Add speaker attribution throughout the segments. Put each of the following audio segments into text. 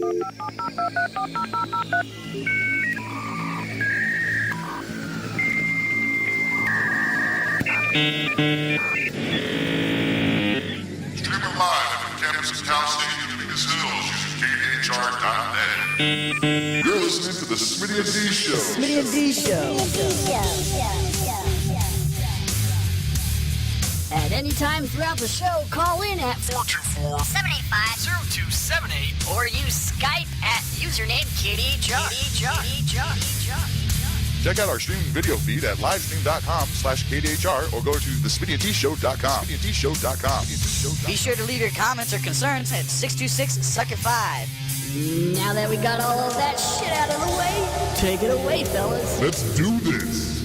Speaker 1: live at the campus of Cal State Dominguez Hills using KDHR.net. You're listening to the Smitty and D Show.
Speaker 2: Smitty and D Show.
Speaker 3: At any time throughout the show, call in at 424-785-0278 or use Skype at username KDHR.
Speaker 1: Check out our streaming video feed at livestream.com/KDHR or go to thesmittyanddshow.com.
Speaker 2: Be sure to leave your comments or concerns at 626-SUCK-IT-5.
Speaker 3: Now that we got all of that shit out of the way, take it away, fellas.
Speaker 1: Let's do this.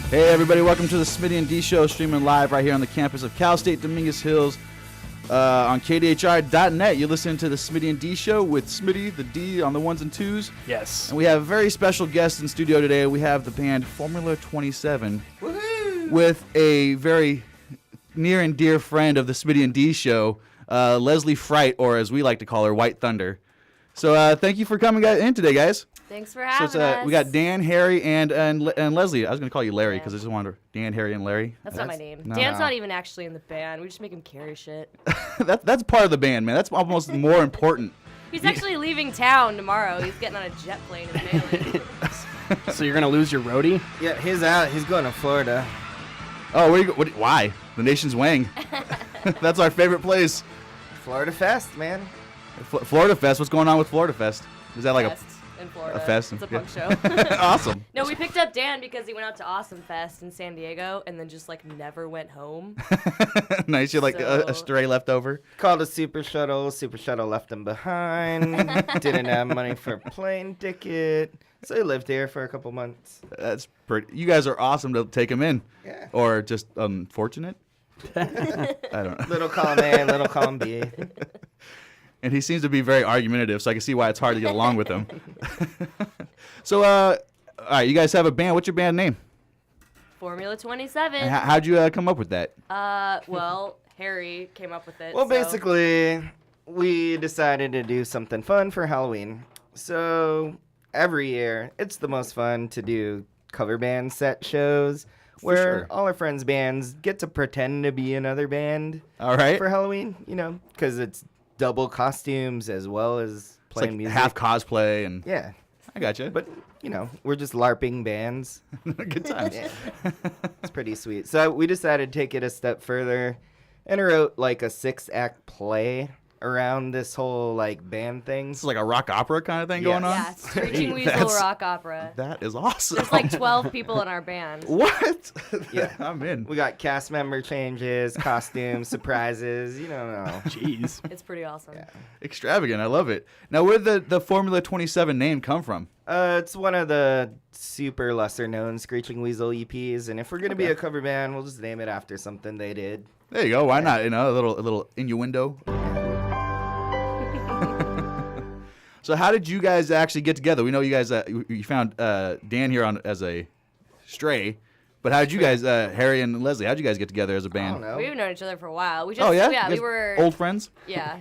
Speaker 4: Hey everybody, welcome to the Smitty and D Show, streaming live right here on the campus of Cal State Dominguez Hills on KDHR.net. You're listening to the Smitty and D Show with Smitty, the D on the ones and twos.
Speaker 5: Yes.
Speaker 4: And we have a very special guest in studio today. We have the band Formula 27 with a very near and dear friend of the Smitty and D Show, Leslie Fright, or as we like to call her, White Thunder. So thank you for coming in today, guys.
Speaker 6: Thanks for having us.
Speaker 4: We got Dan, Harry, and Leslie. I was going to call you Larry because I just wanted Dan, Harry, and Larry.
Speaker 6: That's not my name.
Speaker 4: No.
Speaker 6: Dan's not even actually in the band. We just make him carry shit.
Speaker 4: That's part of the band, man. That's almost more important.
Speaker 6: He's actually leaving town tomorrow. He's getting on a jet plane in Maryland.
Speaker 5: So you're going to lose your roadie?
Speaker 7: Yeah, he's out. He's going to Florida.
Speaker 4: Oh, where you go? Why? The nation's wang. That's our favorite place.
Speaker 7: Florida Fest, man.
Speaker 4: Florida Fest. What's going on with Florida Fest? Is that like
Speaker 6: Fest in Florida.
Speaker 4: a fest?
Speaker 6: It's a punk show.
Speaker 4: Awesome.
Speaker 6: No, we picked up Dan because he went out to Awesome Fest in San Diego and then just like never went home.
Speaker 4: Nice. You're like a stray leftover.
Speaker 7: Called a super shuttle. Super shuttle left him behind. Didn't have money for a plane ticket. So he lived here for a couple months.
Speaker 4: That's pretty. You guys are awesome to take him in.
Speaker 7: Yeah.
Speaker 4: Or just unfortunate. I don't know.
Speaker 7: Little column A, little column B.
Speaker 4: And he seems to be very argumentative, so I can see why it's hard to get along with him. So, all right, you guys have a band. What's your band name?
Speaker 6: Formula 27.
Speaker 4: And how'd you come up with that?
Speaker 6: Well, Harry came up with it.
Speaker 7: Well,
Speaker 6: so.
Speaker 7: basically, we decided to do something fun for Halloween. So every year, it's the most fun to do cover band set shows where all our friends' bands get to pretend to be another band.
Speaker 4: All right.
Speaker 7: For Halloween, because it's double costumes as well as playing
Speaker 4: like
Speaker 7: music.
Speaker 4: half cosplay and
Speaker 7: Yeah.
Speaker 4: I gotcha.
Speaker 7: But, we're just LARPing bands.
Speaker 4: Good times.
Speaker 7: Yeah. It's pretty sweet. So we decided to take it a step further and wrote like a 6-act play around this whole like band thing.
Speaker 4: This is like a rock opera kind of thing going on?
Speaker 6: Yeah, Screeching Weasel rock opera.
Speaker 4: That is awesome.
Speaker 6: There's like 12 people in our band.
Speaker 4: What?
Speaker 7: Yeah.
Speaker 4: I'm in.
Speaker 7: We got cast member changes, costumes, surprises. You don't know.
Speaker 5: Jeez.
Speaker 6: It's pretty awesome.
Speaker 7: Yeah.
Speaker 4: Extravagant. I love it. Now, where did the Formula 27 name come from?
Speaker 7: It's one of the super lesser known Screeching Weasel EPs, and if we're gonna be a cover band, we'll just name it after something they did.
Speaker 4: There you go. Why not? A little innuendo. So how did you guys actually get together? We know you guys you found Dan here as a stray, but how did you guys, Harry and Leslie, how did you guys get together as a
Speaker 7: I
Speaker 4: band?
Speaker 7: don't know.
Speaker 6: We've known each other for a while. We just,
Speaker 4: Oh yeah,
Speaker 6: yeah,
Speaker 4: You
Speaker 6: we
Speaker 4: guys
Speaker 6: were
Speaker 4: old friends.
Speaker 6: Yeah,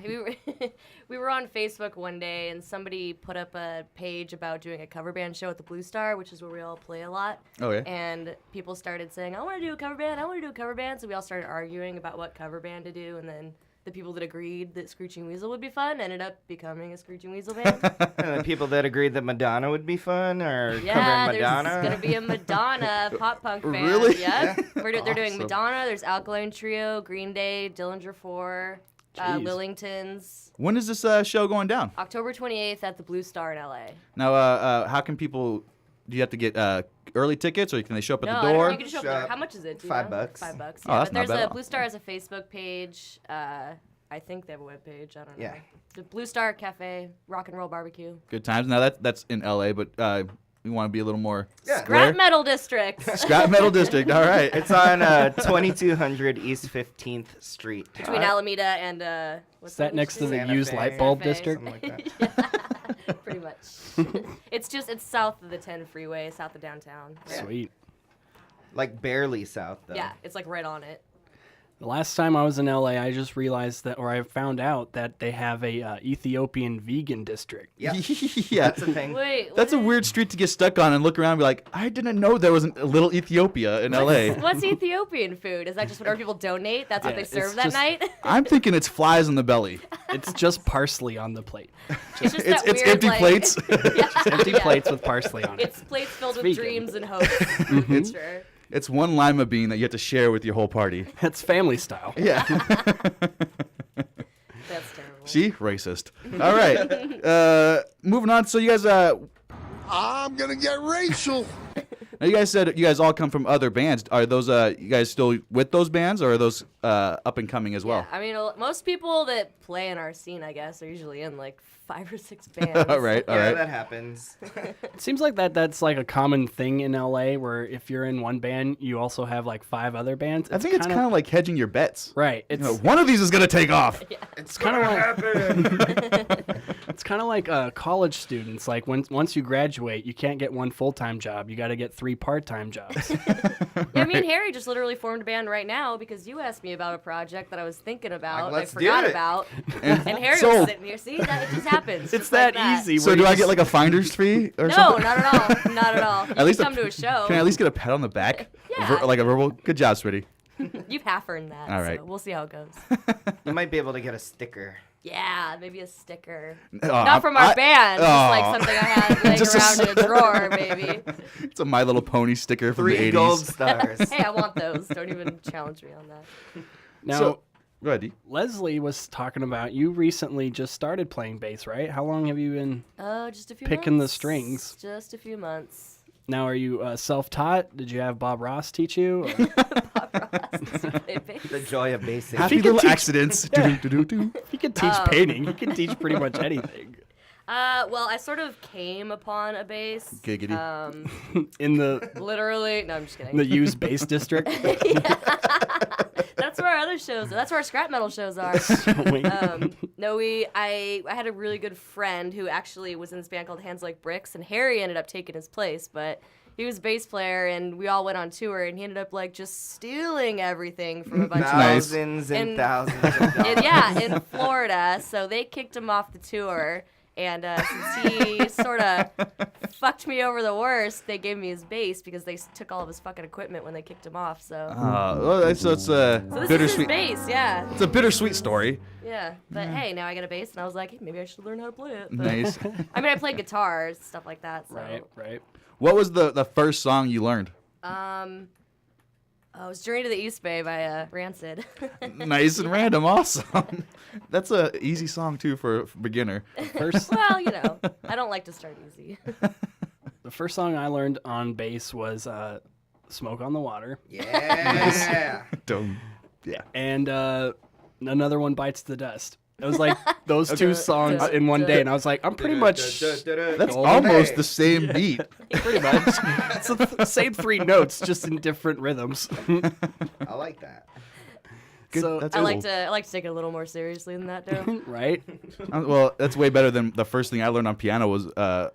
Speaker 6: we were on Facebook one day, and somebody put up a page about doing a cover band show at the Blue Star, which is where we all play a lot.
Speaker 4: Oh yeah.
Speaker 6: And people started saying, "I want to do a cover band. I want to do a cover band." So we all started arguing about what cover band to do, and then the people that agreed that Screeching Weasel would be fun ended up becoming a Screeching Weasel band.
Speaker 7: And the people that agreed that Madonna would be fun are
Speaker 6: Yeah,
Speaker 7: covering Madonna.
Speaker 6: there's going to be a Madonna pop punk band.
Speaker 4: Really?
Speaker 6: Yeah. They're doing
Speaker 4: Awesome.
Speaker 6: Madonna, there's Alkaline Trio, Green Day, Dillinger 4,
Speaker 5: Jeez.
Speaker 6: Lillingtons.
Speaker 4: When is this show going down?
Speaker 6: October 28th at the Blue Star in LA.
Speaker 4: Now, how can people? Do you have to get early tickets, or can they show up at
Speaker 6: No,
Speaker 4: the
Speaker 6: I don't
Speaker 4: door?
Speaker 6: know. You can show up there. How much is it? Do you know?
Speaker 7: $5.
Speaker 6: $5. Yeah,
Speaker 4: Oh, that's
Speaker 6: but
Speaker 4: not
Speaker 6: there's
Speaker 4: bad at
Speaker 6: a
Speaker 4: all.
Speaker 6: Blue Star has a Facebook page. I think they have a web page. I don't know.
Speaker 7: Yeah.
Speaker 6: The Blue Star Cafe, Rock and Roll Barbecue.
Speaker 4: Good times. Now that's in LA, but we want to be a little more.
Speaker 7: Yeah.
Speaker 6: Scrap Metal District.
Speaker 4: Scrap Metal District. All right.
Speaker 7: It's on 2200 East 15th Street.
Speaker 6: Between Alameda and what's
Speaker 5: Is that next to the
Speaker 7: Santa
Speaker 5: used
Speaker 7: Fe.
Speaker 5: light bulb
Speaker 6: Santa Fe.
Speaker 5: district?
Speaker 7: Something like that.
Speaker 6: Pretty much. It's south of the 10 freeway, south of downtown.
Speaker 5: Sweet.
Speaker 7: Like barely south, though.
Speaker 6: Yeah, it's like right on it.
Speaker 5: The last time I was in LA, I just realized that, or I found out that they have a Ethiopian vegan district.
Speaker 7: Yeah.
Speaker 4: Yeah.
Speaker 7: That's a thing.
Speaker 6: Wait,
Speaker 4: That's a weird street to get stuck on and look around and be like, I didn't know there was a little Ethiopia in LA.
Speaker 6: What's Ethiopian food? Is that just whatever people donate? That's what they serve
Speaker 5: it's
Speaker 6: that
Speaker 5: just-
Speaker 6: night?
Speaker 4: I'm thinking it's flies in the belly.
Speaker 5: It's just parsley on the plate.
Speaker 6: It's just
Speaker 4: It's
Speaker 6: that weird,
Speaker 4: empty
Speaker 6: like-
Speaker 4: plates.
Speaker 5: Empty
Speaker 6: Yeah.
Speaker 5: plates with parsley on it.
Speaker 6: It's plates filled with
Speaker 5: vegan.
Speaker 6: dreams and hopes.
Speaker 4: It's-
Speaker 6: Sure.
Speaker 4: It's one lima bean that you have to share with your whole party.
Speaker 5: It's family style.
Speaker 4: Yeah.
Speaker 6: That's terrible.
Speaker 4: See? Racist. All right. Moving on. So you guys,
Speaker 1: I'm gonna get racial.
Speaker 4: now you guys said you guys all come from other bands. Are those you guys still with those bands, or are those up and coming as well?
Speaker 6: Yeah, I mean, most people that play in our scene, I guess, are usually in like 5 or 6 bands.
Speaker 4: All right. All
Speaker 7: Yeah,
Speaker 4: right.
Speaker 7: that happens.
Speaker 5: It seems like that's like a common thing in LA, where if you're in one band, you also have like 5 other bands.
Speaker 4: I think it's kind of like hedging your bets.
Speaker 5: right.
Speaker 4: You
Speaker 5: It's
Speaker 4: know, one of these is gonna take off.
Speaker 5: it's kind of like it's kind of like college students. Like once you graduate, you can't get one full-time job. You got to get 3 part-time jobs.
Speaker 6: Yeah, me and Harry just literally formed a band right now because you asked me about a project that I was thinking about, and I
Speaker 7: let's do
Speaker 6: forgot
Speaker 7: it.
Speaker 6: about, and Harry
Speaker 4: so-
Speaker 6: was sitting here. See, that it just happens.
Speaker 5: It's
Speaker 6: just like
Speaker 5: that easy.
Speaker 4: So
Speaker 5: where
Speaker 4: do
Speaker 5: you
Speaker 4: I
Speaker 5: just-
Speaker 4: get like a finder's fee or
Speaker 6: No,
Speaker 4: something?
Speaker 6: not at all. Not at all. You
Speaker 4: At least
Speaker 6: can come to a show.
Speaker 4: Can I at least get a pat on the back?
Speaker 6: Yeah.
Speaker 4: Like a verbal. Good job, Smitty.
Speaker 6: You've half earned that.
Speaker 4: All right.
Speaker 6: So we'll see how it goes.
Speaker 7: You might be able to get a sticker.
Speaker 6: Yeah, maybe a sticker.
Speaker 4: Oh,
Speaker 6: Not from our band. Just like
Speaker 4: oh.
Speaker 6: something I had laying
Speaker 4: Just a
Speaker 6: around in a drawer, maybe.
Speaker 4: It's a My Little Pony sticker from
Speaker 7: 3
Speaker 4: the 80s.
Speaker 7: gold stars.
Speaker 6: Hey, I want those. Don't even challenge me on that.
Speaker 5: Now,
Speaker 4: So, go ahead, D.
Speaker 5: Leslie was talking about you recently just started playing bass, right? How long have you been?
Speaker 6: Just a few
Speaker 5: Picking the
Speaker 6: months.
Speaker 5: strings.
Speaker 6: Just a few months.
Speaker 5: Now, are you self-taught? Did you have Bob Ross teach you? or-
Speaker 6: Play bass.
Speaker 7: The joy of basic.
Speaker 4: Happy
Speaker 5: could
Speaker 4: little
Speaker 5: teach-
Speaker 4: accidents.
Speaker 5: Yeah.
Speaker 4: Do-do-do-do-do.
Speaker 5: He could teach painting. He could teach pretty much anything.
Speaker 6: Well, I sort of came upon a bass.
Speaker 4: Giggity.
Speaker 5: In the
Speaker 6: Literally. No, I'm just kidding.
Speaker 5: used bass district.
Speaker 6: That's where our other shows are. That's where our scrap metal shows are.
Speaker 5: Wait.
Speaker 6: No, I had a really good friend who actually was in this band called Hands Like Bricks, and Harry ended up taking his place, but he was a bass player, and we all went on tour, and he ended up like just stealing everything from a bunch of
Speaker 7: Thousands and
Speaker 6: And-
Speaker 7: thousands of dollars.
Speaker 6: yeah, in Florida. So they kicked him off the tour. And since he sort of fucked me over the worst, they gave me his bass because they took all of his fucking equipment when they kicked him off. So,
Speaker 4: Well, so it's a
Speaker 6: so this
Speaker 4: bittersweet.
Speaker 6: is his bass, yeah.
Speaker 4: It's a bittersweet story.
Speaker 6: Yeah. But hey, now I got a bass, and I was like, hey, maybe I should learn how to play it. But,
Speaker 4: Nice.
Speaker 6: I mean, I play guitars, stuff like that. So.
Speaker 5: Right.
Speaker 4: What was the first song you learned?
Speaker 6: Oh, it was Journey to the East Bay by Rancid.
Speaker 4: Nice and random. Awesome. That's a easy song too for a beginner.
Speaker 5: First,
Speaker 6: Well, you know, I don't like to start easy.
Speaker 5: the first song I learned on bass was "Smoke on the Water,"
Speaker 7: Yeah.
Speaker 4: Don't. Yeah.
Speaker 5: and another one, "Bites the Dust." It was like those 2 songs in one day, and I was like, I'm pretty much
Speaker 4: That's
Speaker 5: Golden
Speaker 4: almost
Speaker 7: Hey.
Speaker 4: the same beat.
Speaker 5: pretty much it's the same 3 notes, just in different rhythms.
Speaker 7: I like that.
Speaker 4: Good.
Speaker 5: So-
Speaker 4: That's
Speaker 6: I
Speaker 4: cool.
Speaker 6: like to take it a little more seriously than that, though.
Speaker 5: Right?
Speaker 4: Well, that's way better than the first thing I learned on piano was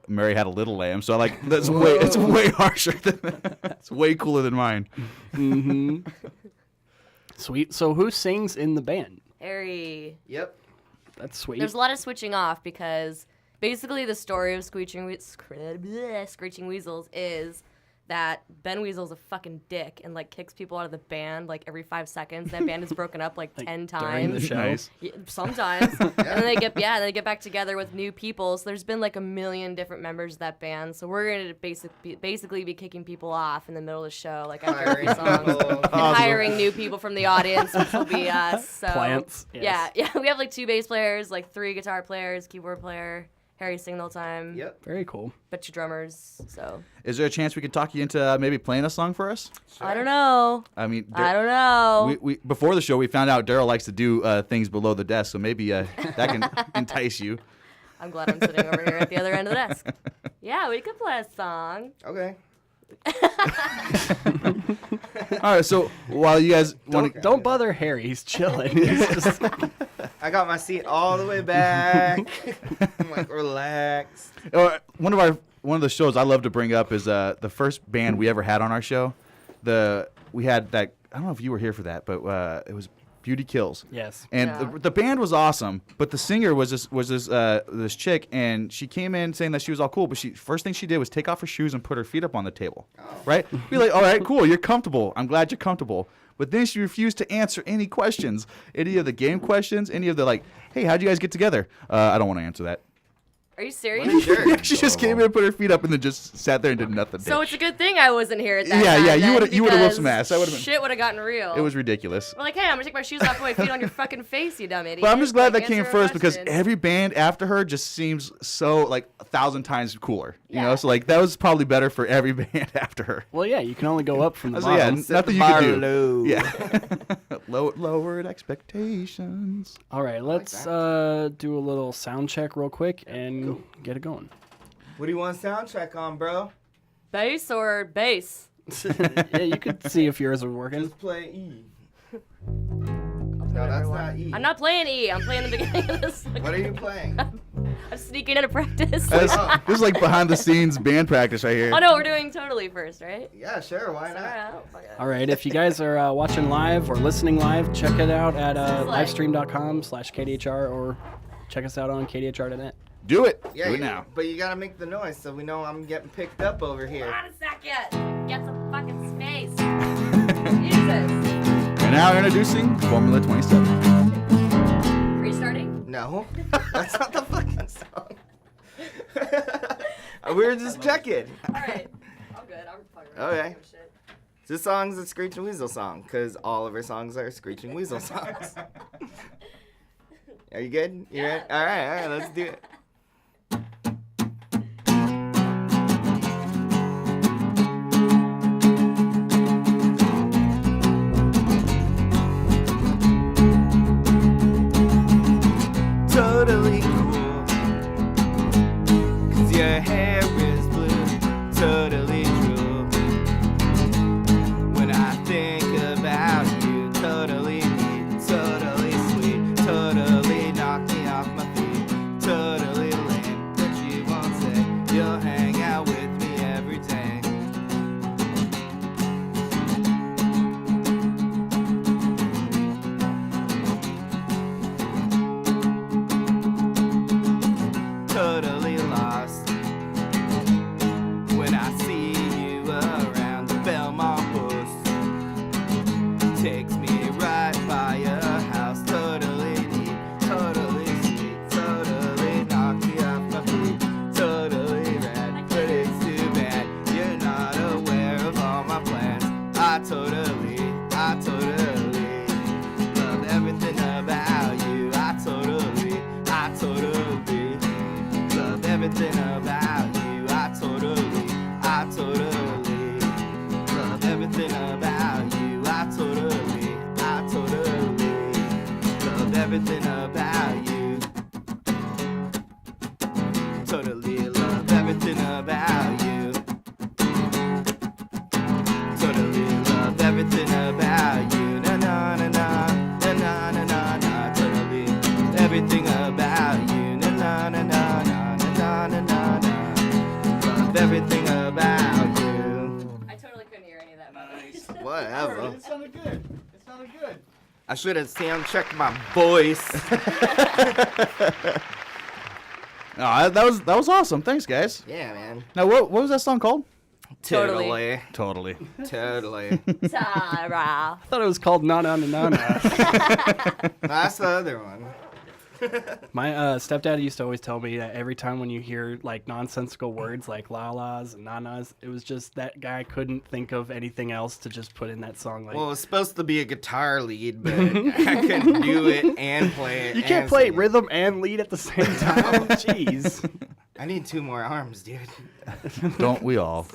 Speaker 4: "Mary Had a Little Lamb." So I like that's way it's way harsher than it's way cooler than mine.
Speaker 5: Sweet. So who sings in the band?
Speaker 6: Harry.
Speaker 7: Yep.
Speaker 5: That's sweet.
Speaker 6: There's a lot of switching off because basically the story of Screeching Weasels is that Ben Weasel's a fucking dick and like kicks people out of the band like every 5 seconds. That band is broken up like 10
Speaker 5: during the
Speaker 6: times.
Speaker 5: show.
Speaker 4: Nice.
Speaker 6: Yeah, sometimes. And then they get back together with new people. So there's been like a million different members of that band. So we're going to basically be kicking people off in the middle of the show, like after every song.
Speaker 7: people.
Speaker 6: And hiring new people from the audience, which will be us. So
Speaker 5: Plants, yes.
Speaker 6: Yeah. We have like 2 bass players, like 3 guitar players, keyboard player. Harry singing the whole time.
Speaker 7: Yep.
Speaker 5: Very cool.
Speaker 6: Bunch of drummers. So
Speaker 4: Is there a chance we could talk you into maybe playing a song for us?
Speaker 6: I don't know.
Speaker 4: I mean,
Speaker 6: I don't know.
Speaker 4: we before the show we found out Daryl likes to do things below the desk, so maybe that can entice you.
Speaker 6: I'm glad I'm sitting over here at the other end of the desk. Yeah, we could play a song.
Speaker 7: Okay.
Speaker 4: All right, so while you guys want to,
Speaker 5: Don't bother Harry. He's chilling. He's just
Speaker 7: I got my seat all the way back. I'm like, relax.
Speaker 4: One of the shows I love to bring up is the first band we ever had on our show. We had that. I don't know if you were here for that, but it was Beauty Kills.
Speaker 5: Yes.
Speaker 4: And the band was awesome, but the singer was this chick, and she came in saying that she was all cool, but first thing she did was take off her shoes and put her feet up on the table. Right? Be like, all right, cool, you're comfortable. I'm glad you're comfortable. But then she refused to answer any questions, any of the game questions, any of the like, hey, how'd you guys get together? I don't want to answer that.
Speaker 6: Are you serious?
Speaker 4: Yeah, she just came in and put her feet up and then just sat there and did nothing.
Speaker 6: So it's a good thing I wasn't here at that
Speaker 4: Yeah,
Speaker 6: time.
Speaker 4: yeah, you
Speaker 6: then,
Speaker 4: would've whooped some
Speaker 6: because
Speaker 4: ass. That would've been-
Speaker 6: Shit would have gotten real.
Speaker 4: It was ridiculous.
Speaker 6: We're like, hey, I'm gonna take my shoes off and put my feet on your fucking face, you dumb idiot.
Speaker 4: But I'm just glad
Speaker 6: Like,
Speaker 4: that came
Speaker 6: answer a
Speaker 4: first because
Speaker 6: question.
Speaker 4: every band after her just seems so like 1,000 times cooler. You know,
Speaker 6: Yeah.
Speaker 4: so like that was probably better for every band after her.
Speaker 5: Well, yeah, you can only go up from the
Speaker 4: So, yeah,
Speaker 5: bottom.
Speaker 4: nothing you
Speaker 7: bar
Speaker 4: can do.
Speaker 7: low.
Speaker 4: Yeah, lowered expectations.
Speaker 5: All right, let's do a little sound check real quick and get it going.
Speaker 7: What do you want sound check on, bro?
Speaker 6: Bass or bass?
Speaker 5: Yeah, you could see if yours are working.
Speaker 7: Just play E. No, that's not E.
Speaker 6: I'm not playing E. I'm playing the beginning of this.
Speaker 7: What are you playing?
Speaker 6: I'm sneaking into practice.
Speaker 4: This is like behind the scenes band practice right here.
Speaker 6: Oh no, we're doing totally first, right?
Speaker 7: Yeah, sure. Why not?
Speaker 6: Alright, oh, fuck it.
Speaker 5: All right, if you guys are watching live or listening live, check it out at
Speaker 6: like-
Speaker 5: livestream.com/KDHR or check us out on KDHR.net.
Speaker 4: Do it.
Speaker 7: Yeah,
Speaker 4: Do it now.
Speaker 7: But you gotta make the noise so we know I'm getting picked up over here.
Speaker 6: Hold on a second. Get some fucking space. Jesus.
Speaker 4: And now introducing Formula 27.
Speaker 6: Restarting?
Speaker 7: No, that's not the fucking song. We were just checking.
Speaker 6: Alright. I'm good. I'm fucking ready.
Speaker 7: Okay.
Speaker 6: Oh, shit.
Speaker 7: This song's a Screeching Weasel song, because all of our songs are Screeching Weasel songs. Are you good? You ready? All right, let's do it. Totally cool, 'cause your hair is blue. Totally true. When I think about you, totally neat, totally sweet, totally knock me off my feet, totally lame, but you won't say you'll hang out with me every day. Totally lost when I see you around the Belmont Post. Takes me right by your house. Totally neat, totally sweet, totally knock me off my feet. Totally rad, but it's too bad you're not aware of all my plans. I totally love everything about you. I totally love everything about you. I totally love everything about you. I totally love everything about you. Totally love everything about you. Totally love everything about you. Na na na na na na na na na. Totally everything about you. Na na na na na na na na na. Love everything about you.
Speaker 6: I totally couldn't hear any of that, by the way.
Speaker 7: Whatever.
Speaker 4: It sounded good.
Speaker 7: I should have sound checked my voice.
Speaker 4: No, that was awesome. Thanks, guys.
Speaker 7: Yeah, man.
Speaker 4: Now, what was that song called?
Speaker 6: Totally.
Speaker 4: Totally.
Speaker 7: Totally.
Speaker 6: Tara.
Speaker 5: I thought it was called Na Na Na Na Na.
Speaker 7: That's the other one.
Speaker 5: My stepdad used to always tell me that every time when you hear like nonsensical words like la-las and nanas, it was just that guy couldn't think of anything else to just put in that song. Like,
Speaker 7: Well, it was supposed to be a guitar lead, but I couldn't do it and play it.
Speaker 5: you can't
Speaker 7: and
Speaker 5: play
Speaker 7: sing it.
Speaker 5: rhythm and lead at the same time. Jeez.
Speaker 7: I need 2 more arms, dude.
Speaker 4: Don't we all?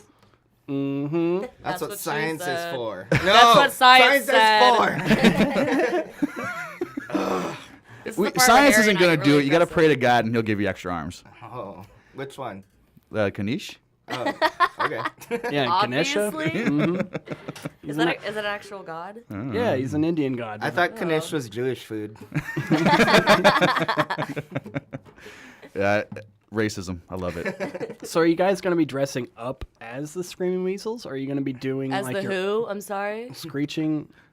Speaker 5: Mm-hmm.
Speaker 7: That's what
Speaker 6: what she
Speaker 7: science is
Speaker 6: said.
Speaker 7: for.
Speaker 6: That's
Speaker 7: No,
Speaker 6: what science
Speaker 7: is for.
Speaker 6: This is the part where
Speaker 4: Science
Speaker 6: Harry
Speaker 4: isn't
Speaker 6: and I
Speaker 4: gonna do
Speaker 6: really
Speaker 4: it. You gotta
Speaker 6: mess
Speaker 4: pray
Speaker 6: up.
Speaker 4: to God, and He'll give you extra arms.
Speaker 7: Oh, which one?
Speaker 4: Kanish?
Speaker 7: Oh, okay.
Speaker 5: Yeah, Ganesha.
Speaker 6: Obviously.
Speaker 5: Mhm.
Speaker 6: Is that an actual god?
Speaker 5: Yeah, he's an Indian god.
Speaker 7: I thought Kanish was Jewish food.
Speaker 4: Yeah, racism. I love it.
Speaker 5: So are you guys going to be dressing up as the Screaming Weasels? Or are you going to be doing
Speaker 6: As
Speaker 5: like
Speaker 6: the
Speaker 5: your
Speaker 6: Who? I'm sorry.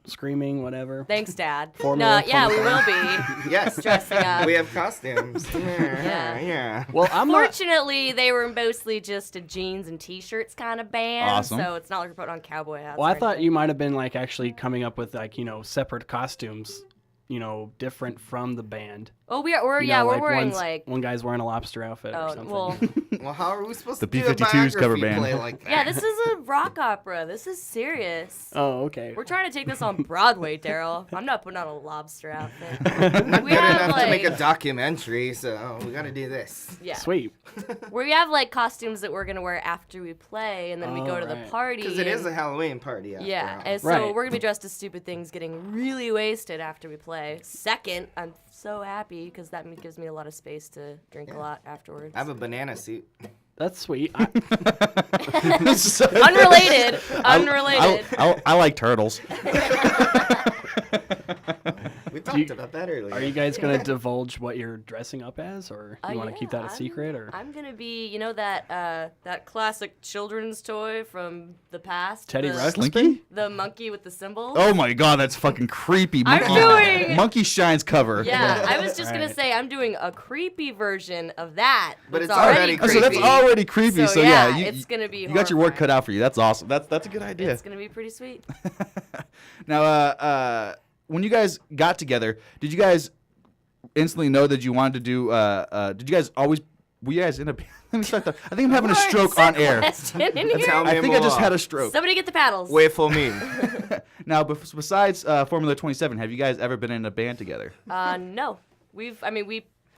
Speaker 5: screaming, whatever?
Speaker 6: Thanks, Dad.
Speaker 5: Formula
Speaker 6: No, yeah, we
Speaker 5: 25.
Speaker 6: will be
Speaker 7: Yes.
Speaker 6: dressing up.
Speaker 7: We have costumes. Yeah.
Speaker 5: Well, I'm not.
Speaker 6: Fortunately, they were mostly just a jeans and t-shirts kind of band,
Speaker 4: Awesome.
Speaker 6: so it's not like we're putting on cowboy hats.
Speaker 5: Well,
Speaker 6: or
Speaker 5: I thought
Speaker 6: anything.
Speaker 5: you might have been like actually coming up with like separate costumes, different from the band.
Speaker 6: Oh, we're
Speaker 5: You know,
Speaker 6: we're
Speaker 5: like
Speaker 6: wearing
Speaker 5: one's- one guy's wearing a lobster outfit or
Speaker 6: Oh,
Speaker 5: something.
Speaker 6: well,
Speaker 7: Well, how are we supposed
Speaker 4: The
Speaker 7: to do a
Speaker 4: B-52s cover
Speaker 7: biography
Speaker 4: band.
Speaker 7: play like that?
Speaker 6: yeah, this is a rock opera. This is serious.
Speaker 5: Oh, okay.
Speaker 6: We're trying to take this on Broadway, Daryl. I'm not putting on a lobster outfit.
Speaker 7: Not
Speaker 6: We
Speaker 7: good
Speaker 6: have,
Speaker 7: enough to make a
Speaker 6: like-
Speaker 7: documentary, so we got to do this.
Speaker 6: Yeah,
Speaker 5: Sweet.
Speaker 6: we have like costumes that we're gonna wear after we play, and then we go to the
Speaker 5: Alright.
Speaker 6: party.
Speaker 7: Because it is
Speaker 6: and-
Speaker 7: a Halloween party. After
Speaker 6: Yeah,
Speaker 7: all.
Speaker 6: and so
Speaker 5: Right.
Speaker 6: we're gonna be dressed as stupid things, getting really wasted after we play. Second, I'm so happy because that gives me a lot of space to drink a lot afterwards.
Speaker 7: I have a banana suit.
Speaker 5: That's sweet.
Speaker 6: Unrelated. Unrelated.
Speaker 4: I like turtles.
Speaker 7: We talked about that earlier.
Speaker 5: Are you guys going to divulge what you're dressing up as, or you want to keep that a secret? Or
Speaker 6: I'm gonna be, that classic children's toy from the past.
Speaker 5: Teddy
Speaker 6: the,
Speaker 5: Ruxpin?
Speaker 4: Slinky?
Speaker 6: The monkey with the symbol.
Speaker 4: Oh my god, that's fucking creepy.
Speaker 6: I'm doing-
Speaker 4: Monkey Shine's cover.
Speaker 6: Yeah, I was just gonna
Speaker 5: Right.
Speaker 6: say I'm doing a creepy version of that.
Speaker 7: But
Speaker 6: that's
Speaker 7: it's already
Speaker 4: Oh, so that's
Speaker 7: creepy.
Speaker 4: already creepy. So, yeah,
Speaker 6: it's gonna be.
Speaker 4: you got your work cut
Speaker 6: horrifying.
Speaker 4: out for you. That's awesome. That's a good idea.
Speaker 6: It's gonna be pretty sweet.
Speaker 4: Now, when you guys got together, did you guys instantly know that you wanted to do? Did you guys always? Were you guys in a? Let me start. I think I'm having a stroke on air.
Speaker 6: Question in
Speaker 7: That's
Speaker 6: here?
Speaker 7: how
Speaker 4: I think I just had a stroke.
Speaker 6: Somebody get the paddles.
Speaker 7: Wait for me.
Speaker 4: Now, besides Formula 27, have you guys ever been in a band together?
Speaker 6: No. We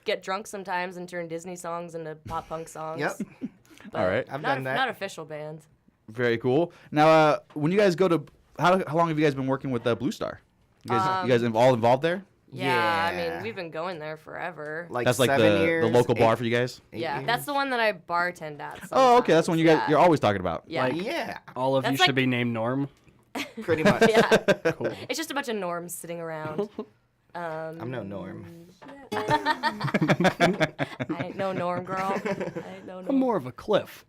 Speaker 6: get drunk sometimes and turn Disney songs into pop punk songs.
Speaker 7: Yep.
Speaker 6: but
Speaker 4: All right.
Speaker 7: I've
Speaker 6: not,
Speaker 7: done that.
Speaker 6: Not official bands.
Speaker 4: Very cool. Now, when you guys go to, how long have you guys been working with Blue Star? You guys all involved there?
Speaker 6: Yeah, I
Speaker 7: Yeah.
Speaker 6: mean, we've been going there forever.
Speaker 4: That's like
Speaker 7: 7
Speaker 4: the
Speaker 7: years,
Speaker 4: local bar
Speaker 7: 8
Speaker 4: for you guys.
Speaker 6: Yeah,
Speaker 7: years.
Speaker 6: that's the one that I bartend at.
Speaker 4: Oh, okay. That's the one you guys
Speaker 6: sometimes.
Speaker 4: you're always talking about.
Speaker 6: Yeah.
Speaker 5: Like-
Speaker 7: Yeah,
Speaker 5: all of you
Speaker 6: That's
Speaker 5: should
Speaker 6: like-
Speaker 5: be named Norm?
Speaker 7: pretty much.
Speaker 6: Yeah.
Speaker 5: Cool.
Speaker 6: It's just a bunch of norms sitting around.
Speaker 7: I'm no norm.
Speaker 6: I ain't no norm, girl. I ain't no
Speaker 5: I'm
Speaker 6: norm.
Speaker 5: more of a Cliff.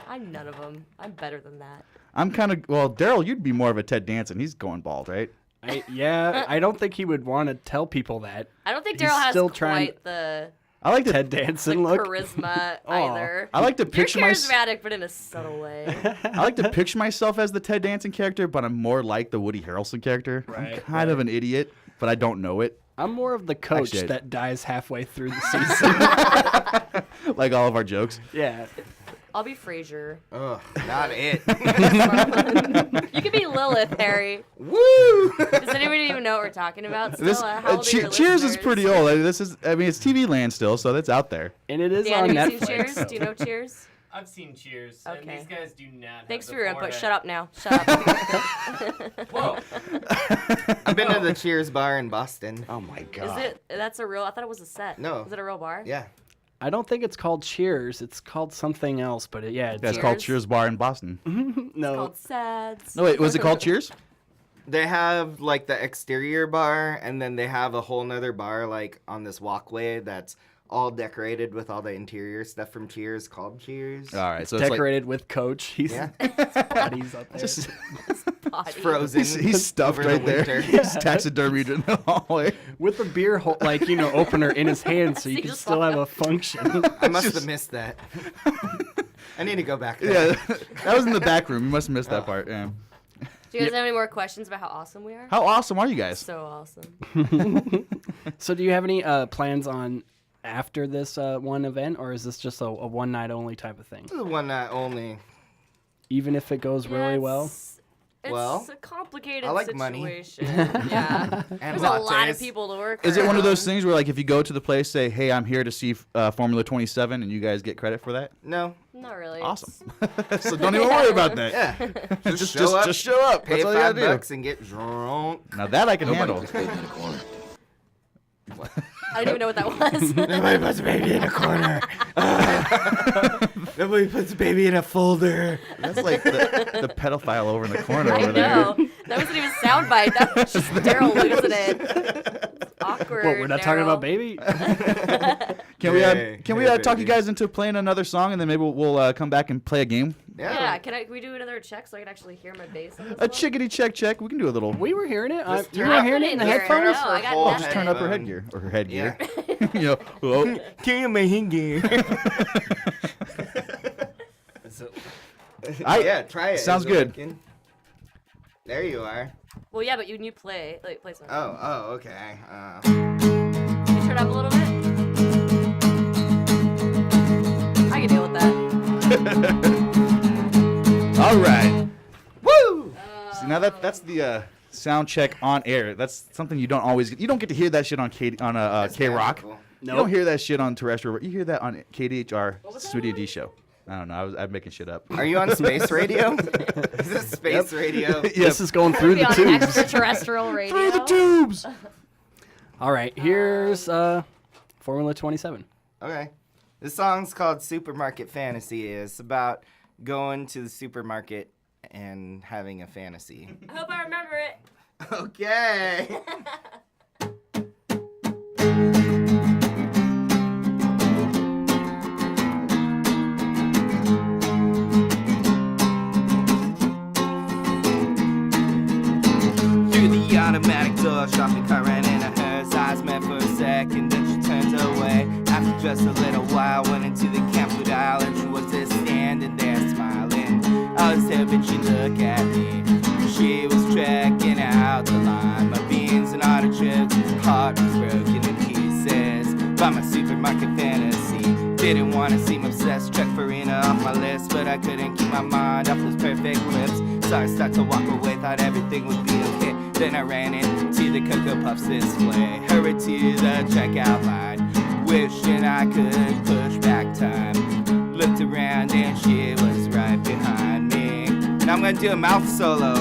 Speaker 6: I'm none of them. I'm better than that.
Speaker 4: I'm kind of Daryl. You'd be more of a Ted Danson. He's going bald, right?
Speaker 5: I don't think he would want to tell people that.
Speaker 6: I don't think
Speaker 5: He's
Speaker 6: Daryl has
Speaker 5: still
Speaker 6: quite
Speaker 5: trying-
Speaker 6: the
Speaker 4: I like to.
Speaker 5: Ted Danson look.
Speaker 6: charisma
Speaker 5: Aw.
Speaker 6: either.
Speaker 4: I like to
Speaker 6: You're
Speaker 4: picture myself.
Speaker 6: charismatic, but in a subtle way.
Speaker 4: I like to picture myself as the Ted Danson character, but I'm more like the Woody Harrelson character. I'm
Speaker 5: Right,
Speaker 4: kind of an idiot, but I don't know it.
Speaker 5: I'm more of the coach
Speaker 4: Actually,
Speaker 5: that dies halfway through the season.
Speaker 4: Like all of our jokes.
Speaker 5: Yeah.
Speaker 6: I'll be Frasier.
Speaker 7: Ugh, not it.
Speaker 6: You could be Lilith, Harry.
Speaker 7: Woo!
Speaker 6: Does anybody even know what we're talking about? Still,
Speaker 4: This
Speaker 6: how old are your
Speaker 4: Cheers is
Speaker 6: listeners?
Speaker 4: pretty old. It's TV land still, so that's out there.
Speaker 5: And it is
Speaker 6: Dan,
Speaker 5: on
Speaker 6: have you
Speaker 5: Netflix.
Speaker 6: seen Cheers?
Speaker 5: so-
Speaker 6: Do you know Cheers?
Speaker 8: I've seen Cheers,
Speaker 6: Okay.
Speaker 8: and these guys do not.
Speaker 6: Thanks
Speaker 8: have
Speaker 6: for your
Speaker 8: the
Speaker 6: input.
Speaker 8: forehead.
Speaker 6: Shut up now. Shut up.
Speaker 8: Whoa!
Speaker 7: I've been to the Cheers bar in Boston.
Speaker 4: Oh my
Speaker 6: Is
Speaker 4: god.
Speaker 6: it? That's a real. I thought it was a set.
Speaker 7: No.
Speaker 6: Is it a real bar?
Speaker 7: Yeah.
Speaker 5: I don't think it's called Cheers. It's called something else, but it's
Speaker 4: Yeah, it's called
Speaker 6: Cheers?
Speaker 4: Cheers Bar in Boston.
Speaker 5: no.
Speaker 6: Called Sads.
Speaker 4: No, wait, was it called Cheers?
Speaker 7: They have like the exterior bar, and then they have a whole nother bar like on this walkway that's all decorated with all the interior stuff from Cheers called Cheers.
Speaker 4: All right, so it's like
Speaker 5: Decorated with Coach. He's
Speaker 7: Yeah.
Speaker 5: body's up there.
Speaker 4: just,
Speaker 6: Body.
Speaker 7: Frozen.
Speaker 4: he's stuffed
Speaker 7: over the
Speaker 4: right there.
Speaker 7: winter.
Speaker 4: He's taxidermied in the hallway.
Speaker 5: With a beer opener in his hand, so you
Speaker 6: So you
Speaker 5: can
Speaker 6: just
Speaker 5: still
Speaker 6: walk
Speaker 5: have a function.
Speaker 7: I must have missed that. I need to go back there.
Speaker 4: Yeah, that was in the back room. You must have missed that part. Yeah.
Speaker 6: Do you guys have any more questions about how awesome we are?
Speaker 4: How awesome are you guys?
Speaker 6: So awesome.
Speaker 5: So do you have any plans on after this one event, or is this just a one night only type of thing?
Speaker 7: This is one night only.
Speaker 5: Even if it goes really well?
Speaker 6: It's
Speaker 7: Well,
Speaker 6: a complicated
Speaker 7: I like money.
Speaker 6: situation. Yeah.
Speaker 7: And
Speaker 6: There's a lot of
Speaker 7: lattes.
Speaker 6: people to work
Speaker 4: Is it one of those
Speaker 6: around.
Speaker 4: things where, like, if you go to the place, say, "Hey, I'm here to see Formula 27," and you guys get credit for that?
Speaker 7: No.
Speaker 6: Not really.
Speaker 4: Awesome. So don't even worry about that.
Speaker 7: Yeah.
Speaker 4: Just show up.
Speaker 7: Pay
Speaker 4: That's all you gotta
Speaker 7: $5
Speaker 4: do.
Speaker 7: and get drunk.
Speaker 4: Now that I can handle.
Speaker 6: I don't even know what that was.
Speaker 7: Nobody puts a baby in a corner. Nobody puts a baby in a folder.
Speaker 4: That's like the pedophile over in the corner
Speaker 6: I
Speaker 4: over there.
Speaker 6: know. That wasn't even soundbite. That was just Daryl losing it. It's awkward.
Speaker 5: What, we're not talking about baby?
Speaker 4: Can we talk you guys into playing another song, and then maybe we'll come back and play a game?
Speaker 6: Yeah. Can we do another check so I can actually hear my bass on this
Speaker 4: A
Speaker 6: one?
Speaker 4: chickity check. We can do a little.
Speaker 5: We were hearing it. You
Speaker 6: I
Speaker 5: were hearing it in the
Speaker 6: couldn't hear it.
Speaker 5: headphones?
Speaker 6: No, I got
Speaker 4: Just turn up her headgear or her headgear. You know, whoa.
Speaker 7: Turn my headgear. Yeah, try it.
Speaker 4: Sounds
Speaker 7: Is it
Speaker 4: good.
Speaker 7: working? There you are.
Speaker 6: Well, yeah, but you play something.
Speaker 7: Oh, okay.
Speaker 6: Can you turn up a little bit? I can deal with that.
Speaker 4: All right. Woo! See, now that's the sound check on air. That's something you don't always get. You don't get to hear that shit on K Rock.
Speaker 7: Cool.
Speaker 4: You don't hear that shit on terrestrial. You hear that on KDHR Smitty and D Show. I don't know. I'm making shit up.
Speaker 7: Are you on space radio? Is this space radio?
Speaker 5: This is going through
Speaker 6: Be
Speaker 5: the
Speaker 6: on
Speaker 5: tubes.
Speaker 6: extraterrestrial radio.
Speaker 4: Through the tubes.
Speaker 5: All right, here's Formula 27.
Speaker 7: Okay. This song's called Supermarket Fantasy. It's about going to the supermarket and having a fantasy.
Speaker 6: I hope I remember it.
Speaker 7: Okay. Through the automatic door, shopping cart ran into hers. Eyes met for a second, then she turned away. After just a little while, went into the camp food aisle, and she was just standing there smiling. I was hoping she'd look at me. She was checking out the line. My beans and artichokes, heart was broken in pieces by my supermarket fantasy. Didn't want to seem obsessed, check Farina off my list, but I couldn't keep my mind off those perfect lips. So I started to walk away, thought everything would be okay. Then I ran into the Cocoa Puffs display, hurried to the checkout line, wishing I could push back time. Looked around and she was right behind me. Now I'm gonna do a mouth solo.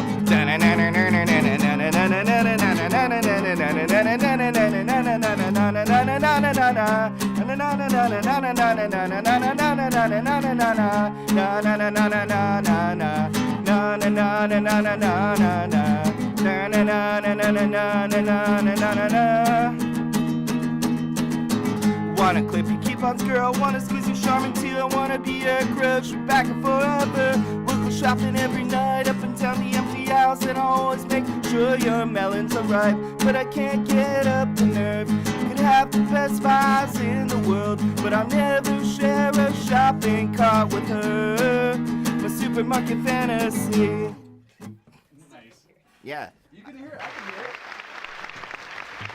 Speaker 7: Wanna clip your coupons, girl, wanna squeeze your charming too. I wanna be a crush back and forever. We'll go shopping every night up and down the empty house, and I'll always make sure your melons are ripe. But I can't get up the nerve. Could have the best vibes in the world, but I'll never share a shopping cart with her. My supermarket fantasy.
Speaker 8: Nice.
Speaker 7: Yeah.
Speaker 4: You can hear it. I can hear it.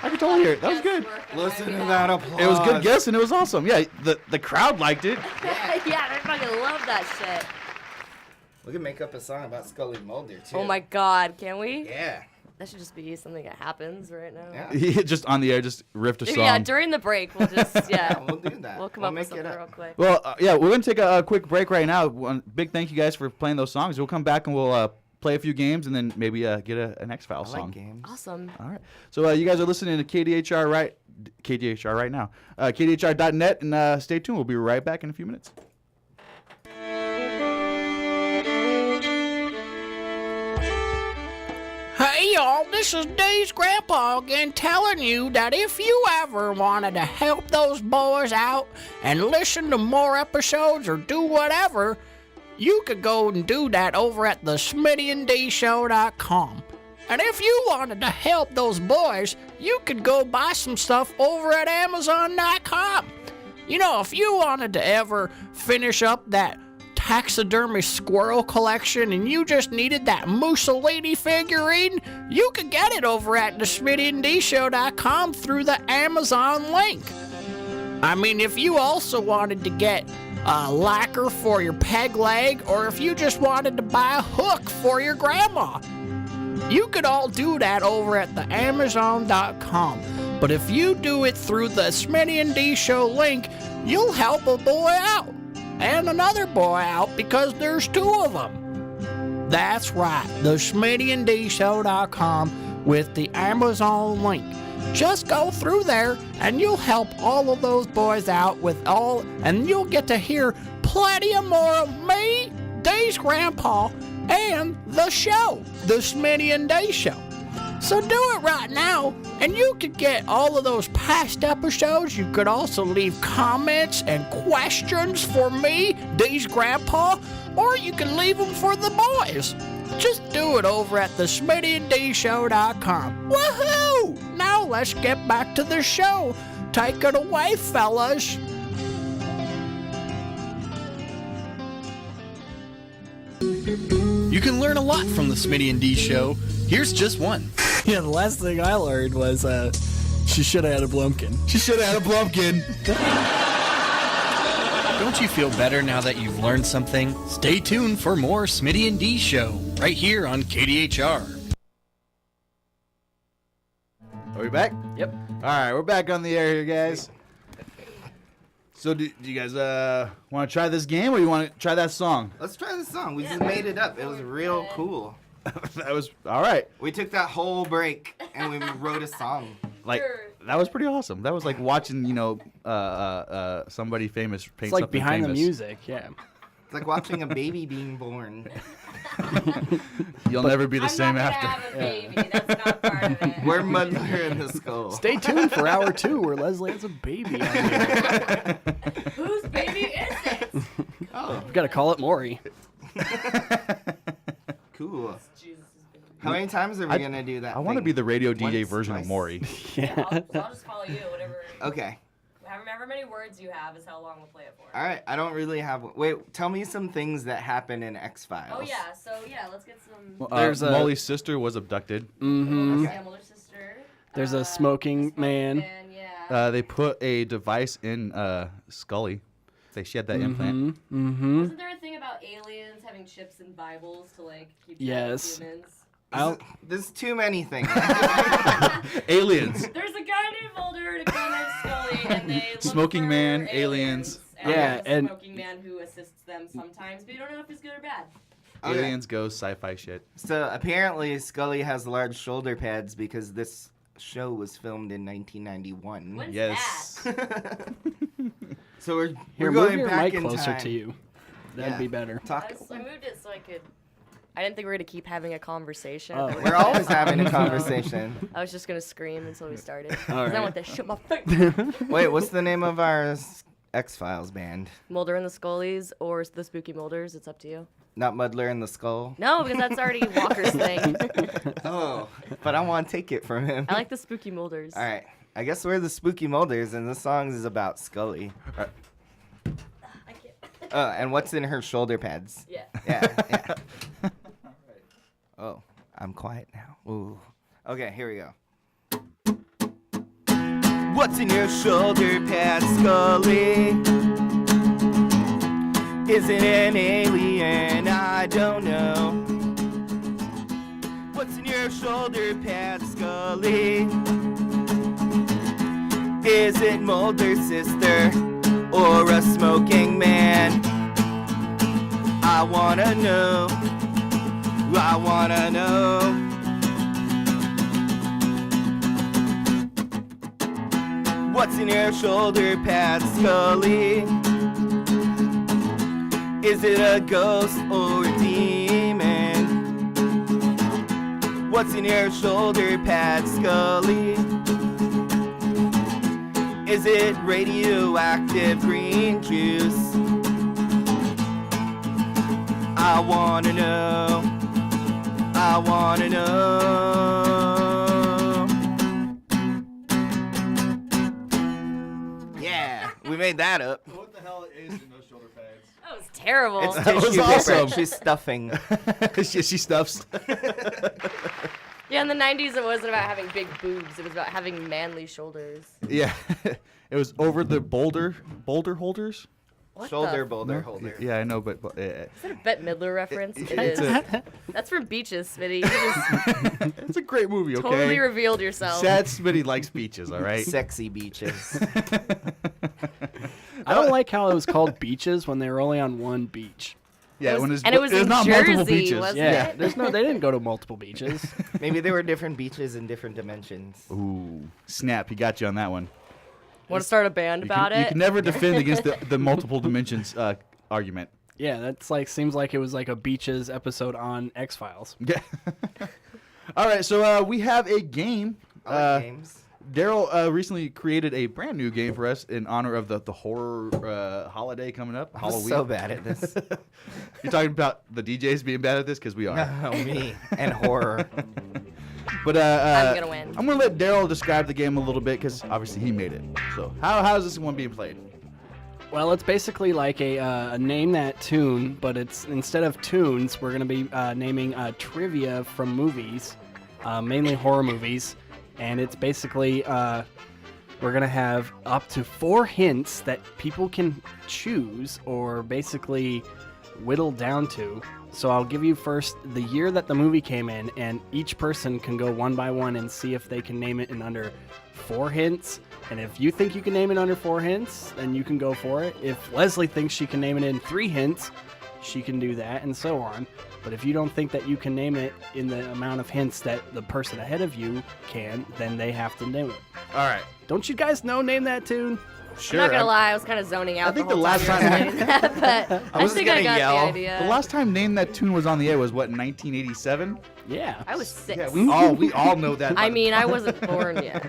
Speaker 4: I can totally hear it. That was good.
Speaker 7: Listen to that applause.
Speaker 4: It was good guess and it was awesome. Yeah, the crowd liked it.
Speaker 6: Yeah, I fucking love that shit.
Speaker 7: We can make up a song about Scully Mulder, too.
Speaker 6: Oh my god, can we?
Speaker 7: Yeah.
Speaker 6: That should just be something that happens right now.
Speaker 7: Yeah.
Speaker 4: He just on the air just riffed a song.
Speaker 6: Yeah, during the break, we'll just,
Speaker 7: Yeah, we'll do that.
Speaker 6: We'll come up with
Speaker 7: make
Speaker 6: something
Speaker 7: it up.
Speaker 6: real quick.
Speaker 4: Well, yeah, we're gonna take a quick break right now. One big thank you guys for playing those songs. We'll come back and we'll play a few games and then maybe get an X-Files
Speaker 7: I
Speaker 4: song.
Speaker 7: like games.
Speaker 6: Awesome.
Speaker 4: All right. So you guys are listening to KDHR right now. KDHR.net, and stay tuned. We'll be right back in a few minutes.
Speaker 9: Hey y'all, this is Dee's grandpa again telling you that if you ever wanted to help those boys out and listen to more episodes or do whatever, you could go and do that over at the Smitty and D Show.com. And if you wanted to help those boys, you could go buy some stuff over at Amazon.com. You know, if you wanted to ever finish up that taxidermy squirrel collection and you just needed that Mussolini figurine, you could get it over at the SmittyandDShow.com through the Amazon link. I mean, if you also wanted to get lacquer for your peg leg, or if you just wanted to buy a hook for your grandma, you could all do that over at the Amazon.com. But if you do it through the Smitty and D Show link, you'll help a boy out. And another boy out, because there's two of them. That's right, the SmittyandDShow.com with the Amazon link. Just go through there and you'll help all of those boys out and you'll get to hear plenty of more of me, Dave's grandpa, and the show, the Smitty and D Show. So do it right now, and you could get all of those past episodes. You could also leave comments and questions for me, Dave's grandpa, or you can leave them for the boys. Just do it over at the SmittyandDShow.com. Woohoo! Now let's get back to the show. Take it away, fellas.
Speaker 10: You can learn a lot from the Smitty and D Show. Here's just one.
Speaker 5: Yeah, the last thing I learned was she should have had a Blumpkin.
Speaker 4: She should have had a Blumpkin.
Speaker 10: Don't you feel better now that you've learned something? Stay tuned for more Smitty and D Show right here on KDHR.
Speaker 4: Are we back?
Speaker 5: Yep.
Speaker 4: All right, we're back on the air here, guys. So do you guys want to try this game, or you want to try that song?
Speaker 7: Let's try the song. We just made it up. It was real cool.
Speaker 4: That was all right.
Speaker 7: We took that whole break and we wrote a song.
Speaker 4: Like that was pretty awesome. That was like watching, somebody famous paint
Speaker 5: It's like
Speaker 4: something
Speaker 5: behind
Speaker 4: famous.
Speaker 5: the music, yeah.
Speaker 7: It's like watching a baby being born.
Speaker 4: You'll never be the same
Speaker 6: I'm not
Speaker 4: after.
Speaker 6: gonna have a baby. That's not part of it.
Speaker 7: We're Muddler in the Skull.
Speaker 5: Stay tuned for hour 2 where Leslie has a baby on here.
Speaker 6: Whose baby is it?
Speaker 5: We've got to call it Maury.
Speaker 7: Cool. How many times are we going to do that?
Speaker 4: I want to be the radio DJ
Speaker 7: Once,
Speaker 4: version of
Speaker 7: twice?
Speaker 4: Maury.
Speaker 6: Yeah, I'll just follow you. Whatever.
Speaker 7: Okay.
Speaker 6: However many words you have is how long we'll play it for.
Speaker 7: All right. I don't really have. Wait. Tell me some things that happen in X-Files.
Speaker 6: Oh yeah. So yeah, let's get some.
Speaker 4: Molly's sister was abducted.
Speaker 5: Mm-hmm.
Speaker 6: Yeah, Mulder's sister.
Speaker 5: There's a smoking man.
Speaker 6: Yeah.
Speaker 4: They put a device in Scully. She had that implant.
Speaker 5: Mm-hmm.
Speaker 6: Wasn't there a thing about aliens having chips in Bibles to like keep
Speaker 5: Yes.
Speaker 6: humans?
Speaker 7: There's too many things.
Speaker 4: Aliens.
Speaker 6: There's a guy named Mulder and a guy named Scully, and they look
Speaker 4: Smoking
Speaker 6: for
Speaker 4: man, aliens.
Speaker 6: And
Speaker 5: Yeah,
Speaker 6: there's a
Speaker 5: and-
Speaker 6: smoking man who assists them sometimes, but you don't know if he's good or bad.
Speaker 7: Okay.
Speaker 4: Aliens, ghosts, sci-fi shit.
Speaker 7: So apparently Scully has large shoulder pads because this show was filmed in 1991.
Speaker 6: When's
Speaker 4: Yes.
Speaker 6: that?
Speaker 7: So we're
Speaker 5: Here,
Speaker 7: going
Speaker 5: move your
Speaker 7: back
Speaker 5: mic
Speaker 7: in
Speaker 5: closer
Speaker 7: time.
Speaker 5: to you. That'd
Speaker 7: Yeah.
Speaker 5: be better.
Speaker 7: Talk.
Speaker 6: I moved it so I could. I didn't think we were gonna keep having a conversation.
Speaker 5: Oh.
Speaker 7: We're always having a conversation.
Speaker 6: I was just gonna scream until we started.
Speaker 5: All
Speaker 6: 'Cause I
Speaker 5: right.
Speaker 6: want to shoot my face.
Speaker 7: Wait, what's the name of our X-Files band?
Speaker 6: Mulder and the Scullies or the Spooky Mulders. It's up to you.
Speaker 7: Not Muddler in the Skull?
Speaker 6: No, because that's already Walker's thing.
Speaker 7: Oh, but I want to take it from him.
Speaker 6: I like the Spooky Mulders.
Speaker 7: All right. I guess we're the Spooky Mulders, and this song is about Scully.
Speaker 6: I can't.
Speaker 7: Oh, and what's in her shoulder pads?
Speaker 6: Yeah.
Speaker 7: Yeah. Oh, I'm quiet now. Ooh. Okay, here we go. What's in your shoulder pads, Scully? Is it an alien? I don't know. What's in your shoulder pads, Scully? Is it Mulder's sister or a smoking man? I wanna know. I wanna know. What's in your shoulder pads, Scully? Is it a ghost or a demon? What's in your shoulder pads, Scully? Is it radioactive green juice? I wanna know. I wanna know. Yeah, we made that up.
Speaker 4: What the hell is in those shoulder pads?
Speaker 6: That was terrible.
Speaker 7: It's
Speaker 4: That was
Speaker 7: tissue
Speaker 4: awesome.
Speaker 7: paper. She's stuffing.
Speaker 4: she stuffs.
Speaker 6: Yeah, in the 90s, it wasn't about having big boobs. It was about having manly shoulders.
Speaker 4: Yeah, it was over the boulder holders.
Speaker 6: What
Speaker 7: Shoulder
Speaker 6: the?
Speaker 7: boulder holder.
Speaker 4: Yeah, I know, but
Speaker 6: Is that a Bette Midler reference? It
Speaker 4: it's
Speaker 6: is.
Speaker 4: a,
Speaker 6: That's from Beaches, Smitty. You just
Speaker 4: it's a great movie. Okay.
Speaker 6: totally revealed yourself.
Speaker 4: Sad Smitty likes beaches. All right.
Speaker 7: Sexy beaches.
Speaker 5: I don't like how it was called beaches when they were only on one beach.
Speaker 4: Yeah,
Speaker 6: it was in
Speaker 4: not multiple
Speaker 6: Jersey,
Speaker 4: beaches.
Speaker 6: wasn't
Speaker 5: Yeah,
Speaker 6: it?
Speaker 5: they didn't go to multiple beaches.
Speaker 7: Maybe there were different beaches in different dimensions.
Speaker 4: Ooh, snap! He got you on that one.
Speaker 6: Want to start a band about
Speaker 4: You
Speaker 6: it?
Speaker 4: can never defend against the multiple dimensions argument.
Speaker 5: Yeah, that's like seems like it was like a beaches episode on X-Files.
Speaker 4: Yeah. All right, so we have a game.
Speaker 7: I like games.
Speaker 4: Daryl recently created a brand new game for us in honor of the horror holiday coming up.
Speaker 7: I'm
Speaker 4: Halloween.
Speaker 7: so bad at this.
Speaker 4: You're talking about the DJs being bad at this? Because we are.
Speaker 7: No, me and horror.
Speaker 4: But
Speaker 6: I'm gonna win.
Speaker 4: I'm gonna let Daryl describe the game a little bit because obviously he made it. So how is this one being played?
Speaker 5: Well, it's basically like a name that tune, but it's instead of tunes, we're gonna be naming trivia from movies, mainly horror movies, and it's basically we're gonna have up to 4 hints that people can choose or basically whittle down to. So I'll give you first the year that the movie came in, and each person can go one by one and see if they can name it in under 4 hints. And if you think you can name it under 4 hints, then you can go for it. If Leslie thinks she can name it in 3 hints, she can do that, and so on. But if you don't think that you can name it in the amount of hints that the person ahead of you can, then they have to name it.
Speaker 4: All right.
Speaker 5: Don't you guys know Name That Tune?
Speaker 4: Sure.
Speaker 6: I'm not gonna lie, I was kind of zoning out.
Speaker 4: I think
Speaker 6: the whole
Speaker 4: last
Speaker 6: time
Speaker 4: time-
Speaker 6: you were saying that, but I
Speaker 7: wasn't
Speaker 6: think I
Speaker 7: gonna
Speaker 6: got
Speaker 7: yell.
Speaker 6: the idea.
Speaker 4: The last time Name That Tune was on the air was what, 1987?
Speaker 5: Yeah.
Speaker 6: I was 6.
Speaker 4: Yeah, we all know that.
Speaker 6: I mean, I wasn't born yet.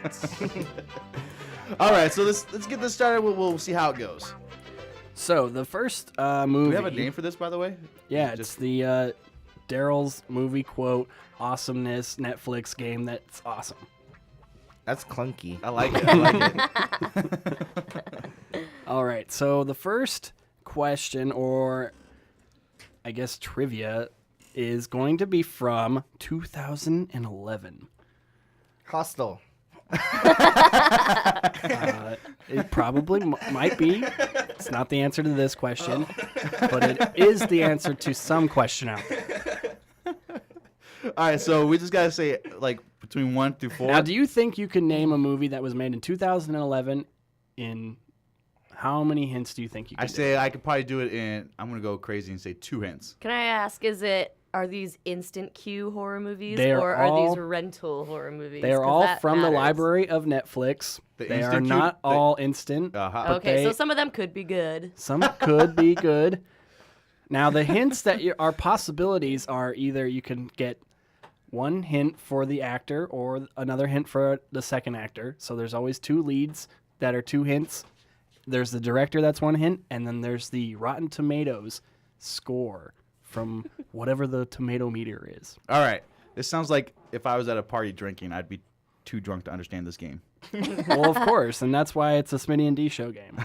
Speaker 4: All right, so let's get this started. We'll see how it goes.
Speaker 5: So the first
Speaker 4: Do
Speaker 5: movie.
Speaker 4: we have a name for this, by the way?
Speaker 5: Yeah, it's
Speaker 4: Just-
Speaker 5: the Daryl's movie quote awesomeness Netflix game that's awesome.
Speaker 7: That's clunky.
Speaker 4: I like it. I like it.
Speaker 5: All right, so the first question, or I guess trivia, is going to be from 2011.
Speaker 7: Hostel.
Speaker 5: It probably might be. It's not the answer to this question, but it is the answer to some question out there.
Speaker 4: All right, so we just gotta say like between 1 through 4.
Speaker 5: Now, do you think you can name a movie that was made in 2011 in how many hints do you think you can
Speaker 4: I say I could probably do it in. I'm gonna go crazy and say 2 hints.
Speaker 6: Can I ask, are these instant queue horror movies,
Speaker 5: They are
Speaker 6: or are
Speaker 5: all-
Speaker 6: these rental horror movies?
Speaker 5: They are
Speaker 6: 'Cause
Speaker 5: all
Speaker 6: that
Speaker 5: from the
Speaker 6: matters.
Speaker 5: library of Netflix.
Speaker 4: The
Speaker 5: They are
Speaker 4: instant queue-
Speaker 5: not
Speaker 4: the-
Speaker 5: all instant.
Speaker 4: Uh-huh.
Speaker 5: but
Speaker 6: Okay,
Speaker 5: they-
Speaker 6: so some of them could be good.
Speaker 5: Some could be good. Now, the hints that are possibilities are either you can get one hint for the actor or another hint for the second actor. So there's always 2 leads that are 2 hints. There's the director, that's 1 hint, and then there's the Rotten Tomatoes score from whatever the tomato meter is.
Speaker 4: All right. This sounds like if I was at a party drinking, I'd be too drunk to understand this game.
Speaker 5: Well, of course, and that's why it's a Smitty and D Show game.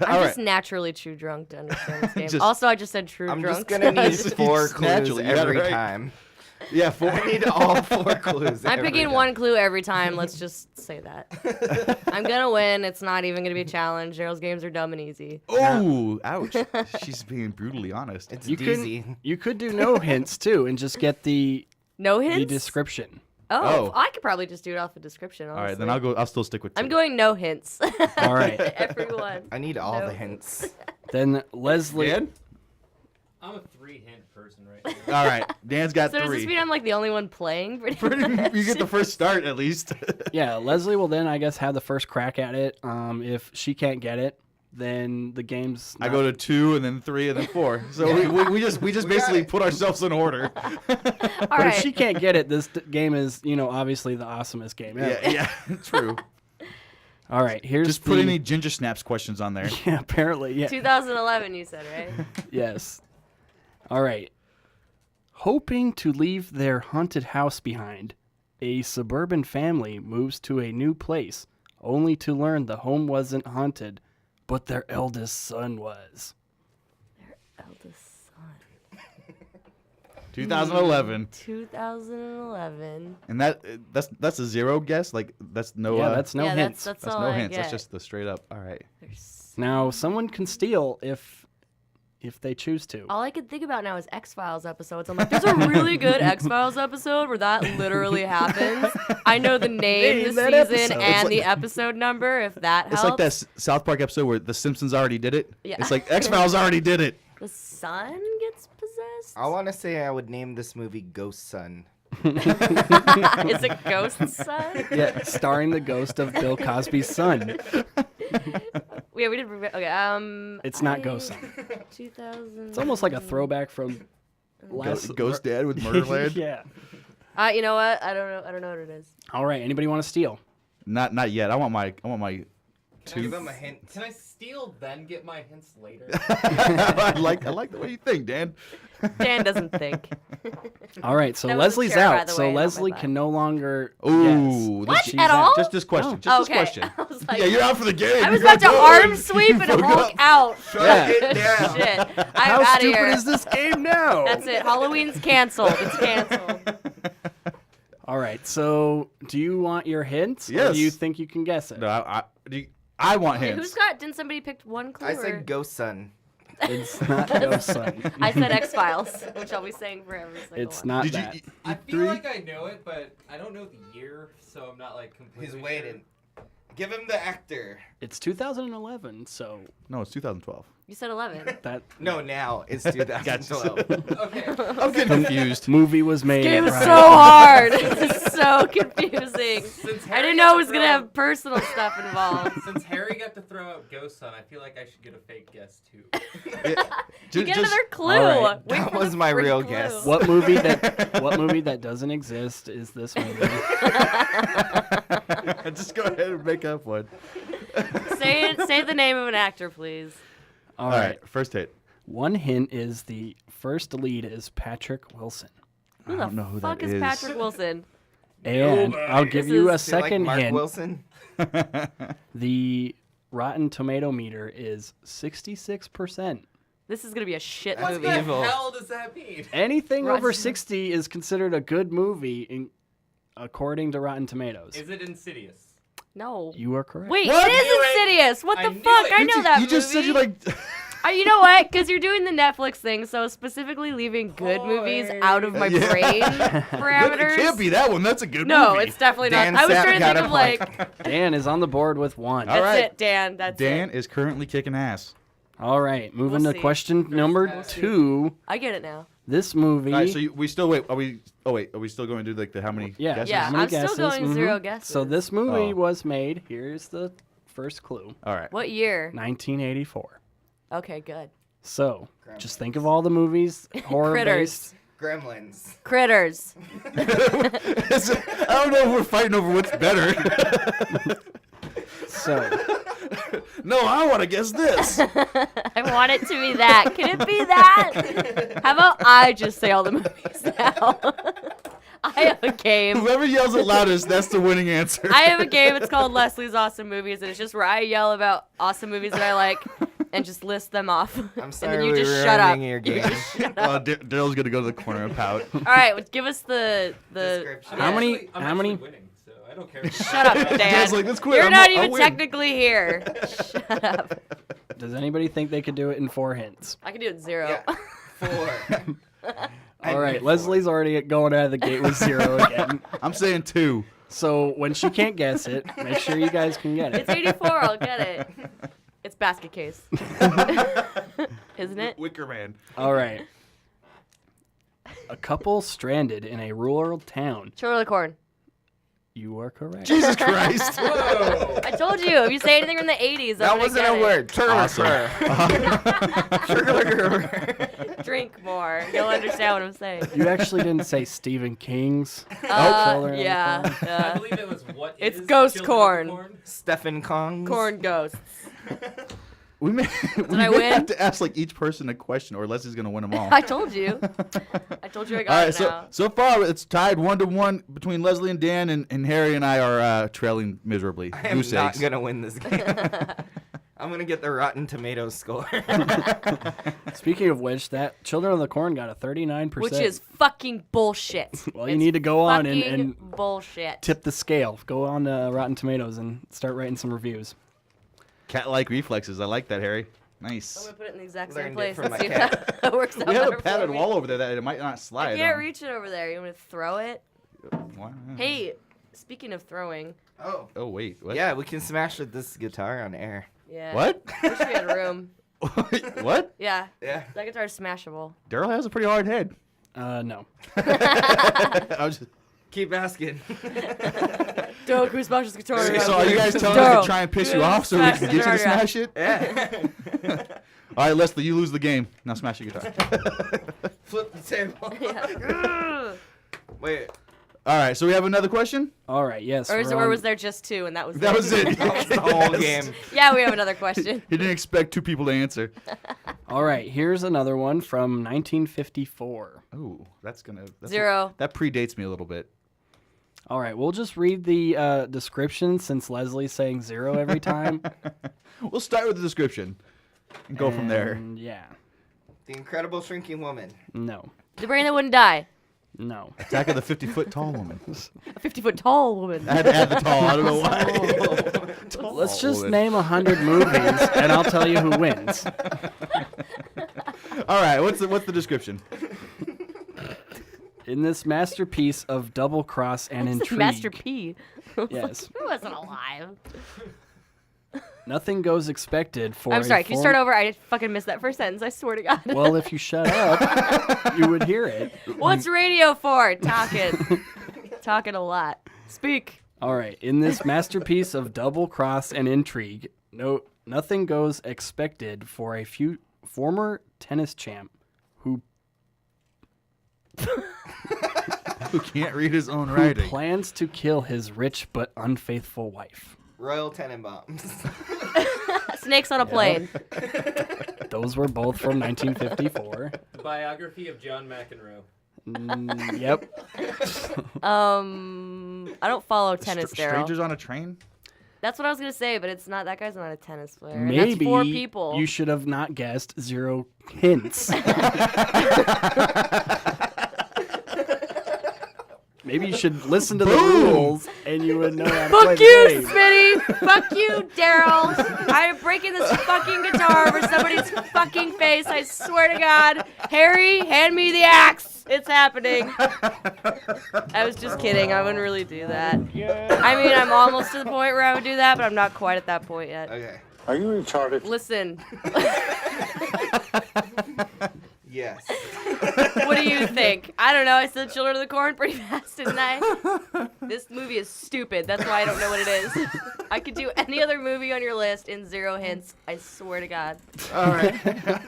Speaker 6: I'm just naturally too drunk to understand this game.
Speaker 4: Just-
Speaker 6: Also, I just said true
Speaker 7: I'm
Speaker 6: drunk.
Speaker 7: just gonna need
Speaker 4: Just
Speaker 7: 4 clues
Speaker 4: naturally, you got it
Speaker 7: every
Speaker 4: right.
Speaker 7: time.
Speaker 4: Yeah, 4.
Speaker 7: I need all 4 clues.
Speaker 6: I'm
Speaker 7: every
Speaker 6: picking
Speaker 7: time.
Speaker 6: 1 clue every time. Let's just say that. I'm gonna win. It's not even gonna be a challenge. Daryl's games are dumb and easy.
Speaker 4: Oh, ouch. She's being brutally honest.
Speaker 7: It's
Speaker 5: You
Speaker 7: DZ.
Speaker 5: could do no hints too and just get the
Speaker 6: No hints.
Speaker 5: description.
Speaker 4: Oh.
Speaker 6: I could probably just do it off the description. Honestly.
Speaker 4: All right, then I'll still stick with 2.
Speaker 6: I'm going no hints.
Speaker 5: All right.
Speaker 6: Everyone.
Speaker 7: I need all
Speaker 6: No.
Speaker 7: the hints.
Speaker 5: Then Leslie.
Speaker 4: Dan?
Speaker 8: I'm a 3-hint person right now.
Speaker 4: All right. Dan's got
Speaker 6: So does
Speaker 4: 3.
Speaker 6: this mean I'm like the only one playing? Pretty much?
Speaker 4: You get the first start at least.
Speaker 5: Yeah, Leslie will then, I guess, have the first crack at it. If she can't get it, then the game's.
Speaker 4: I
Speaker 5: not-
Speaker 4: go to 2 and then 3 and then 4. So we just basically put ourselves in order.
Speaker 6: All
Speaker 5: But
Speaker 6: right.
Speaker 5: if she can't get it, this game is, obviously the awesomest game ever.
Speaker 4: Yeah, true.
Speaker 5: All right, here's
Speaker 4: Just
Speaker 5: the,
Speaker 4: put any ginger snaps questions on there.
Speaker 5: Yeah, apparently, yeah.
Speaker 6: 2011, you said, right?
Speaker 5: Yes. All right. Hoping to leave their haunted house behind, a suburban family moves to a new place, only to learn the home wasn't haunted, but their eldest son was.
Speaker 6: Eldest son.
Speaker 4: 2011.
Speaker 6: 2011.
Speaker 4: And that's a 0 guess? Like that's no
Speaker 5: Yeah, that's no
Speaker 6: yeah,
Speaker 5: hints.
Speaker 6: That's
Speaker 4: that's
Speaker 6: all
Speaker 4: no
Speaker 6: I
Speaker 4: hints. That's
Speaker 6: get.
Speaker 4: just the straight up. All right.
Speaker 5: Now, someone can steal if they choose to.
Speaker 6: All I can think about now is X-Files episodes. I'm like, there's a really good X-Files episode where that literally happens. I know the name,
Speaker 5: Name
Speaker 6: the
Speaker 5: that
Speaker 6: season,
Speaker 5: episode.
Speaker 6: and the episode number, if that helps.
Speaker 4: It's like that South Park episode where The Simpsons already did it.
Speaker 6: Yeah.
Speaker 4: It's like X-Files already did it.
Speaker 6: The son gets possessed? exist?
Speaker 7: I want to say I would name this movie Ghost Son.
Speaker 6: It's a ghost son?
Speaker 5: Yeah, starring the ghost of Bill Cosby's son.
Speaker 6: Yeah, we did. Okay,
Speaker 5: It's not Ghost Son.
Speaker 6: 2000.
Speaker 5: It's almost like a throwback from last
Speaker 4: Ghost Dad with Murderland.
Speaker 5: Yeah.
Speaker 6: You know what? I don't know what it is.
Speaker 5: All right. Anybody want to steal?
Speaker 4: Not yet. I want my
Speaker 7: Give him a hint.
Speaker 8: Can I steal then get my hints later?
Speaker 4: I like the way you think, Dan.
Speaker 6: Dan doesn't think.
Speaker 5: All right. So
Speaker 6: That was a
Speaker 5: Leslie's
Speaker 6: chair, by
Speaker 5: out.
Speaker 6: the
Speaker 5: So
Speaker 6: way, not my
Speaker 5: Leslie
Speaker 6: thigh.
Speaker 5: can no longer
Speaker 4: Ooh,
Speaker 5: guess.
Speaker 6: What?
Speaker 5: She's
Speaker 6: At
Speaker 5: out.
Speaker 6: all?
Speaker 4: Just this question.
Speaker 5: Oh.
Speaker 4: Just
Speaker 6: Okay.
Speaker 4: this question.
Speaker 6: I was like,
Speaker 4: Yeah, you're out for the game.
Speaker 6: I was
Speaker 4: You're
Speaker 6: about to
Speaker 4: good.
Speaker 6: arm sweep and Hulk out.
Speaker 7: Shut it down.
Speaker 6: Shit. I'm
Speaker 5: How
Speaker 6: out of
Speaker 5: stupid
Speaker 6: here.
Speaker 5: is this game now?
Speaker 6: That's it. Halloween's canceled. It's canceled.
Speaker 5: All right. So do you want your hints? Or
Speaker 4: Yes.
Speaker 5: do you think you can guess it?
Speaker 4: No, I want
Speaker 6: Wait,
Speaker 4: hints.
Speaker 6: didn't somebody pick one clue?
Speaker 7: I
Speaker 6: or-
Speaker 7: said Ghost Son.
Speaker 5: It's not Ghost Son.
Speaker 6: I said X-Files, which I'll be saying for every single
Speaker 5: It's
Speaker 6: one.
Speaker 5: not
Speaker 4: Did
Speaker 5: that.
Speaker 4: you?
Speaker 8: I feel like I know it, but I don't know the year, so I'm not like completely.
Speaker 7: He's waiting. Give him the actor.
Speaker 5: It's 2011. So
Speaker 4: No, it's 2012.
Speaker 6: You said 11.
Speaker 5: that
Speaker 7: No, now it's 2012.
Speaker 8: Okay.
Speaker 4: I'm getting confused.
Speaker 5: movie was made.
Speaker 6: Game is
Speaker 5: right.
Speaker 6: so hard. It's so confusing.
Speaker 8: Since
Speaker 6: I
Speaker 8: Harry
Speaker 6: didn't
Speaker 8: got
Speaker 6: know it
Speaker 8: to
Speaker 6: was gonna
Speaker 8: throw-
Speaker 6: have personal stuff involved.
Speaker 8: Since Harry got to throw out Ghost Son, I feel like I should get a fake guess too.
Speaker 6: You get another clue.
Speaker 5: all right.
Speaker 6: Wait
Speaker 7: That
Speaker 6: for
Speaker 7: was
Speaker 6: the
Speaker 7: my
Speaker 6: free
Speaker 7: real
Speaker 6: clue.
Speaker 7: guess.
Speaker 5: What movie that doesn't exist is this movie?
Speaker 4: Just go ahead and make up one.
Speaker 6: Say the name of an actor, please.
Speaker 5: All
Speaker 4: All
Speaker 5: right.
Speaker 4: right, first hit.
Speaker 5: One hint is the first lead is Patrick Wilson.
Speaker 6: Who
Speaker 4: don't know
Speaker 6: the
Speaker 4: who
Speaker 6: fuck
Speaker 4: that
Speaker 6: is
Speaker 4: is.
Speaker 6: Patrick Wilson?
Speaker 5: And I'll give
Speaker 6: This
Speaker 5: you a
Speaker 6: is-
Speaker 7: Do you like
Speaker 5: second
Speaker 7: Mark
Speaker 5: hint.
Speaker 7: Wilson?
Speaker 5: The Rotten Tomato meter is 66%.
Speaker 6: This is gonna be a shit
Speaker 7: That's
Speaker 6: movie.
Speaker 8: What the
Speaker 7: evil.
Speaker 8: hell does that mean?
Speaker 5: Anything
Speaker 6: Rotten-
Speaker 5: over 60 is considered a good movie according to Rotten Tomatoes.
Speaker 8: Is it Insidious?
Speaker 6: No.
Speaker 5: You are correct.
Speaker 6: Wait,
Speaker 4: What?
Speaker 6: it is
Speaker 8: I knew it.
Speaker 6: Insidious. What
Speaker 8: I
Speaker 6: the
Speaker 8: knew
Speaker 6: fuck?
Speaker 8: it.
Speaker 6: I know that
Speaker 4: You just said
Speaker 6: movie.
Speaker 4: you like.
Speaker 6: You know what? Because you're doing the Netflix thing, so specifically leaving good movies out of my
Speaker 4: Yeah.
Speaker 6: brain
Speaker 4: It
Speaker 6: parameters.
Speaker 4: can't be that one. That's a good
Speaker 6: No,
Speaker 4: movie.
Speaker 6: it's definitely
Speaker 7: Dan
Speaker 6: not. I was
Speaker 7: Sapp
Speaker 6: trying to
Speaker 7: got
Speaker 6: think
Speaker 7: a
Speaker 6: of
Speaker 7: point.
Speaker 6: like.
Speaker 5: Dan is on the board with one.
Speaker 4: All
Speaker 6: That's
Speaker 4: right.
Speaker 6: it, Dan. That's
Speaker 4: Dan
Speaker 6: it.
Speaker 4: is currently kicking ass.
Speaker 5: All right, moving
Speaker 6: We'll
Speaker 5: to
Speaker 6: see.
Speaker 5: question number
Speaker 8: We'll see.
Speaker 5: 2.
Speaker 6: I get it now.
Speaker 5: This movie.
Speaker 4: All right, so we still wait. Are we? Oh wait, are we still going to do like the how many?
Speaker 5: Yeah.
Speaker 4: guesses?
Speaker 6: Yeah,
Speaker 5: How many
Speaker 6: I'm still
Speaker 5: guesses?
Speaker 6: going 0
Speaker 5: Mhm.
Speaker 6: guesses.
Speaker 5: So this movie
Speaker 4: Oh.
Speaker 5: was made. Here's the first clue.
Speaker 4: All right.
Speaker 6: What year?
Speaker 5: 1984.
Speaker 6: Okay, good.
Speaker 5: So just think of all the movies horror
Speaker 6: Critters.
Speaker 5: based.
Speaker 7: Gremlins.
Speaker 6: Critters.
Speaker 4: I don't know if we're fighting over what's better.
Speaker 5: So
Speaker 4: No, I want to guess this.
Speaker 6: I want it to be that. Can it be that? How about I just say all the movies now? I have a game.
Speaker 4: Whoever yells it loudest, that's the winning answer.
Speaker 6: I have a game. It's called Leslie's Awesome Movies, and it's just where I yell about awesome movies that I like and just list them off.
Speaker 7: I'm
Speaker 6: and
Speaker 7: sorry
Speaker 6: then you
Speaker 7: we
Speaker 6: just
Speaker 7: were
Speaker 6: shut up.
Speaker 7: ruining your game.
Speaker 4: Daryl's gonna go to the corner and pout.
Speaker 6: All right, well, give us the
Speaker 7: Description.
Speaker 6: yeah.
Speaker 5: How many-
Speaker 8: I'm
Speaker 5: how many-
Speaker 8: actually winning, so I don't care.
Speaker 6: Shut up, Dan.
Speaker 4: Dan's like, let's quit.
Speaker 6: You're
Speaker 4: I'm-
Speaker 6: not
Speaker 4: I'll
Speaker 6: even
Speaker 4: win.
Speaker 6: technically here. Shut up.
Speaker 5: does anybody think they could do it in 4 hints?
Speaker 6: I can do it 0.
Speaker 7: Yeah. 4. I
Speaker 5: All right,
Speaker 7: need
Speaker 5: Leslie's already going out of the gate with 0 again.
Speaker 4: I'm saying 2.
Speaker 5: So when she can't guess it, make sure you guys can get it.
Speaker 6: It's 84. I'll get it. It's basket case. Isn't it?
Speaker 4: Wicker Man.
Speaker 5: All right. A couple stranded in a rural town.
Speaker 6: Children of the Corn.
Speaker 5: You are correct.
Speaker 4: Jesus Christ.
Speaker 8: Whoa!
Speaker 6: I told you. If you say anything from the 80s,
Speaker 7: That
Speaker 6: I'm gonna
Speaker 7: wasn't
Speaker 6: get
Speaker 7: a
Speaker 6: it.
Speaker 7: word.
Speaker 6: Drink more. You'll understand what I'm saying.
Speaker 5: You actually didn't say Stephen King's. Children of the
Speaker 6: Yeah.
Speaker 5: Corn.
Speaker 8: I
Speaker 6: yeah.
Speaker 8: believe it was what
Speaker 6: It's
Speaker 8: is
Speaker 6: Ghost
Speaker 8: Children of the
Speaker 6: Corn.
Speaker 7: Stephen Kong.
Speaker 6: Corn ghosts.
Speaker 4: We may,
Speaker 6: I win?
Speaker 4: have to ask like each person a question, or Leslie's gonna win them all.
Speaker 6: I told you. I told you I got
Speaker 4: All right,
Speaker 6: it now.
Speaker 4: so far it's tied 1-1 between Leslie and Dan, and Harry and I are trailing miserably.
Speaker 7: I am
Speaker 4: Goose
Speaker 7: not
Speaker 4: eggs.
Speaker 7: gonna win this game. I'm gonna get the Rotten Tomatoes score.
Speaker 5: Speaking of which, that Children of the Corn got a 39%.
Speaker 6: Which is fucking bullshit.
Speaker 5: Well, you
Speaker 6: It's
Speaker 5: need to go on
Speaker 6: fucking
Speaker 5: and
Speaker 6: bullshit.
Speaker 5: tip the scale. Go on to Rotten Tomatoes and start writing some reviews.
Speaker 4: Cat-like reflexes. I like that, Harry.
Speaker 6: I'm
Speaker 4: Nice.
Speaker 6: gonna put it in the exact
Speaker 7: Learned
Speaker 6: same
Speaker 7: it
Speaker 6: place.
Speaker 7: from
Speaker 6: Let's
Speaker 7: my
Speaker 6: see if
Speaker 7: cat.
Speaker 6: that works out
Speaker 4: We have
Speaker 6: better
Speaker 4: a padded
Speaker 6: for me.
Speaker 4: wall over there that it might not slide
Speaker 6: I can't
Speaker 4: on.
Speaker 6: reach it over there. You want me to throw it?
Speaker 4: Wow.
Speaker 6: Hey, speaking of throwing.
Speaker 7: Oh.
Speaker 4: Oh wait. What?
Speaker 7: Yeah, we can smash with this guitar on air.
Speaker 6: Yeah.
Speaker 4: What?
Speaker 6: Wish we had room.
Speaker 4: What?
Speaker 6: Yeah.
Speaker 7: Yeah.
Speaker 6: That guitar is smashable.
Speaker 4: Daryl has a pretty hard head.
Speaker 5: No.
Speaker 4: I was just...
Speaker 7: Keep asking.
Speaker 6: Daryl, who smashes guitar?
Speaker 4: So are you guys telling us to try and piss you off so we can get you to smash it?
Speaker 7: Yeah.
Speaker 4: All right, Leslie, you lose the game. Now smash your guitar.
Speaker 7: Flip the table.
Speaker 6: Yeah.
Speaker 7: Wait.
Speaker 4: All right, so we have another question?
Speaker 5: All right, yes.
Speaker 6: Or was there just two and that was
Speaker 4: That was it.
Speaker 7: That was the whole game.
Speaker 6: Yeah, we have another question.
Speaker 4: He didn't expect two people to answer.
Speaker 5: All right, here's another one from 1954.
Speaker 4: Ooh, that's gonna...
Speaker 6: Zero.
Speaker 4: That predates me a little bit.
Speaker 5: All right, we'll just read the description since Leslie's saying 0 every time.
Speaker 4: We'll start with the description and go from there.
Speaker 5: Yeah.
Speaker 7: The Incredible Shrinking Woman.
Speaker 5: No.
Speaker 6: The brain that wouldn't die.
Speaker 5: No.
Speaker 4: Attack of the 50-foot tall woman.
Speaker 6: A 50-foot tall woman.
Speaker 4: I had to add the tall. I don't know why.
Speaker 5: Oh. Let's just name 100 movies, and I'll tell you who wins.
Speaker 4: All right, what's the description?
Speaker 5: In this masterpiece of double cross and intrigue.
Speaker 6: Master P.
Speaker 5: Yes.
Speaker 6: Who wasn't alive?
Speaker 5: Nothing goes expected for.
Speaker 6: I'm sorry. Can you start over? I fucking missed that first sentence. I swear to God.
Speaker 5: Well, if you shut up, you would hear it.
Speaker 6: What's radio for? Talking. Talking a lot. Speak.
Speaker 5: All right. In this masterpiece of double cross and intrigue, nothing goes expected for a former tennis champ who
Speaker 4: can't read his own
Speaker 5: who
Speaker 4: writing.
Speaker 5: plans to kill his rich but unfaithful wife.
Speaker 7: Royal Tenenbaums.
Speaker 6: Snakes on a plane.
Speaker 5: Those were both from 1954.
Speaker 8: The biography of John McEnroe.
Speaker 5: Yep.
Speaker 6: I don't follow tennis, Daryl.
Speaker 4: Strangers on a Train?
Speaker 6: That's what I was gonna say, but it's not. That guy's not a tennis player.
Speaker 5: Maybe
Speaker 6: and that's 4 people.
Speaker 5: you should have not guessed 0 hints. Maybe you should listen to the rules, and you would know how to play
Speaker 6: Fuck
Speaker 5: the
Speaker 6: you,
Speaker 5: game.
Speaker 6: Smitty! Fuck you, Daryl! I'm breaking this fucking guitar over somebody's fucking face, I swear to God. Harry, hand me the axe! It's happening. I was just kidding, I wouldn't really do that. I mean, I'm almost to the point where I would do that, but I'm not quite at that point yet.
Speaker 7: Okay.
Speaker 11: Are you retarded?
Speaker 6: Listen.
Speaker 7: Yes.
Speaker 6: What do you think? I don't know. I said Children of the Corn pretty fast, didn't I? This movie is stupid. That's why I don't know what it is. I could do any other movie on your list in 0 hints. I swear to God.
Speaker 4: All right.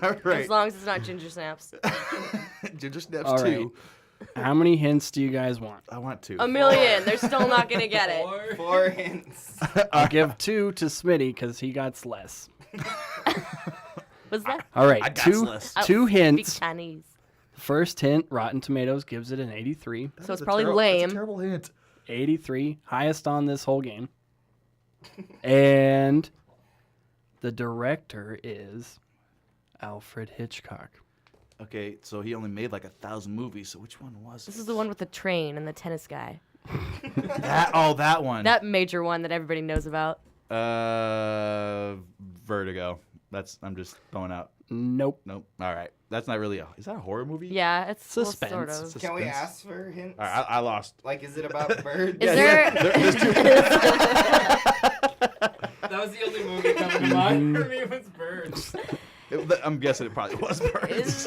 Speaker 4: All right.
Speaker 6: As long as it's not Ginger Snaps.
Speaker 4: Ginger Snaps
Speaker 5: All right.
Speaker 4: 2.
Speaker 5: How many hints do you guys want?
Speaker 4: I want 2.
Speaker 6: 1 million. They're still not going to get it.
Speaker 7: 4 hints.
Speaker 5: I'll give 2 to Smitty because he got less.
Speaker 6: What's that?
Speaker 5: All right,
Speaker 4: I got
Speaker 5: two
Speaker 4: less.
Speaker 5: two
Speaker 6: Speak
Speaker 5: hints.
Speaker 6: Chinese.
Speaker 5: First hint, Rotten Tomatoes gives it an 83.
Speaker 6: So it's probably lame.
Speaker 4: That's a terrible hint.
Speaker 5: 83, highest on this whole game. And the director is Alfred Hitchcock.
Speaker 4: Okay, so he only made like 1,000 movies. So which one was
Speaker 6: This is the one with the train and the tennis guy.
Speaker 4: that one.
Speaker 6: That major one that everybody knows about.
Speaker 4: Vertigo. I'm just throwing out.
Speaker 5: Nope.
Speaker 4: All right. That's not really is that a horror movie?
Speaker 6: Yeah, it's
Speaker 5: Suspense.
Speaker 6: Well, sort of.
Speaker 7: Can we ask for hints?
Speaker 4: All right, I lost.
Speaker 7: Like, is it about birds?
Speaker 6: Is there...
Speaker 4: There's 2.
Speaker 8: That was the only movie coming to mind for me was Birds.
Speaker 4: I'm guessing it probably was birds.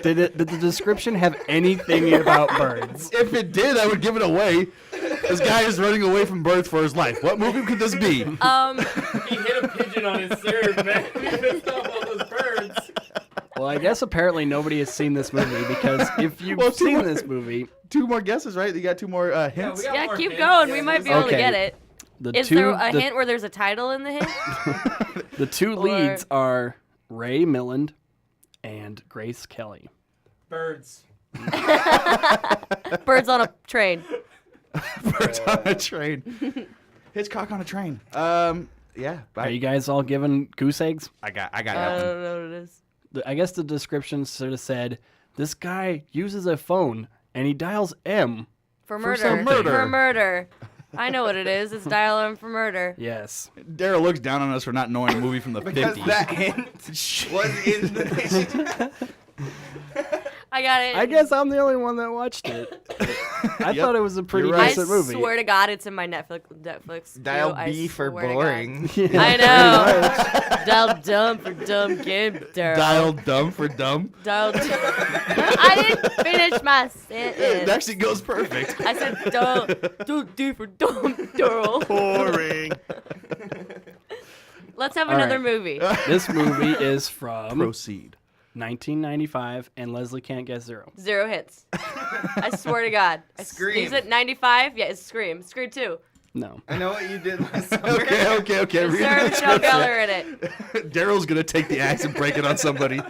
Speaker 5: Did the description have anything about birds?
Speaker 4: If it did, I would give it away. This guy is running away from birds for his life. What movie could this be?
Speaker 8: He hit a pigeon on his serve, man. He pissed off all those birds.
Speaker 5: Well, I guess apparently nobody has seen this movie because if you've seen this movie...
Speaker 4: 2 more guesses, right? You got 2 more hints?
Speaker 6: Yeah, keep going. We might be able to get it. Is there a hint where there's a title in the hint?
Speaker 5: The 2 leads are Ray Milland and Grace Kelly.
Speaker 8: Birds.
Speaker 6: Birds on a train.
Speaker 4: Birds on a train. Hitchcock on a train. Yeah.
Speaker 5: Are you guys all given goose eggs?
Speaker 4: I got that
Speaker 6: I
Speaker 4: one.
Speaker 6: don't know what it is.
Speaker 5: I guess the description sort of said, this guy uses a phone and he dials M.
Speaker 6: For murder.
Speaker 5: something.
Speaker 6: For murder. I know what it is. It's Dial M for murder.
Speaker 5: Yes.
Speaker 4: Daryl looks down on us for not knowing a movie from the 50s.
Speaker 7: Because that hint was in the hint.
Speaker 6: I got it.
Speaker 5: I guess I'm the only one that watched it. I thought it was a pretty
Speaker 4: You're right.
Speaker 5: decent movie.
Speaker 6: I swear to God, it's in my Netflix.
Speaker 7: Dial
Speaker 6: queue.
Speaker 7: B
Speaker 6: I
Speaker 7: for
Speaker 6: swear to
Speaker 7: boring.
Speaker 6: God. I know. Dial dumb for dumb game.
Speaker 4: Dial dumb for dumb.
Speaker 6: Dial. I didn't finish my sentence.
Speaker 4: It actually goes perfect.
Speaker 6: I said dial D for dumb. Daryl.
Speaker 4: Boring.
Speaker 6: Let's have
Speaker 5: All
Speaker 6: another
Speaker 5: right.
Speaker 6: movie.
Speaker 5: This movie is from
Speaker 4: Proceed.
Speaker 5: 1995, and Leslie can't guess 0.
Speaker 6: 0 hits. I swear to God.
Speaker 7: Scream.
Speaker 6: Is it 95? Yeah, it's Scream. Scream 2.
Speaker 5: No.
Speaker 7: I know what you did last summer.
Speaker 4: Okay.
Speaker 6: Is
Speaker 4: Read
Speaker 6: Sarah
Speaker 4: the
Speaker 6: Michelle
Speaker 4: description.
Speaker 6: Gellar in it?
Speaker 4: Daryl's gonna take the axe and break it on somebody.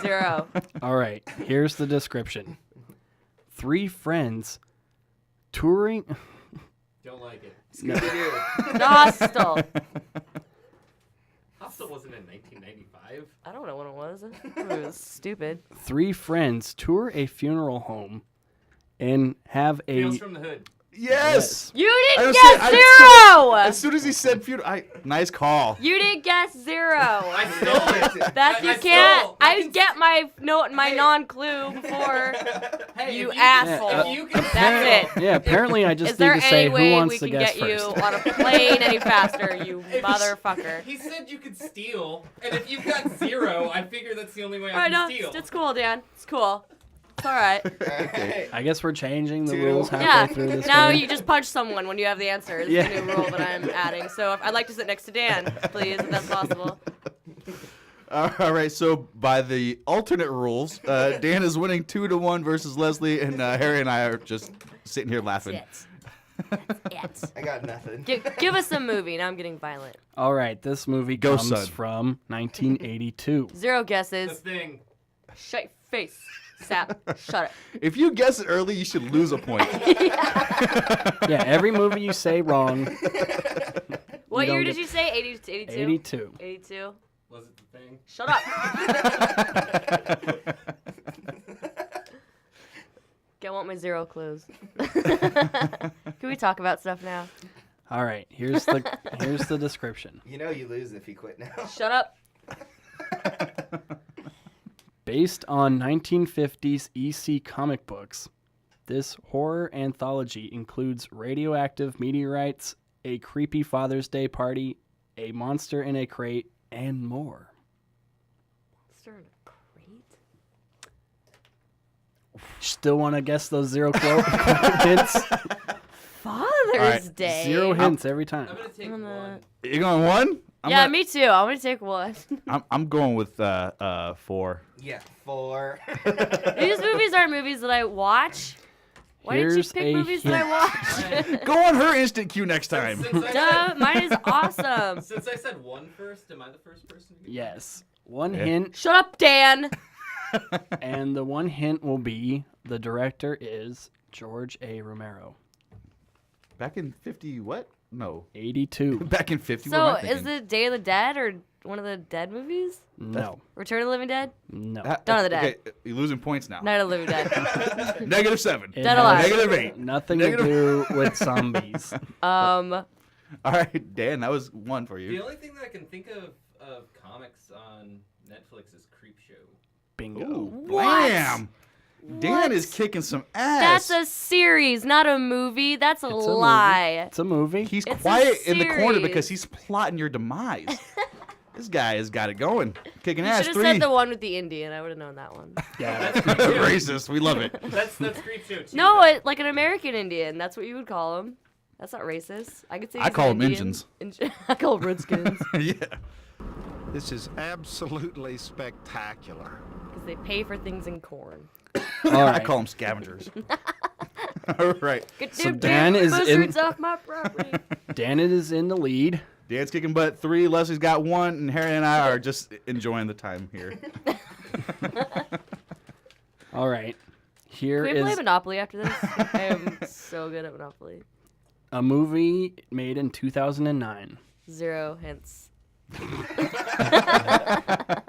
Speaker 6: 0.
Speaker 5: All right, here's the description. 3 friends touring...
Speaker 8: Don't like it.
Speaker 6: The Hostel.
Speaker 8: Hostel wasn't in 1995.
Speaker 6: I don't know when it was. It was stupid.
Speaker 5: 3 friends tour a funeral home and have a...
Speaker 8: Tales from the Hood.
Speaker 4: Yes.
Speaker 6: You
Speaker 4: I
Speaker 6: didn't
Speaker 4: was
Speaker 6: guess
Speaker 4: saying-
Speaker 6: 0!
Speaker 4: As soon as he said funeral, nice call.
Speaker 6: You didn't guess 0.
Speaker 8: I stole it.
Speaker 6: That's you
Speaker 8: I
Speaker 6: can't.
Speaker 8: stole.
Speaker 6: I get my note, my non-clue before
Speaker 8: Hey,
Speaker 6: you
Speaker 8: if
Speaker 6: asshole.
Speaker 8: If you can
Speaker 6: That's it.
Speaker 5: Yeah, apparently I just
Speaker 6: Is there
Speaker 5: need to say
Speaker 6: any
Speaker 5: who
Speaker 6: way
Speaker 5: wants
Speaker 6: we
Speaker 5: to
Speaker 6: can
Speaker 5: guess
Speaker 6: get
Speaker 5: first.
Speaker 6: you on a plane any faster, you
Speaker 8: If
Speaker 6: motherfucker?
Speaker 8: He said you could steal, and if you've got 0, I figure that's the only way
Speaker 6: All
Speaker 8: I
Speaker 6: right,
Speaker 8: can
Speaker 6: no,
Speaker 8: steal.
Speaker 6: it's cool, Dan. It's cool. It's all right.
Speaker 5: I guess we're changing the
Speaker 7: 2
Speaker 5: rules halfway
Speaker 6: Yeah.
Speaker 5: through this
Speaker 6: Now
Speaker 5: game.
Speaker 6: you just punch someone when you have the answer. This is a new rule that I'm adding. So I'd like to sit next to Dan, please, if that's possible.
Speaker 4: All right, so by the alternate rules, Dan is winning 2-1 versus Leslie, and Harry and I are just sitting here laughing.
Speaker 6: That's it.
Speaker 7: I got nothing.
Speaker 6: Give us a movie. Now I'm getting violent.
Speaker 5: All right, this movie
Speaker 4: Go,
Speaker 5: comes
Speaker 4: son.
Speaker 5: from 1982.
Speaker 6: 0
Speaker 8: The
Speaker 6: guesses.
Speaker 8: Thing.
Speaker 6: Shut your face, Sap. Shut it.
Speaker 4: If you guess it early, you should lose a point.
Speaker 5: Yeah, every movie you say wrong.
Speaker 6: What
Speaker 5: don't
Speaker 6: year
Speaker 5: get-
Speaker 6: did you say? 80 to 82?
Speaker 5: 82.
Speaker 6: 82.
Speaker 8: Was it The Thing?
Speaker 6: Shut up. I want my 0 clues. Can we talk about stuff now?
Speaker 5: All right, here's the description.
Speaker 7: You know you lose if you quit now.
Speaker 6: Shut up.
Speaker 5: Based on 1950s EC comic books, this horror anthology includes radioactive meteorites, a creepy Father's Day party, a monster in a crate, and more.
Speaker 6: Monster in a crate?
Speaker 5: Still want to guess those 0 hints?
Speaker 6: Father's Day.
Speaker 5: 0 hints every time.
Speaker 8: I'm going to take one.
Speaker 4: You're going 1?
Speaker 6: Yeah, me too. I'm going to take 1.
Speaker 4: I'm going with 4.
Speaker 7: Yeah, 4.
Speaker 6: These movies aren't movies that I watch. Why didn't you
Speaker 5: Here's
Speaker 6: pick
Speaker 5: a
Speaker 6: movies that I watch?
Speaker 4: Go on her instant queue next time.
Speaker 6: Duh, mine is awesome.
Speaker 8: Since I said 1 first, am I the first person? To
Speaker 5: Yes. One hint,
Speaker 6: Shut up, Dan.
Speaker 5: and the one hint will be the director is George A. Romero.
Speaker 4: Back in 50 what? No.
Speaker 5: 82.
Speaker 4: Back in 50.
Speaker 6: So,
Speaker 4: what am I
Speaker 6: is
Speaker 4: thinking?
Speaker 6: it Day of the Dead or one of the Dead movies?
Speaker 5: No.
Speaker 6: Return of the Living Dead?
Speaker 5: No.
Speaker 6: Dawn of the Dead.
Speaker 4: Okay, you're losing points now.
Speaker 6: Night of the Living Dead.
Speaker 4: -7.
Speaker 5: It
Speaker 6: Dead Alive.
Speaker 5: has
Speaker 4: -8.
Speaker 5: Nothing
Speaker 4: Negative-
Speaker 5: to do with zombies.
Speaker 4: All right, Dan, that was 1 for
Speaker 8: The
Speaker 4: you.
Speaker 8: only thing that I can think of comics on Netflix is Creepshow.
Speaker 5: Bingo.
Speaker 4: Ooh,
Speaker 6: What?
Speaker 4: blam! Dan
Speaker 6: What?
Speaker 4: is kicking some ass.
Speaker 6: That's a series, not a movie. That's a
Speaker 5: It's a
Speaker 6: lie.
Speaker 5: It's a movie.
Speaker 4: He's
Speaker 6: It's a
Speaker 4: quiet in the corner
Speaker 6: series.
Speaker 4: because he's plotting your demise. This guy has got it going. Kicking
Speaker 6: You
Speaker 4: ass.
Speaker 6: should have
Speaker 4: 3.
Speaker 6: said the one with the Indian. I would have known that one.
Speaker 5: Yeah.
Speaker 4: Racist. We love it.
Speaker 8: That's Creepshow too.
Speaker 6: No, like an American Indian. That's what you would call them. That's not racist. I could say
Speaker 4: I
Speaker 6: he's
Speaker 4: call
Speaker 6: an
Speaker 4: 'em
Speaker 6: Indian.
Speaker 4: Injuns.
Speaker 6: I call them Redskins
Speaker 4: Yeah.
Speaker 11: This is absolutely spectacular.
Speaker 6: because they pay for things in corn.
Speaker 5: All
Speaker 4: I
Speaker 5: right.
Speaker 4: call them scavengers. All right.
Speaker 6: Get
Speaker 5: So
Speaker 6: them
Speaker 5: Dan
Speaker 6: damn
Speaker 5: is in-
Speaker 6: buzzards off my property.
Speaker 5: Dan is in the lead.
Speaker 4: Dan's kicking butt 3. Leslie's got 1, and Harry and I are just enjoying the time here.
Speaker 5: All right. Here
Speaker 6: Can we play
Speaker 5: is
Speaker 6: Monopoly after this? I am so good at Monopoly.
Speaker 5: a movie made in 2009.
Speaker 6: 0 hints.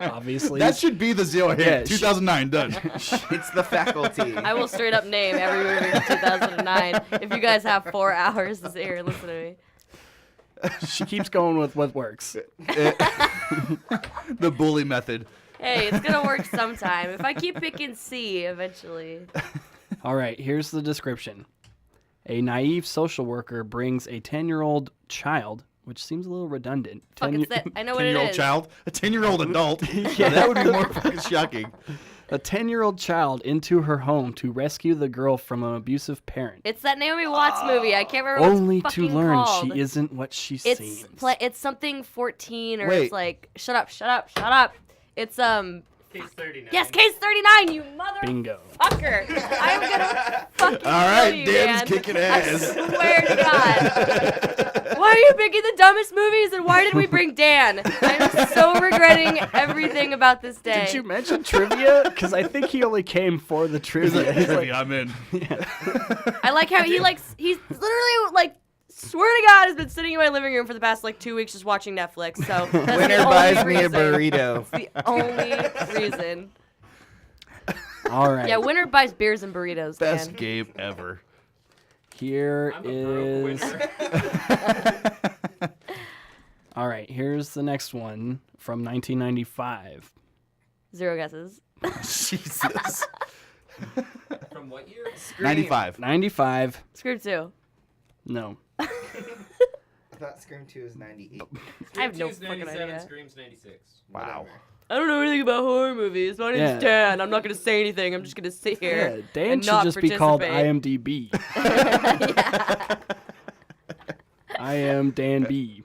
Speaker 5: Obviously.
Speaker 4: That should be the 0 hit.
Speaker 5: Yeah,
Speaker 4: 2009 done.
Speaker 7: It's The Faculty.
Speaker 6: I will straight up name every movie from 2009 if you guys have 4 hours to sit here and listen to me.
Speaker 5: She keeps going with what works.
Speaker 4: The bully method.
Speaker 6: Hey, it's gonna work sometime. If I keep picking C, eventually.
Speaker 5: All right, here's the description. A naive social worker brings a 10-year-old child, which seems a little redundant.
Speaker 6: Fuck, it's that. I know what it
Speaker 4: 10-year-old
Speaker 6: is.
Speaker 4: child? A 10-year-old adult? Yeah, that would be more fucking shocking.
Speaker 5: A 10-year-old child into her home to rescue the girl from an abusive parent.
Speaker 6: It's that Naomi Watts movie. I can't remember what
Speaker 5: Only
Speaker 6: it's
Speaker 5: to
Speaker 6: fucking
Speaker 5: learn
Speaker 6: called.
Speaker 5: she isn't what she
Speaker 6: It's
Speaker 5: seems.
Speaker 6: it's something 14 or
Speaker 4: Wait.
Speaker 6: it's like shut up. It's
Speaker 8: Case 39.
Speaker 6: Yes, case 39. You mother
Speaker 5: Bingo.
Speaker 6: fucker. I'm gonna fucking
Speaker 4: All right,
Speaker 6: kill you,
Speaker 4: Dan's
Speaker 6: man.
Speaker 4: kicking
Speaker 6: I
Speaker 4: ass.
Speaker 6: swear to God. Why are you picking the dumbest movies and why did we bring Dan? I'm so regretting everything about this day.
Speaker 5: Did you mention trivia? Because I think he only came for the trivia. He's like,
Speaker 4: I'm in.
Speaker 6: I like how he's literally like, swear to God, has been sitting in my living room for the past like 2 weeks just watching Netflix. So that's
Speaker 7: Winner
Speaker 6: the
Speaker 7: buys
Speaker 6: only
Speaker 7: me a
Speaker 6: reason.
Speaker 7: burrito.
Speaker 6: It's the only reason.
Speaker 5: all right.
Speaker 6: Yeah, winner buys beers and burritos,
Speaker 4: Best
Speaker 6: man.
Speaker 4: game ever.
Speaker 5: Here
Speaker 8: I'm a broke
Speaker 5: is.
Speaker 8: winner.
Speaker 5: All right, here's the next one from 1995.
Speaker 6: 0 guesses.
Speaker 4: Jesus.
Speaker 8: From what year?
Speaker 4: 95.
Speaker 5: 95.
Speaker 6: Scream 2.
Speaker 5: No.
Speaker 7: I thought Scream 2 is 98.
Speaker 6: I have no
Speaker 8: Scream
Speaker 6: fucking
Speaker 8: 97,
Speaker 6: idea.
Speaker 8: Scream's 96.
Speaker 4: Wow.
Speaker 6: I don't know anything about horror movies. My name's
Speaker 5: Yeah.
Speaker 6: Dan. I'm not going to say anything. I'm just going to sit here
Speaker 5: Yeah, Dan
Speaker 6: and
Speaker 5: should
Speaker 6: not
Speaker 5: just be called
Speaker 6: participate.
Speaker 5: IMDb. I am Dan B.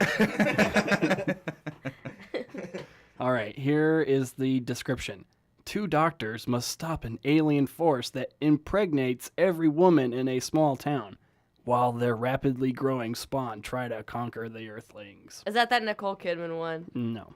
Speaker 5: All right, here is the description. 2 doctors must stop an alien force that impregnates every woman in a small town, while their rapidly growing spawn try to conquer the Earthlings.
Speaker 6: Is that Nicole Kidman one?
Speaker 5: No.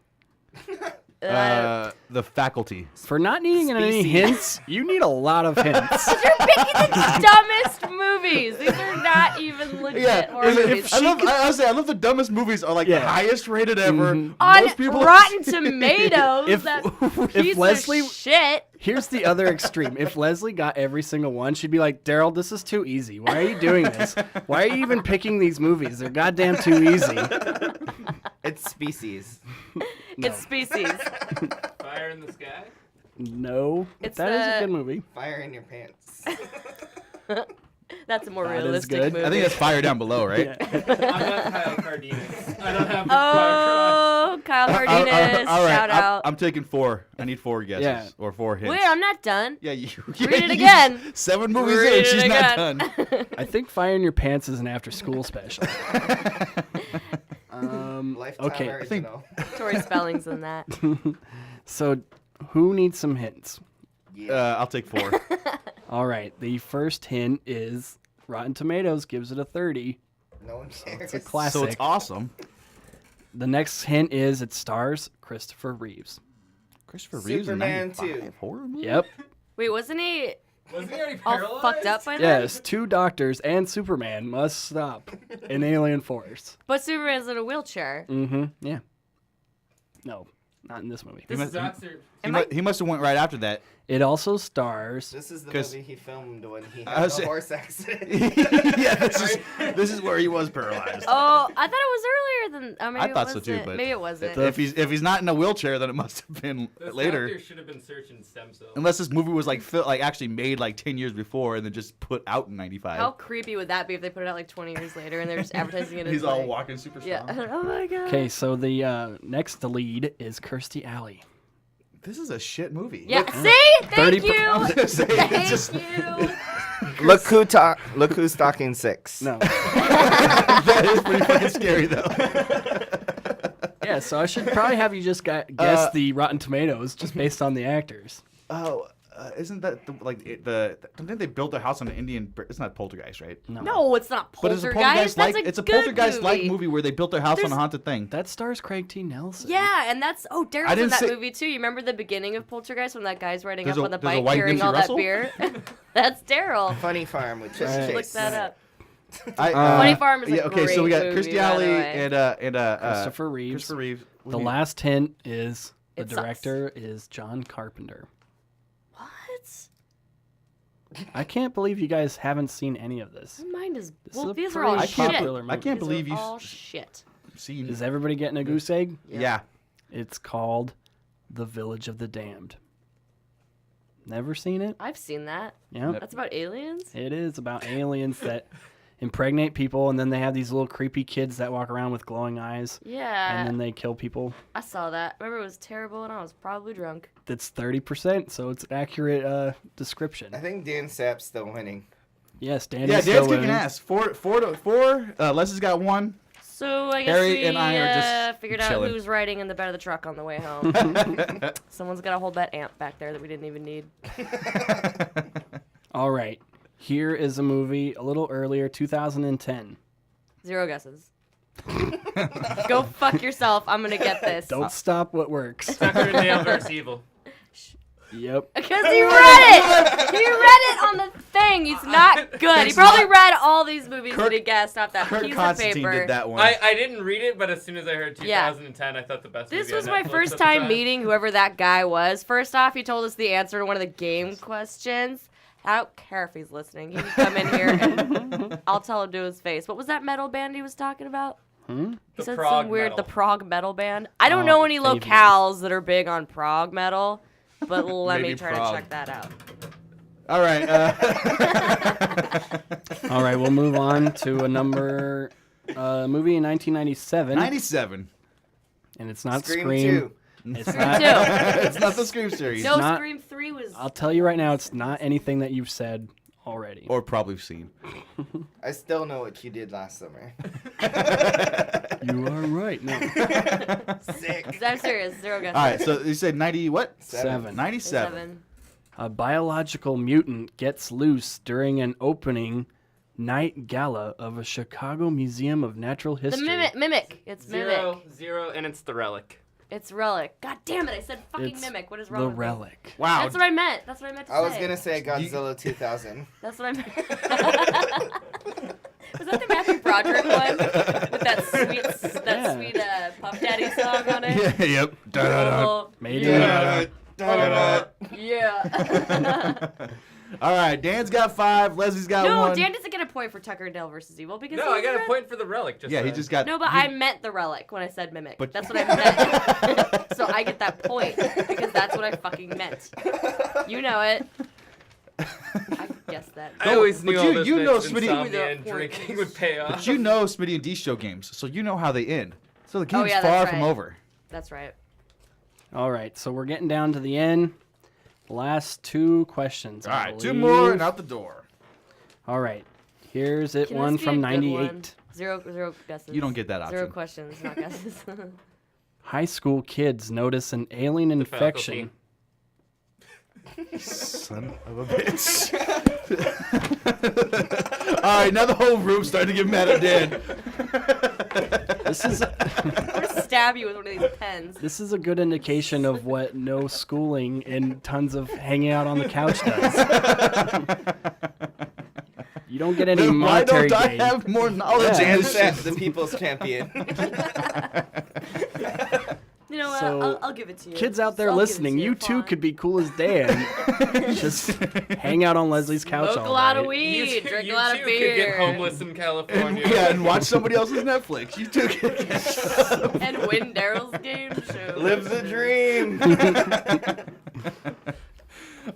Speaker 4: The Faculty.
Speaker 5: For not needing any hints, you need a lot of hints.
Speaker 6: You're picking the dumbest movies. These are not even legit horror movies.
Speaker 4: I love the dumbest movies are like the highest rated ever.
Speaker 6: On
Speaker 4: Most people
Speaker 6: Rotten Tomatoes,
Speaker 5: If-
Speaker 6: that
Speaker 5: if
Speaker 6: piece
Speaker 5: Leslie-
Speaker 6: of shit.
Speaker 5: Here's the other extreme. If Leslie got every single one, she'd be like, Daryl, this is too easy. Why are you doing this? Why are you even picking these movies? They're goddamn too easy.
Speaker 7: It's Species.
Speaker 6: It's Species.
Speaker 8: Fire in the Sky?
Speaker 5: No.
Speaker 6: It's
Speaker 5: That is a
Speaker 6: the-
Speaker 5: good movie.
Speaker 7: Fire in your pants.
Speaker 6: That's a more
Speaker 5: That is
Speaker 6: realistic
Speaker 5: good.
Speaker 6: movie.
Speaker 4: I think that's Fire Down Below, right?
Speaker 8: I'm not Kyle Cardenas. I don't have the
Speaker 6: Oh, Kyle Cardenas,
Speaker 4: all right,
Speaker 6: shout out.
Speaker 4: I'm taking 4. I need 4 guesses
Speaker 5: Yeah.
Speaker 4: or 4 hints.
Speaker 6: Wait, I'm not done.
Speaker 4: Yeah, you
Speaker 6: Read it again.
Speaker 4: 7 movies
Speaker 6: Read
Speaker 4: in,
Speaker 6: it
Speaker 4: she's not
Speaker 6: again.
Speaker 4: done.
Speaker 5: I think Fire in Your Pants is an after-school special.
Speaker 7: Lifetime
Speaker 5: okay.
Speaker 7: original.
Speaker 6: Tori Spelling's in that.
Speaker 5: So, who needs some hints?
Speaker 4: I'll take 4.
Speaker 5: All right. The first hint is Rotten Tomatoes gives it a 30.
Speaker 7: No one cares.
Speaker 5: It's a classic.
Speaker 4: So it's awesome.
Speaker 5: The next hint is it stars Christopher Reeves.
Speaker 4: Christopher Reeves in
Speaker 7: Superman
Speaker 4: 95
Speaker 7: 2.
Speaker 4: horror movie?
Speaker 5: Yep.
Speaker 6: Wait, wasn't he
Speaker 8: Wasn't he already
Speaker 6: all
Speaker 8: paralyzed?
Speaker 6: fucked up by then?
Speaker 5: Yes, 2 doctors and Superman must stop an alien force.
Speaker 6: But Superman's in a wheelchair.
Speaker 5: Mm-hmm. Yeah. No, not in this movie.
Speaker 8: This
Speaker 4: must-
Speaker 8: is Doctor.
Speaker 4: He must have went right after that.
Speaker 5: It also stars.
Speaker 7: This is the
Speaker 4: 'Cause-
Speaker 7: movie he filmed when he
Speaker 4: I
Speaker 7: had
Speaker 4: was
Speaker 7: the
Speaker 4: say-
Speaker 7: horse accident.
Speaker 4: Yeah, this is where he was paralyzed.
Speaker 6: Oh, I thought it was earlier than. Oh, maybe
Speaker 4: I thought
Speaker 6: it
Speaker 4: so too,
Speaker 6: wasn't.
Speaker 4: but
Speaker 6: maybe it wasn't.
Speaker 4: if he's not in a wheelchair, then it must have been
Speaker 8: This
Speaker 4: later.
Speaker 8: doctor should have been searching stem cells.
Speaker 4: Unless this movie was like actually made like 10 years before and then just put out in 95.
Speaker 6: How creepy would that be if they put it out like 20 years later and they're just advertising it as
Speaker 4: He's all
Speaker 6: like,
Speaker 4: walking super strong.
Speaker 6: Yeah. Oh my god.
Speaker 5: Okay, so the next lead is Kirstie Alley.
Speaker 4: This is a shit movie.
Speaker 6: Yeah. See? Thank
Speaker 5: 30
Speaker 6: you.
Speaker 4: I was gonna say, it's
Speaker 6: Thank
Speaker 4: just,
Speaker 6: you.
Speaker 7: Look who's stalking 6.
Speaker 5: No.
Speaker 4: that is pretty fucking scary though.
Speaker 5: Yeah, so I should probably have you just guess the Rotten Tomatoes just based on the actors.
Speaker 4: Oh, isn't that don't they built their house on an Indian? It's not Poltergeist, right?
Speaker 6: No, it's not
Speaker 4: But it's a
Speaker 6: Poltergeist.
Speaker 4: Poltergeist-like.
Speaker 6: That's
Speaker 4: It's a
Speaker 6: good
Speaker 4: Poltergeist-like
Speaker 6: movie.
Speaker 4: movie where they built their house on
Speaker 6: There's-
Speaker 4: a haunted thing.
Speaker 5: That stars Craig T. Nelson.
Speaker 6: Yeah, and that's
Speaker 4: I
Speaker 6: Daryl's in
Speaker 4: didn't
Speaker 6: that
Speaker 4: say-
Speaker 6: movie too. You remember the beginning of Poltergeist when that guy's riding
Speaker 4: There's
Speaker 6: up
Speaker 4: a-
Speaker 6: on the
Speaker 4: there's a
Speaker 6: bike
Speaker 4: white
Speaker 6: carrying
Speaker 4: Dempsey
Speaker 6: all
Speaker 4: Russell?
Speaker 6: that beer? That's Daryl.
Speaker 7: Funny Farm with Chevy
Speaker 5: Right.
Speaker 7: Chase.
Speaker 6: Look that up.
Speaker 4: Funny
Speaker 6: Farm is a
Speaker 4: okay, so we got
Speaker 6: great movie,
Speaker 4: Kirstie
Speaker 6: by the
Speaker 4: Alley
Speaker 6: way.
Speaker 4: and
Speaker 5: Christopher Reeves.
Speaker 4: Christopher Reeves.
Speaker 5: The last hint is the
Speaker 6: It sucks.
Speaker 5: director is John Carpenter.
Speaker 6: What?
Speaker 5: I can't believe you guys haven't seen any of this.
Speaker 6: My mind is.
Speaker 5: This
Speaker 6: Well,
Speaker 5: is a
Speaker 6: these are all
Speaker 5: pretty
Speaker 6: shit.
Speaker 5: popular
Speaker 4: I can't
Speaker 5: movie.
Speaker 4: believe
Speaker 6: These are
Speaker 4: you
Speaker 6: all shit.
Speaker 4: seen.
Speaker 5: Is everybody getting a goose egg?
Speaker 4: Yeah.
Speaker 5: It's called The Village of the Damned. Never seen it?
Speaker 6: I've seen that.
Speaker 5: Yeah.
Speaker 6: That's about aliens?
Speaker 5: It is about aliens that impregnate people, and then they have these little creepy kids that walk around with glowing eyes.
Speaker 6: Yeah.
Speaker 5: And then they kill people.
Speaker 6: I saw that. Remember, it was terrible, and I was probably drunk.
Speaker 5: That's 30%, so it's an accurate description.
Speaker 7: I think Dan Sapp's still winning.
Speaker 5: Yes, Dan's
Speaker 4: Yeah,
Speaker 5: still
Speaker 4: Dan's
Speaker 5: winning.
Speaker 4: kicking ass. 4-4. Leslie's got 1.
Speaker 6: So I guess
Speaker 4: Harry
Speaker 6: we
Speaker 4: and I are just
Speaker 6: figured
Speaker 4: chilling.
Speaker 6: out who's riding in the bed of the truck on the way home. Someone's got to hold that amp back there that we didn't even need.
Speaker 5: All right. Here is a movie a little earlier, 2010.
Speaker 6: 0 guesses. Go fuck yourself. I'm going to get this.
Speaker 5: Don't stop what works.
Speaker 8: Tucker and Dale vs. Evil.
Speaker 5: Yep.
Speaker 6: Because he read it! He read it on the thing. He's not good. He probably read all these movies that he guessed off that piece of paper.
Speaker 4: did that one.
Speaker 8: I didn't read it, but as soon as I heard 2010, I thought the best
Speaker 6: This
Speaker 8: movie
Speaker 6: was
Speaker 8: on
Speaker 6: my
Speaker 8: Netflix
Speaker 6: first
Speaker 8: at the
Speaker 6: time meeting whoever that guy was. First off, he told us the answer to one of the game questions. I don't care if he's listening. He can come in here and I'll tell him to his face. What was that metal band he was talking about? He said some weird, the prog metal band. I don't know any
Speaker 5: Fabian.
Speaker 6: locales that are big on prog metal, but let me
Speaker 4: Maybe
Speaker 6: try
Speaker 4: prog.
Speaker 6: to check that out.
Speaker 4: All right.
Speaker 5: All right, we'll move on to a movie in 1997.
Speaker 4: 97.
Speaker 5: And it's not
Speaker 7: Scream
Speaker 5: Scream.
Speaker 7: 2.
Speaker 5: It's not.
Speaker 4: It's not the Scream series.
Speaker 6: No,
Speaker 5: not-
Speaker 6: Scream 3 was...
Speaker 5: I'll tell you right now, it's not anything that you've said already.
Speaker 4: Or probably seen.
Speaker 7: I still know what you did last summer.
Speaker 5: You are right. No.
Speaker 7: Sick.
Speaker 6: I'm serious. 0 guesses.
Speaker 4: All right, so you said 90 what?
Speaker 5: 7.
Speaker 4: 97.
Speaker 5: A biological mutant gets loose during an opening night gala of a Chicago Museum of Natural
Speaker 6: The
Speaker 5: History.
Speaker 6: Mimic. It's Mimic.
Speaker 8: 0, and it's the Relic.
Speaker 6: It's Relic. God damn it, I said fucking
Speaker 5: It's
Speaker 6: Mimic. What is
Speaker 5: The
Speaker 6: wrong with me?
Speaker 5: Relic.
Speaker 4: Wow.
Speaker 6: That's what I meant. That's what I meant to say.
Speaker 7: I was going to say Godzilla 2000.
Speaker 6: That's what I meant. Was that the Matthew Broderick one? With that sweet Puff Daddy song on it?
Speaker 4: Yeah, yep. Da-da-da.
Speaker 6: Oh,
Speaker 5: Made
Speaker 6: yeah.
Speaker 5: it.
Speaker 6: Yeah.
Speaker 4: All right, Dan's got 5. Leslie's got 1.
Speaker 6: No, Dan doesn't get a point for Tucker and Dale versus Evil because
Speaker 8: No, I got a point for the Relic. Just
Speaker 4: Yeah, he
Speaker 8: then.
Speaker 4: just got.
Speaker 6: No, but I meant the Relic when I said Mimic.
Speaker 4: But-
Speaker 6: That's what I meant. So I get that point because that's what I fucking meant. You know it. I guessed that.
Speaker 8: I always
Speaker 4: but
Speaker 8: knew all this
Speaker 4: you know
Speaker 8: bitch
Speaker 4: Smitty-
Speaker 8: insomnia and drinking would pay off.
Speaker 4: But you know Smitty and D Show games, so you know how they end. So the game's
Speaker 6: yeah,
Speaker 4: far
Speaker 6: that's
Speaker 4: from
Speaker 6: right.
Speaker 4: over.
Speaker 6: That's right.
Speaker 5: All right, so we're getting down to the end. Last 2 questions.
Speaker 4: All
Speaker 5: I
Speaker 4: right, 2
Speaker 5: believe.
Speaker 4: more and out the door.
Speaker 5: All right, here's it.
Speaker 6: Can
Speaker 5: One
Speaker 6: this be
Speaker 5: from
Speaker 6: a good one?
Speaker 5: '98.
Speaker 6: 0 guesses.
Speaker 4: You don't get that
Speaker 6: 0
Speaker 4: option.
Speaker 6: questions, not guesses.
Speaker 5: High school kids notice an alien infection.
Speaker 4: Son of a bitch. All right, now the whole room's starting to get mad at Dan.
Speaker 5: This is
Speaker 6: I'm gonna stab you with one of these pens.
Speaker 5: this is a good indication of what no schooling and tons of hanging out on the couch does. You don't get any
Speaker 4: Then why
Speaker 5: monetary
Speaker 4: don't I
Speaker 5: gain.
Speaker 4: have more knowledge?
Speaker 7: Dan
Speaker 4: And
Speaker 7: Sapp, the people's champion.
Speaker 6: You know what?
Speaker 5: So,
Speaker 6: I'll give it to you.
Speaker 5: Kids out there
Speaker 6: I'll give it
Speaker 5: listening,
Speaker 6: to
Speaker 5: you too could be cool as Dan. Just hang out on Leslie's couch
Speaker 6: Smoke
Speaker 5: all
Speaker 6: a lot of
Speaker 5: night.
Speaker 6: weed, drink
Speaker 8: you
Speaker 6: a lot
Speaker 8: too
Speaker 6: of
Speaker 8: could
Speaker 6: beer,
Speaker 8: get homeless in California.
Speaker 4: and watch somebody else's Netflix. You too can get
Speaker 6: and win Daryl's game show.
Speaker 7: Live the dream.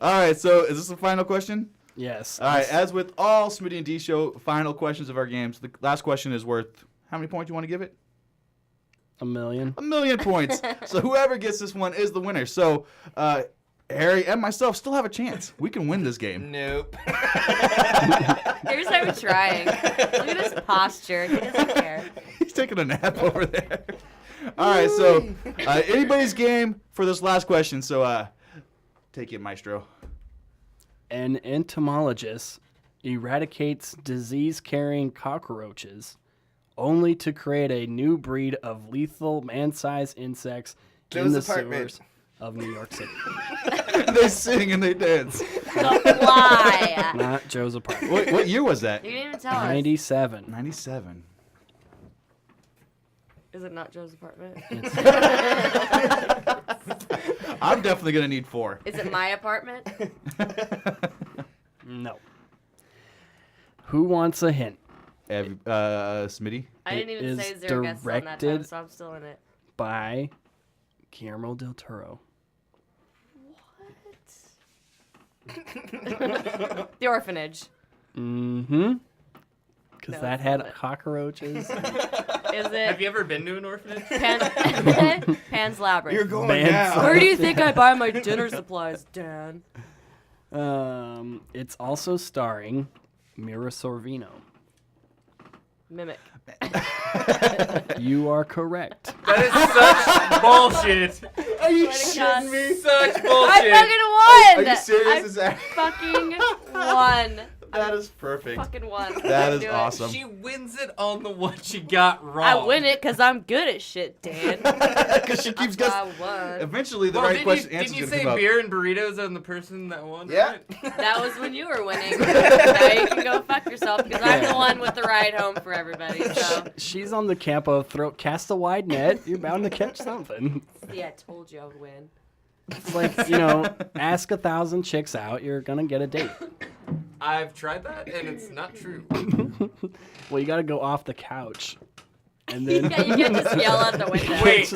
Speaker 4: All right, so is this the final question?
Speaker 5: Yes.
Speaker 4: All right, as with all Smitty and D Show final questions of our games, the last question is worth how many points you want to give it?
Speaker 5: 1 million.
Speaker 4: 1 million points. So whoever gets this one is the winner. So Harry and myself still have a chance. We can win this game.
Speaker 7: Nope.
Speaker 6: Here's how we're trying. Look at his posture. He doesn't care.
Speaker 4: He's taking a nap over there. All right, so anybody's game for this last question. So take it, Maestro.
Speaker 5: An entomologist eradicates disease-carrying cockroaches only to create a new breed of lethal man-sized insects in
Speaker 7: Joe's
Speaker 5: the
Speaker 7: apartment.
Speaker 5: sewers of New York City.
Speaker 4: They sing and they dance.
Speaker 6: Why?
Speaker 5: Not Joe's apartment.
Speaker 4: What year was that?
Speaker 6: You didn't even tell us.
Speaker 5: 97.
Speaker 4: 97.
Speaker 6: Is it not Joe's apartment?
Speaker 4: I'm definitely going to need 4.
Speaker 6: Is it my apartment?
Speaker 5: No. Who wants a hint?
Speaker 4: Smitty?
Speaker 6: I didn't even
Speaker 5: It
Speaker 6: say
Speaker 5: is
Speaker 6: 0 guesses on that time,
Speaker 5: directed
Speaker 6: so I'm still in it.
Speaker 5: by Guillermo del Toro.
Speaker 6: The orphanage.
Speaker 5: Mm-hmm. Because
Speaker 6: No,
Speaker 5: that
Speaker 6: it's
Speaker 5: had
Speaker 6: not it.
Speaker 5: cockroaches.
Speaker 6: Is it?
Speaker 8: Have you ever been to an orphanage?
Speaker 6: Pan's Labyrinth.
Speaker 7: You're going
Speaker 5: Man's
Speaker 7: down.
Speaker 6: Where do you think I buy my dinner supplies, Dan?
Speaker 5: It's also starring Mira Sorvino.
Speaker 6: Mimic.
Speaker 5: You are correct.
Speaker 8: That is such bullshit.
Speaker 4: Are you
Speaker 6: shitting
Speaker 4: me?
Speaker 8: Such bullshit.
Speaker 6: I fucking won!
Speaker 4: Are you serious?
Speaker 6: I
Speaker 4: Is that-
Speaker 6: fucking won.
Speaker 4: That is perfect.
Speaker 6: Fucking won.
Speaker 4: That
Speaker 6: I
Speaker 4: is
Speaker 6: do it.
Speaker 4: awesome.
Speaker 8: She wins it on the one she got wrong.
Speaker 6: I win it because I'm good at shit, Dan.
Speaker 4: Because she keeps
Speaker 6: That's
Speaker 4: guessing.
Speaker 6: why I won.
Speaker 4: Eventually, the
Speaker 8: Well,
Speaker 4: right question
Speaker 8: didn't
Speaker 4: answer
Speaker 8: you
Speaker 4: is
Speaker 8: say
Speaker 4: going to come
Speaker 8: beer and burritos on the person that won?
Speaker 7: Yeah.
Speaker 8: Right?
Speaker 6: That was when you were winning. Now you can go fuck yourself because I'm the one with the ride home for everybody. So
Speaker 5: She's on the camp of cast a wide net. You're bound to catch something.
Speaker 6: see, I told you I would win.
Speaker 5: It's like, ask 1,000 chicks out. You're going to get a date.
Speaker 8: I've tried that, and it's not true.
Speaker 5: Well, you got to go off the couch. And then
Speaker 6: Yeah, you can't just yell out the window.
Speaker 8: Wait.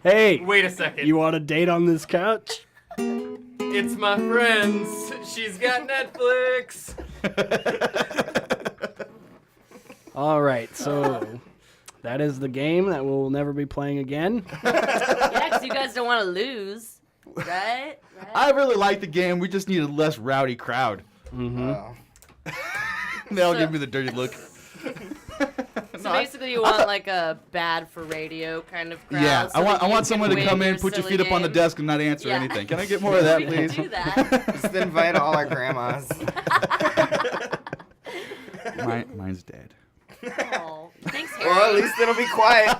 Speaker 5: Hey,
Speaker 8: Wait a second.
Speaker 5: you want a date on this couch?
Speaker 8: It's my friend's. She's got Netflix.
Speaker 5: All right, so that is the game that we'll never be playing again.
Speaker 6: Yeah, because you guys don't want to lose. Right?
Speaker 4: I really like the game. We just need a less rowdy crowd.
Speaker 7: Oh.
Speaker 4: They'll
Speaker 6: So-
Speaker 4: give me the dirty look.
Speaker 6: So basically, you want like a bad for radio kind of crowd.
Speaker 4: Yeah,
Speaker 6: so
Speaker 4: I
Speaker 6: that you
Speaker 4: want someone
Speaker 6: can
Speaker 4: to
Speaker 6: win
Speaker 4: come in,
Speaker 6: your
Speaker 4: put your
Speaker 6: silly
Speaker 4: feet up on the
Speaker 6: game.
Speaker 4: desk, and not answer
Speaker 6: Yeah.
Speaker 4: anything. Can I get more of that,
Speaker 6: We can
Speaker 4: please?
Speaker 6: do that.
Speaker 7: Just invite all our grandmas.
Speaker 4: Mine's dead.
Speaker 6: Oh, thanks, Harry.
Speaker 7: Well, at least it'll be quiet.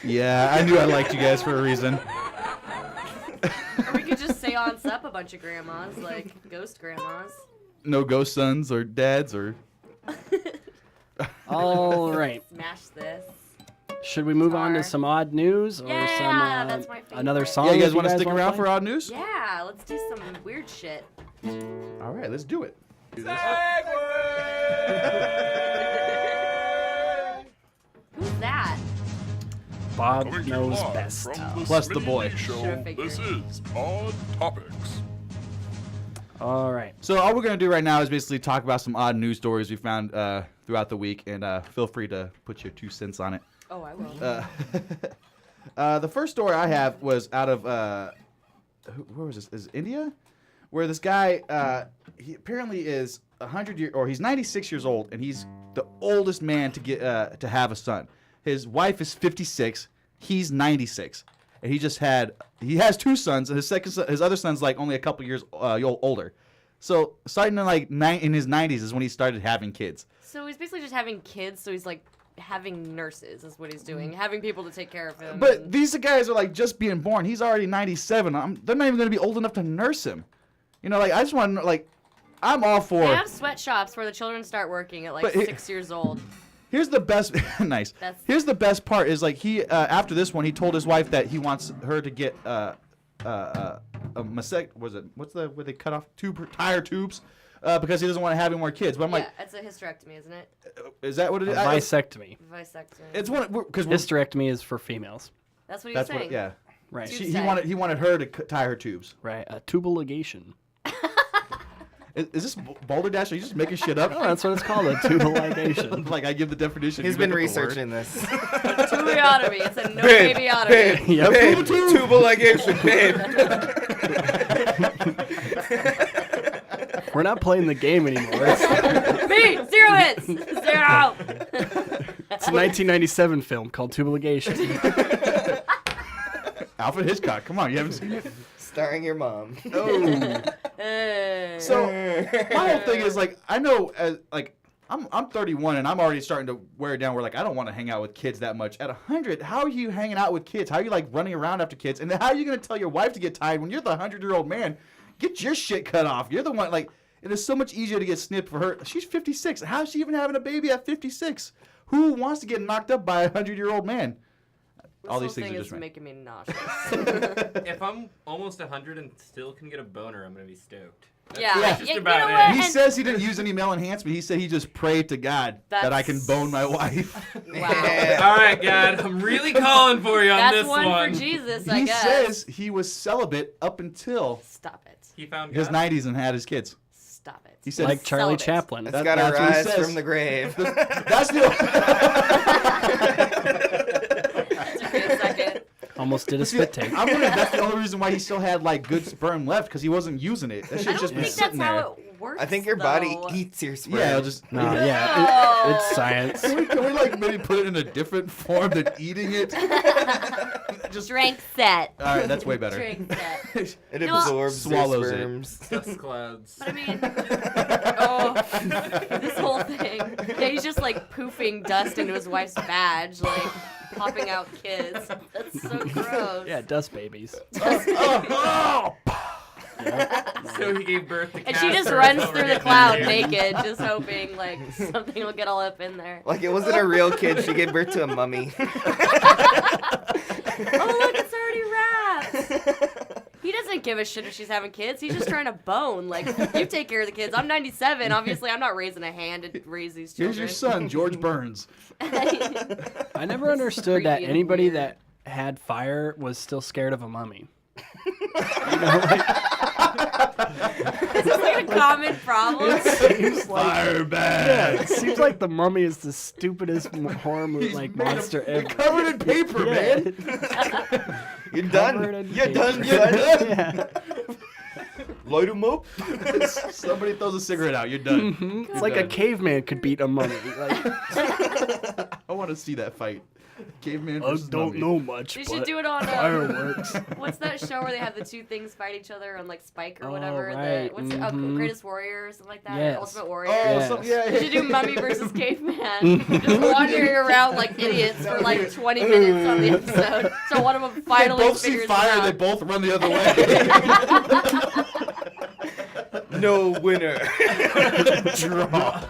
Speaker 4: Yeah, I knew I liked you guys for a reason.
Speaker 6: Or we could just seance up a bunch of grandmas, like ghost grandmas.
Speaker 4: No ghost sons or dads or.
Speaker 5: All right.
Speaker 6: Smash this.
Speaker 5: Should we move on to
Speaker 6: Guitar.
Speaker 5: some odd news or
Speaker 6: Yeah,
Speaker 5: some
Speaker 6: that's my favorite.
Speaker 5: another song?
Speaker 4: Yeah, you
Speaker 5: that
Speaker 4: guys want to stick
Speaker 5: wanna
Speaker 4: around
Speaker 5: play?
Speaker 4: for odd news?
Speaker 6: Yeah, let's do some weird shit.
Speaker 4: All right, let's do it.
Speaker 6: Who's that?
Speaker 5: Bob
Speaker 1: Coming to you
Speaker 5: knows
Speaker 1: live
Speaker 5: best.
Speaker 1: from
Speaker 4: Plus the
Speaker 1: Smitty
Speaker 4: boy.
Speaker 1: and D Show,
Speaker 6: Sure figured.
Speaker 1: this is Odd Topics.
Speaker 5: All right.
Speaker 4: So all we're gonna do right now is basically talk about some odd news stories we found throughout the week, and feel free to put your 2 cents on it.
Speaker 6: Oh, I will.
Speaker 4: The first story I have was out of where was this? Is it India, where this guy he apparently is 100 he's 96 years old, and he's the oldest man to get to have a son. His wife is 56. He's 96, and he has 2 sons, and his other son's like only a couple years older. So starting in like in his 90s is when he started having kids.
Speaker 6: So he's basically just having kids, so he's like having nurses is what he's doing, having people to take care of him.
Speaker 4: But
Speaker 6: and-
Speaker 4: these guys are like just being born. He's already 97. They're not even going to be old enough to nurse him. Like I just want to like, I'm all for.
Speaker 6: They have sweatshops where the children start working at like
Speaker 4: But
Speaker 6: 6 years old.
Speaker 4: Here's the best. Nice. Here's the best part is like he after this one he told his wife that he wants her to get a what's the where they cut off tire tubes because he doesn't want to have any more kids. But I'm
Speaker 6: Yeah,
Speaker 4: like,
Speaker 6: it's a hysterectomy, isn't it?
Speaker 4: is that what it is?
Speaker 5: Vasectomy.
Speaker 6: Vasectomy.
Speaker 4: It's one because
Speaker 5: Hysterectomy is for females.
Speaker 6: That's what he was
Speaker 4: that's
Speaker 6: saying.
Speaker 4: what yeah.
Speaker 5: Right.
Speaker 4: He wanted her to tie her tubes.
Speaker 5: Right. A tubal ligation.
Speaker 4: Is this Boulder Dash? Are you just making shit up?
Speaker 5: Oh, that's what it's called, a tubal ligation.
Speaker 4: Like I give the definition.
Speaker 7: He's
Speaker 4: you
Speaker 7: been
Speaker 4: make up the word.
Speaker 7: researching this.
Speaker 6: Tubeotomy. It's a no babyotomy.
Speaker 5: Yep.
Speaker 7: Babe, tubal ligation, babe.
Speaker 5: We're not playing the game anymore.
Speaker 6: Me, 0 hits. 0.
Speaker 5: It's a 1997 film called Tubal ligation.
Speaker 4: Alfred Hitchcock. Come on, you haven't seen it?
Speaker 7: Starring your mom.
Speaker 4: Oh. So my whole thing is like I know like I'm 31 and I'm already starting to wear it down where like I don't want to hang out with kids that much. At 100, how are you hanging out with kids? How are you like running around after kids? And then how are you gonna tell your wife to get tired when you're the 100-year-old man? Get your shit cut off. You're the one like it is so much easier to get snipped for her. She's 56. How is she even having a baby at 56? Who wants to get knocked up by a 100-year-old man? All these things are just
Speaker 6: making me nauseous.
Speaker 8: If I'm almost 100 and still can get a boner, I'm gonna be stoked.
Speaker 6: Yeah.
Speaker 8: Just
Speaker 6: You
Speaker 8: about
Speaker 6: know
Speaker 8: it.
Speaker 6: what?
Speaker 4: He
Speaker 6: And-
Speaker 4: says he didn't use any male enhancement. He said he just prayed to God that I can bone my wife.
Speaker 6: Wow.
Speaker 8: All right, God, I'm really calling for you on
Speaker 6: That's
Speaker 8: this
Speaker 6: one for Jesus, I
Speaker 4: He
Speaker 6: guess.
Speaker 4: says he was celibate up until
Speaker 6: Stop it.
Speaker 8: He found
Speaker 4: his
Speaker 8: God.
Speaker 4: 90s and had his kids.
Speaker 6: Stop it.
Speaker 4: He said
Speaker 5: Like Charlie
Speaker 6: Celibate.
Speaker 5: Chaplin.
Speaker 7: It's got to
Speaker 4: that's what he
Speaker 7: rise
Speaker 4: says.
Speaker 7: from the grave.
Speaker 4: That's the.
Speaker 6: That's a great second.
Speaker 5: Almost did a
Speaker 4: See,
Speaker 5: spit take.
Speaker 4: I'm wondering if that's the only reason why he still had like good sperm left because he wasn't using it. That
Speaker 6: I
Speaker 4: shit
Speaker 6: don't
Speaker 4: just been
Speaker 6: think
Speaker 4: sitting
Speaker 6: that's
Speaker 4: there.
Speaker 6: how it works.
Speaker 7: I think your body
Speaker 6: though.
Speaker 7: eats your sperm.
Speaker 4: Yeah, it'll just.
Speaker 5: No, yeah, it's science.
Speaker 4: Can we like maybe put it in a different form than eating it? Just
Speaker 6: Strength set.
Speaker 4: all right, that's way better.
Speaker 6: Strength set.
Speaker 7: It
Speaker 6: No,
Speaker 7: absorbs
Speaker 4: swallows
Speaker 7: your
Speaker 4: it.
Speaker 7: sperms.
Speaker 8: Dust clouds.
Speaker 6: But I mean, this whole thing. Yeah, he's just like poofing dust into his wife's badge, like popping out kids. That's so gross.
Speaker 5: Yeah, dust babies.
Speaker 8: So he gave birth to
Speaker 6: And she just
Speaker 8: Casper
Speaker 6: runs
Speaker 8: over
Speaker 6: through the
Speaker 8: getting
Speaker 6: cloud
Speaker 8: married.
Speaker 6: naked, just hoping like something will get all up in there.
Speaker 7: Like it wasn't a real kid. She gave birth to a mummy.
Speaker 6: Oh look, it's already wrapped. He doesn't give a shit if she's having kids. He's just trying to bone. Like, you take care of the kids. I'm 97. Obviously, I'm not raising a hand to raise these children.
Speaker 4: Here's your son, George Burns.
Speaker 5: I never understood that
Speaker 6: creepy and
Speaker 5: anybody
Speaker 6: weird.
Speaker 5: that had fire was still scared of a mummy.
Speaker 6: This is like a common problem.
Speaker 5: Seems like,
Speaker 4: Fire bad.
Speaker 5: yeah, it seems like the mummy is the stupidest horror movie, like monster ever.
Speaker 4: Covered in paper,
Speaker 5: Yeah.
Speaker 4: man.
Speaker 7: You're
Speaker 5: Covered
Speaker 7: done.
Speaker 5: in
Speaker 7: You're
Speaker 5: paper.
Speaker 7: done. You're done.
Speaker 5: Yeah.
Speaker 7: Light him up.
Speaker 4: Somebody throws a cigarette out. You're done.
Speaker 5: It's
Speaker 4: You're
Speaker 5: like a
Speaker 4: done.
Speaker 5: caveman could beat a mummy. Like,
Speaker 4: I want to see that fight. Caveman
Speaker 5: I
Speaker 4: versus
Speaker 5: don't
Speaker 4: mummy.
Speaker 5: know much,
Speaker 6: They
Speaker 5: but
Speaker 6: should do it on
Speaker 5: fireworks.
Speaker 6: what's that show where they have the two things fight each other on like Spike or
Speaker 5: Oh,
Speaker 6: whatever?
Speaker 5: right.
Speaker 6: The, what's it, Greatest Warrior or something like that?
Speaker 5: Yes.
Speaker 6: Ultimate Warrior.
Speaker 4: Oh,
Speaker 5: Yes.
Speaker 4: yeah,
Speaker 6: You should do Mummy versus Caveman. Just wandering around like idiots for like 20 minutes on the episode. So one of them
Speaker 4: They
Speaker 6: finally
Speaker 4: both see
Speaker 6: figures
Speaker 4: fire.
Speaker 6: it
Speaker 4: They
Speaker 6: out.
Speaker 4: both run the other way.
Speaker 7: No winner.
Speaker 4: Draw.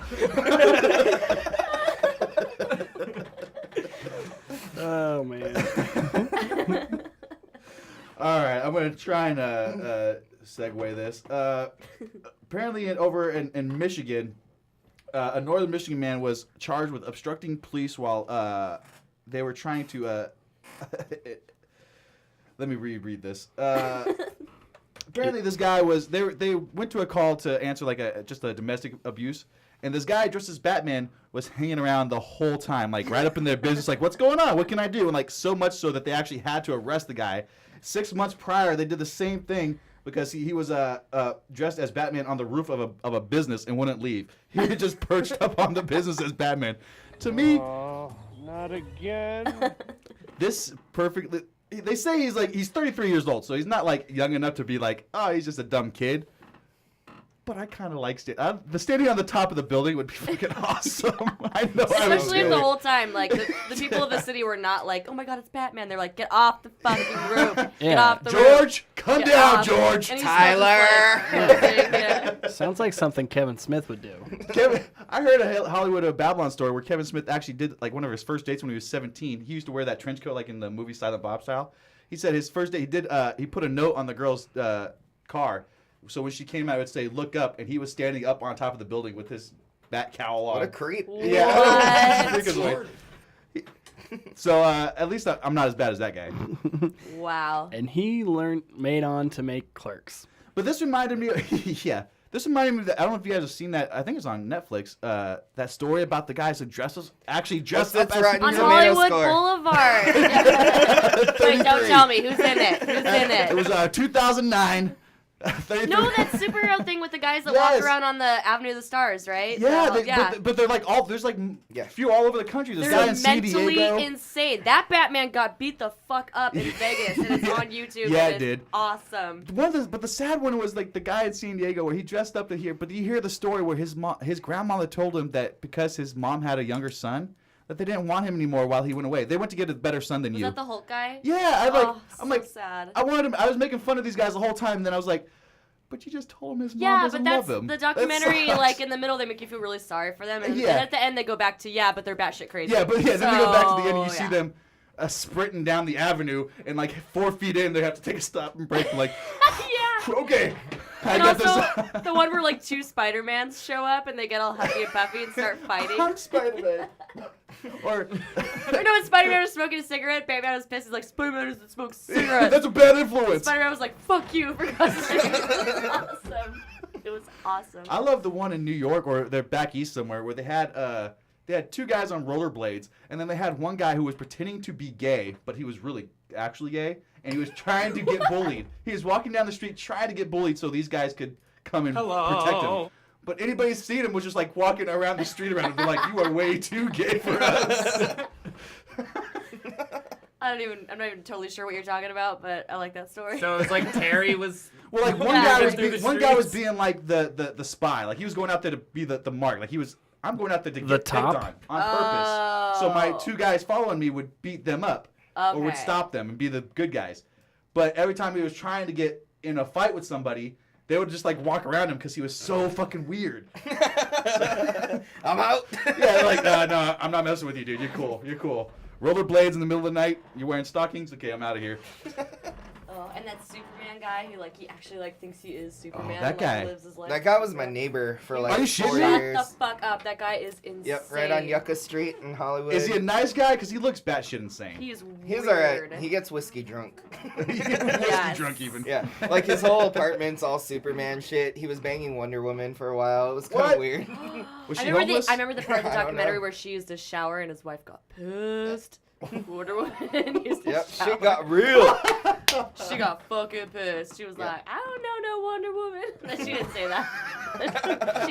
Speaker 5: Oh man.
Speaker 4: All right, I'm gonna try and segue this. Apparently, over in Michigan, a northern Michigan man was charged with obstructing police while they were trying to. Let me reread this. Apparently, this guy was. They went to a call to answer like just a domestic abuse. And this guy dressed as Batman was hanging around the whole time, like right up in their business, like, what's going on? What can I do? And like so much so that they actually had to arrest the guy. 6 months prior, they did the same thing because he was dressed as Batman on the roof of a business and wouldn't leave. He had just perched up on the business as Batman. To me,
Speaker 12: not again.
Speaker 4: this perfectly. They say he's 33 years old, so he's not like young enough to be like, oh, he's just a dumb kid. But I kind of like the standing on the top of the building would be fucking awesome. I know.
Speaker 6: Especially if the whole time, like, the people of the city were not like, oh my god, it's Batman. They're like, get off the fucking roof. Get
Speaker 5: Yeah.
Speaker 6: off the
Speaker 4: George,
Speaker 6: roof.
Speaker 4: come
Speaker 6: Get
Speaker 4: down,
Speaker 6: off.
Speaker 4: George.
Speaker 6: And he's
Speaker 7: Tyler.
Speaker 6: still just, like, posing, yeah.
Speaker 5: Sounds like something Kevin Smith would do.
Speaker 4: I heard a Hollywood Babylon story where Kevin Smith actually did like one of his first dates when he was 17. He used to wear that trench coat like in the movie Silent Bob style. He said his first date he put a note on the girl's car. So when she came out, it would say, look up, and he was standing up on top of the building with his bat cowl on.
Speaker 7: What a creep.
Speaker 4: Yeah.
Speaker 6: What?
Speaker 4: So at least I'm not as bad as that guy.
Speaker 6: Wow.
Speaker 5: And he made on to make Clerks.
Speaker 4: But this reminded me, this reminded me of I don't know if you guys have seen that. I think it's on Netflix. That story about the guys who dressed up
Speaker 7: That's
Speaker 4: as
Speaker 7: right.
Speaker 6: On
Speaker 7: Tomato
Speaker 6: Hollywood
Speaker 7: score.
Speaker 6: Boulevard. Wait, don't tell me. Who's in it? Who's in
Speaker 4: It
Speaker 6: it?
Speaker 4: was 2009. 33.
Speaker 6: No, that superhero thing with the guys that
Speaker 4: Yes.
Speaker 6: walk around on the Avenue of the Stars, right?
Speaker 4: Yeah,
Speaker 6: So, yeah.
Speaker 4: But they're like there's like a few all over the country. There's a guy
Speaker 6: They're
Speaker 4: in San
Speaker 6: mentally
Speaker 4: Diego.
Speaker 6: insane. That Batman got beat the fuck up in Vegas, and it's on YouTube.
Speaker 4: Yeah,
Speaker 6: and
Speaker 4: it did.
Speaker 6: Awesome.
Speaker 4: But the sad one was like the guy in San Diego where he dressed up to here. But you hear the story where his grandmother told him that because his mom had a younger son, that they didn't want him anymore while he went away. They went to get a better son than
Speaker 6: Was
Speaker 4: you.
Speaker 6: that the Hulk guy?
Speaker 4: Yeah, I'm
Speaker 6: so
Speaker 4: like,
Speaker 6: sad.
Speaker 4: I wanted him. I was making fun of these guys the whole time, and then I was like, but you just told him his mom
Speaker 6: Yeah,
Speaker 4: doesn't
Speaker 6: but that's
Speaker 4: love him.
Speaker 6: the
Speaker 4: That
Speaker 6: documentary.
Speaker 4: sucks.
Speaker 6: Like in the middle, they make you feel really sorry for them, and
Speaker 4: Yeah.
Speaker 6: then at the end, they go back to but they're batshit crazy.
Speaker 4: Yeah, but then they go back to the end, and you
Speaker 6: So,
Speaker 4: see
Speaker 6: yeah.
Speaker 4: them sprinting down the avenue, and like 4 feet in, they have to take a stop and break. I'm like,
Speaker 6: Yeah.
Speaker 4: okay,
Speaker 6: And also, the one where like 2 Spider-Mans show up and they get all huffy and puffy and start fighting.
Speaker 4: I'm Spider-Man. Or
Speaker 6: no, when Spider-Man was smoking a cigarette, Batman was pissed. He's like, Spider-Man doesn't smoke cigarettes.
Speaker 4: That's a bad influence.
Speaker 6: Spider-Man was like, fuck you for cussing. It was awesome. It was awesome.
Speaker 4: I love the one in New York, or they're back east somewhere, where they had 2 guys on rollerblades, and then they had one guy who was pretending to be gay, but he was really actually gay, and he was trying to get bullied. He was walking down the street trying to get bullied so these guys could come and protect him. But anybody seeing him was just like walking around the street around him. They're like, you are way too gay for us.
Speaker 6: I'm not even totally sure what you're talking about, but I like that story.
Speaker 8: So it's like Terry was.
Speaker 4: Well, like one guy was being like the spy. Like he was going out there to be the mark. Like I'm going out there to get picked on purpose. So my 2 guys following me would beat them up or would stop them and be the good guys. But every time he was trying to get in a fight with somebody, they would just like walk around him because he was so fucking weird.
Speaker 7: I'm out.
Speaker 4: Yeah, they're like, no, I'm not messing with you, dude. You're cool. Rollerblades in the middle of the night. You're wearing stockings. Okay, I'm out of here.
Speaker 6: Oh, and that Superman guy who he actually thinks he is Superman.
Speaker 4: Oh, that guy.
Speaker 6: Lives his life.
Speaker 7: That guy was my neighbor for like 4
Speaker 6: Shut
Speaker 7: years.
Speaker 6: the fuck up. That guy is insane.
Speaker 7: Yep, right on Yucca Street in Hollywood.
Speaker 4: Is he a nice guy? Because he looks batshit insane.
Speaker 6: He's weird.
Speaker 7: He's alright. He gets whiskey drunk.
Speaker 4: Whiskey drunk even.
Speaker 7: Yeah, like his whole apartment's all Superman shit. He was banging Wonder Woman for a while. It was kind of weird.
Speaker 4: Was she homeless?
Speaker 6: I remember the part of the documentary where she used to shower and his wife got pissed. Wonder Woman used to shower.
Speaker 7: Shit got real.
Speaker 6: She got fucking pissed. She was like, I don't know no Wonder Woman. She didn't say that.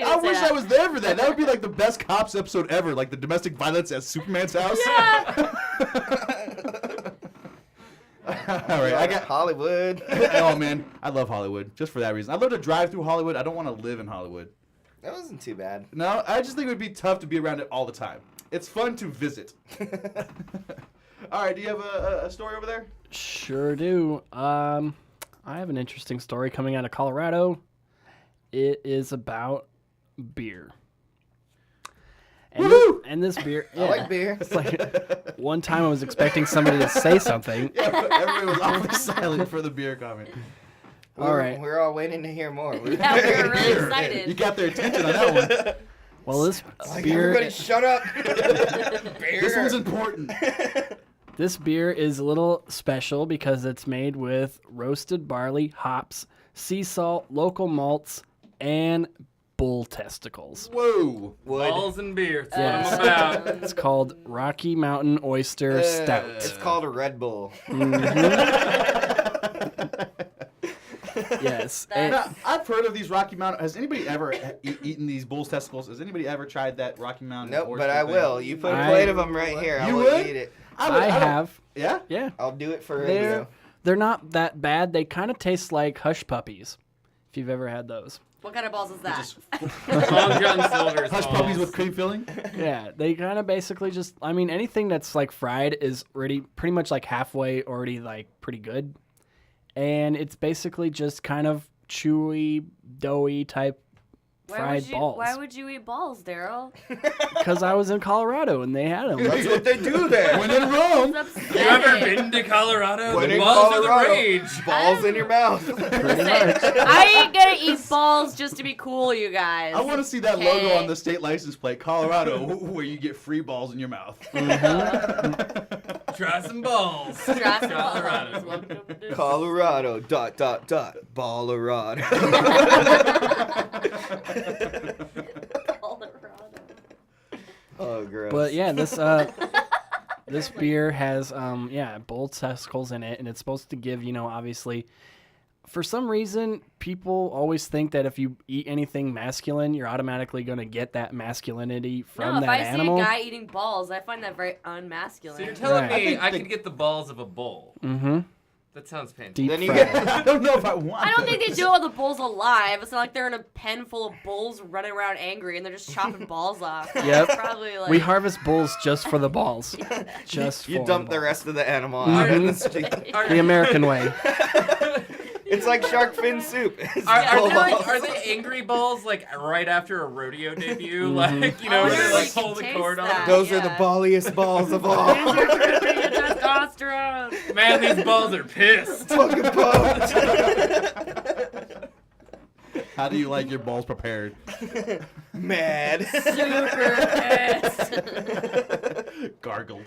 Speaker 4: I wish I was there for that. That would be like the best Cops episode ever. Like the domestic violence at Superman's house.
Speaker 6: Yeah.
Speaker 4: All right, I got
Speaker 7: Hollywood.
Speaker 4: Oh man, I love Hollywood just for that reason. I love to drive through Hollywood. I don't want to live in Hollywood.
Speaker 7: That wasn't too bad.
Speaker 4: No, I just think it would be tough to be around it all the time. It's fun to visit. All right, do you have a story over there?
Speaker 5: Sure do. I have an interesting story coming out of Colorado. It is about beer. And this beer,
Speaker 7: I like beer.
Speaker 5: It's like one time I was expecting somebody to say something.
Speaker 4: Yeah, but everyone was awfully silent for the beer comment.
Speaker 5: All right.
Speaker 7: We're all waiting to hear more.
Speaker 6: Yeah, we were really excited.
Speaker 4: You got their attention on that one.
Speaker 5: Well, this
Speaker 7: like,
Speaker 5: beer...
Speaker 7: everybody shut up.
Speaker 4: Beer. This one's important.
Speaker 5: This beer is a little special because it's made with roasted barley, hops, sea salt, local malts, and bull testicles.
Speaker 4: Whoa.
Speaker 8: Balls and beer. That's
Speaker 5: Yes.
Speaker 8: what I'm about.
Speaker 5: It's called Rocky Mountain Oyster Stout.
Speaker 7: It's called a Red Bull.
Speaker 5: Yes.
Speaker 4: Now, I've heard of these Rocky Mountain. Has anybody ever eaten these bull's testicles? Has anybody ever tried that Rocky Mountain?
Speaker 7: Nope,
Speaker 4: oyster
Speaker 7: but I
Speaker 4: thing?
Speaker 7: will. You put a plate of them right here. I will eat it.
Speaker 5: I have.
Speaker 4: Yeah?
Speaker 5: Yeah.
Speaker 7: I'll do it for radio.
Speaker 5: They're not that bad. They kind of taste like hush puppies, if you've ever had those.
Speaker 6: What kind of balls is that?
Speaker 8: Long John Silver's
Speaker 4: Hush
Speaker 8: balls.
Speaker 4: puppies with cream filling?
Speaker 5: Yeah, they kind of basically just, I mean, anything that's like fried is already pretty much like halfway already like pretty good. And it's basically just kind of chewy, doughy type fried balls.
Speaker 6: Why would you eat balls, Daryl?
Speaker 5: Because I was in Colorado and they had them.
Speaker 7: That's what they do there.
Speaker 4: When in Rome.
Speaker 8: You ever been to Colorado?
Speaker 7: When
Speaker 8: The
Speaker 7: in
Speaker 8: balls
Speaker 7: Colorado,
Speaker 8: are the rage.
Speaker 7: balls in your mouth.
Speaker 5: Pretty much.
Speaker 6: I ain't gonna eat balls just to be cool, you guys.
Speaker 4: I want to see that
Speaker 6: Okay.
Speaker 4: logo on the state license plate, Colorado, where you get free balls in your mouth.
Speaker 8: Try some balls.
Speaker 6: Try some
Speaker 8: Colorado.
Speaker 6: balls. Welcome to-
Speaker 7: Colorado, ... Ballerado. Oh, gross.
Speaker 5: But yeah, this beer has bull testicles in it, and it's supposed to give, obviously, for some reason, people always think that if you eat anything masculine, you're automatically going to get that masculinity from
Speaker 6: No,
Speaker 5: that
Speaker 6: if I
Speaker 5: animal.
Speaker 6: see a guy eating balls, I find that very unmasculine.
Speaker 8: So you're telling
Speaker 5: Right.
Speaker 8: me I could get the balls of a bull?
Speaker 5: Mm-hmm.
Speaker 8: That sounds fantastic.
Speaker 5: Deep
Speaker 7: Then you
Speaker 5: fried.
Speaker 7: get
Speaker 4: I don't know if I want
Speaker 6: I don't think they do all the bulls alive. It's not like they're in a pen full of bulls running around angry and they're just chopping balls off.
Speaker 5: Yep.
Speaker 6: It's probably like
Speaker 5: We harvest bulls just for the balls. Just
Speaker 7: you
Speaker 5: for
Speaker 7: dump the
Speaker 5: balls.
Speaker 7: rest of the animal out in the street.
Speaker 5: The American way.
Speaker 7: It's like shark fin soup. It's
Speaker 8: Are they angry balls like right after a rodeo debut? Like,
Speaker 6: Oh,
Speaker 8: where they
Speaker 6: yeah,
Speaker 8: like
Speaker 6: you can
Speaker 8: pull the
Speaker 6: taste
Speaker 8: cord
Speaker 6: that.
Speaker 8: on?
Speaker 7: Those are
Speaker 6: Yeah.
Speaker 7: the balliest balls of all.
Speaker 6: testosterone.
Speaker 8: Man, these balls are pissed.
Speaker 7: Fucking pumped.
Speaker 4: How do you like your balls prepared?
Speaker 7: Mad.
Speaker 6: Super pissed.
Speaker 4: Gargled.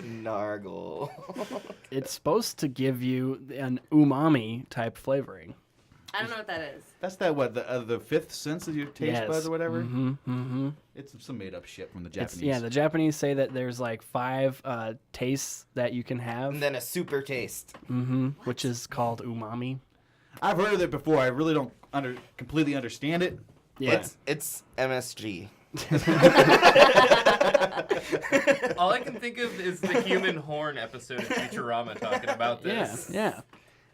Speaker 7: Nargle.
Speaker 5: It's supposed to give you an umami type flavoring.
Speaker 6: I don't know what that is.
Speaker 4: That's the fifth sense of your taste buds or whatever?
Speaker 5: Mm-hmm.
Speaker 4: It's some made-up shit from the Japanese.
Speaker 5: Yeah, the Japanese say that there's like 5 tastes that you can have.
Speaker 7: And then a super taste.
Speaker 5: Which is called umami.
Speaker 4: I've heard of it before. I really don't completely understand it.
Speaker 5: Yeah.
Speaker 7: It's MSG.
Speaker 8: All I can think of is the human horn episode of Futurama talking about this.
Speaker 5: Yeah.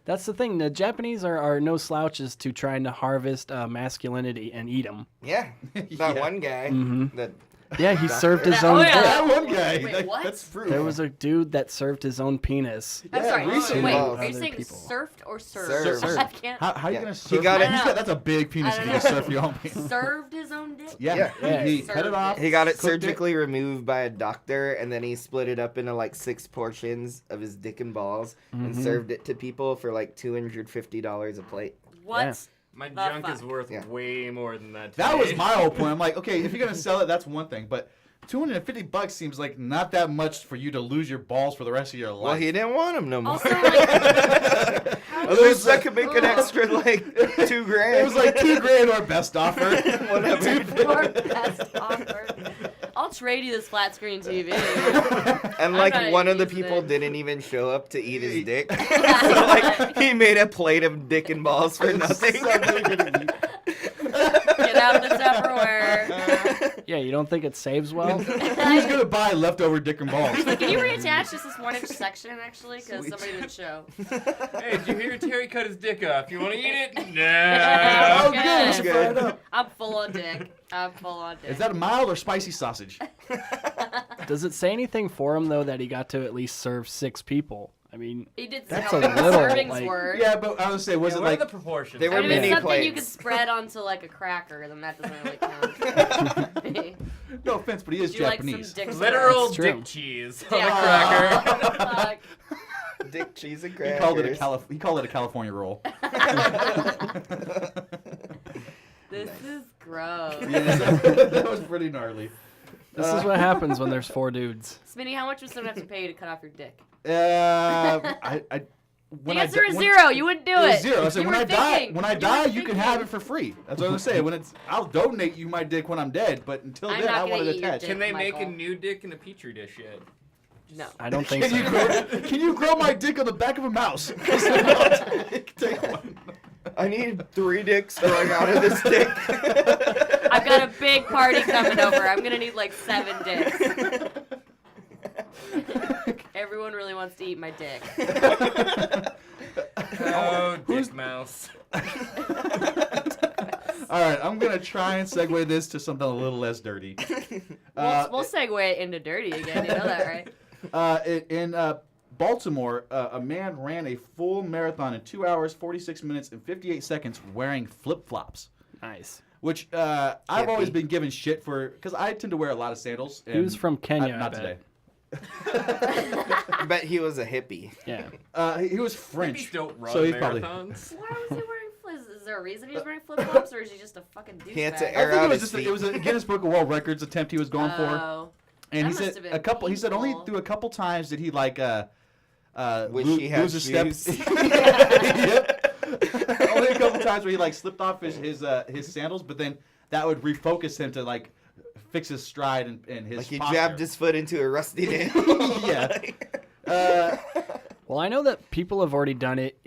Speaker 5: That's the thing. The Japanese are no slouches to trying to harvest masculinity and eat them.
Speaker 7: Yeah. That one guy. That
Speaker 5: Yeah, he served his own.
Speaker 4: That one guy.
Speaker 6: Wait, what?
Speaker 4: That's true.
Speaker 5: There was a dude that served his own penis.
Speaker 6: I'm sorry.
Speaker 4: recently.
Speaker 6: Wait,
Speaker 7: Involved
Speaker 6: are you
Speaker 5: other
Speaker 6: saying
Speaker 5: people.
Speaker 6: surfed or served?
Speaker 7: Served.
Speaker 6: I can't.
Speaker 4: How are you
Speaker 7: Yeah.
Speaker 4: gonna
Speaker 7: He
Speaker 4: surf?
Speaker 7: got it-
Speaker 4: That's a big penis.
Speaker 6: I
Speaker 4: You
Speaker 6: don't
Speaker 4: can
Speaker 6: know.
Speaker 4: surf your own penis.
Speaker 6: Served his own dick?
Speaker 4: Yeah, he cut
Speaker 6: Served
Speaker 4: it off.
Speaker 7: He got it
Speaker 4: cooked
Speaker 7: surgically removed by a doctor, and then he split it up into like 6 portions of his dick and balls and served it to people for like $250 a plate.
Speaker 6: What?
Speaker 5: Yeah.
Speaker 8: My
Speaker 6: The
Speaker 8: junk
Speaker 6: fuck?
Speaker 8: is worth
Speaker 7: Yeah.
Speaker 8: way more than that.
Speaker 4: That was
Speaker 8: today.
Speaker 4: my whole point. I'm like, okay, if you're gonna sell it, that's one thing, but $250 seems like not that much for you to lose your balls for the rest of your life.
Speaker 7: Well, he didn't want him no more.
Speaker 6: Also, like,
Speaker 7: At least I could make an extra like $2,000.
Speaker 4: It was like $2,000 or best offer.
Speaker 6: your best offer. I'll trade you this flat screen TV.
Speaker 7: And
Speaker 6: I'm
Speaker 7: like
Speaker 6: not
Speaker 7: one of the
Speaker 6: using
Speaker 7: people
Speaker 6: it.
Speaker 7: didn't even show up to eat his dick. So like he made a plate of dick and balls for nothing.
Speaker 6: Get out the Tupperware.
Speaker 5: Yeah, you don't think it saves well?
Speaker 4: Who's gonna buy leftover dick and balls?
Speaker 6: Can you reattach just this 1-inch section, actually? Because somebody didn't show.
Speaker 8: Hey, did you hear Terry cut his dick off? You want to eat it?
Speaker 4: Oh,
Speaker 8: No.
Speaker 4: good. We should fry it up.
Speaker 6: I'm full on dick. I'm full on dick.
Speaker 4: Is that a mild or spicy sausage?
Speaker 5: Does it say anything for him though that he got to at least serve 6 people? I mean,
Speaker 6: He did
Speaker 5: That's
Speaker 6: how
Speaker 5: a
Speaker 6: big the
Speaker 5: little,
Speaker 6: servings
Speaker 5: like-
Speaker 6: were.
Speaker 4: Yeah, but I was say, was
Speaker 8: Yeah,
Speaker 4: it
Speaker 8: what
Speaker 4: like
Speaker 8: are the proportions?
Speaker 7: They were
Speaker 6: If it's
Speaker 7: mini
Speaker 6: something you
Speaker 7: plates.
Speaker 6: could spread onto like a cracker, then that doesn't really count.
Speaker 4: no offense, but he is
Speaker 6: Would you like
Speaker 4: Japanese.
Speaker 6: some dick
Speaker 8: Literal
Speaker 5: It's true.
Speaker 8: dick cheese on
Speaker 6: Yeah.
Speaker 8: a cracker.
Speaker 6: Fuck.
Speaker 7: Dick, cheese, and
Speaker 4: he
Speaker 7: crackers.
Speaker 4: called it a California roll.
Speaker 6: This is gross.
Speaker 4: Yeah, that was pretty gnarly.
Speaker 5: this is what happens when there's 4 dudes.
Speaker 6: Smitty, how much would someone have to pay you to cut off your dick? The answer is 0. You wouldn't do
Speaker 4: It was
Speaker 6: it.
Speaker 4: 0. I said
Speaker 6: You
Speaker 4: when
Speaker 6: were
Speaker 4: I die,
Speaker 6: thinking.
Speaker 4: when I
Speaker 6: You
Speaker 4: die,
Speaker 6: were
Speaker 4: you can
Speaker 6: thinking.
Speaker 4: have it for free. That's what I was saying. When I'll donate you my dick when I'm dead, but until
Speaker 6: I'm
Speaker 4: then,
Speaker 6: not
Speaker 4: I
Speaker 6: gonna
Speaker 4: want it
Speaker 6: eat your
Speaker 4: attached.
Speaker 6: dick.
Speaker 8: Can they make a
Speaker 6: Michael.
Speaker 8: new dick in a petri dish yet?
Speaker 6: No.
Speaker 5: I don't think
Speaker 4: Can
Speaker 5: so.
Speaker 4: you can you grow my dick on the back of a mouse? Take one.
Speaker 7: I need 3 dicks growing out of this dick.
Speaker 6: I've got a big party coming over. I'm gonna need like 7 dicks. Everyone really wants to eat my dick.
Speaker 8: Oh, dick mouse.
Speaker 4: All right, I'm gonna try and segue this to something a little less dirty.
Speaker 6: We'll segue it into dirty again. You know that, right?
Speaker 4: In Baltimore, a man ran a full marathon in 2 hours, 46 minutes, and 58 seconds wearing flip-flops.
Speaker 5: Nice.
Speaker 4: Which I've always been given shit for, because I tend to wear a lot of sandals.
Speaker 5: He was from Kenya,
Speaker 4: Not
Speaker 5: I bet.
Speaker 4: today.
Speaker 7: I bet he was a hippie.
Speaker 5: Yeah.
Speaker 4: He was French.
Speaker 8: Hippies don't run
Speaker 4: so he
Speaker 8: marathons.
Speaker 4: probably.
Speaker 6: Why was he wearing flips? Is there a reason he was wearing flip flops, or is he just a fucking douchebag?
Speaker 7: He had to
Speaker 4: I
Speaker 7: air
Speaker 4: think
Speaker 7: out
Speaker 4: it was
Speaker 7: his
Speaker 4: just
Speaker 7: feet.
Speaker 4: it was a Guinness Book of World Records attempt he was going for.
Speaker 6: Oh.
Speaker 4: And
Speaker 6: That
Speaker 4: he
Speaker 6: must
Speaker 4: said
Speaker 6: have been
Speaker 4: a couple. He said only
Speaker 6: painful.
Speaker 4: through a couple times did he like
Speaker 7: Wish he had
Speaker 4: lose a step.
Speaker 7: shoes.
Speaker 4: Yep. Only a couple times where he like slipped off his sandals, but then that would refocus him to like fix his stride and his.
Speaker 7: Like he
Speaker 4: posture.
Speaker 7: jabbed his foot into a rusty nail.
Speaker 4: Yeah.
Speaker 5: Well, I know that people have already done it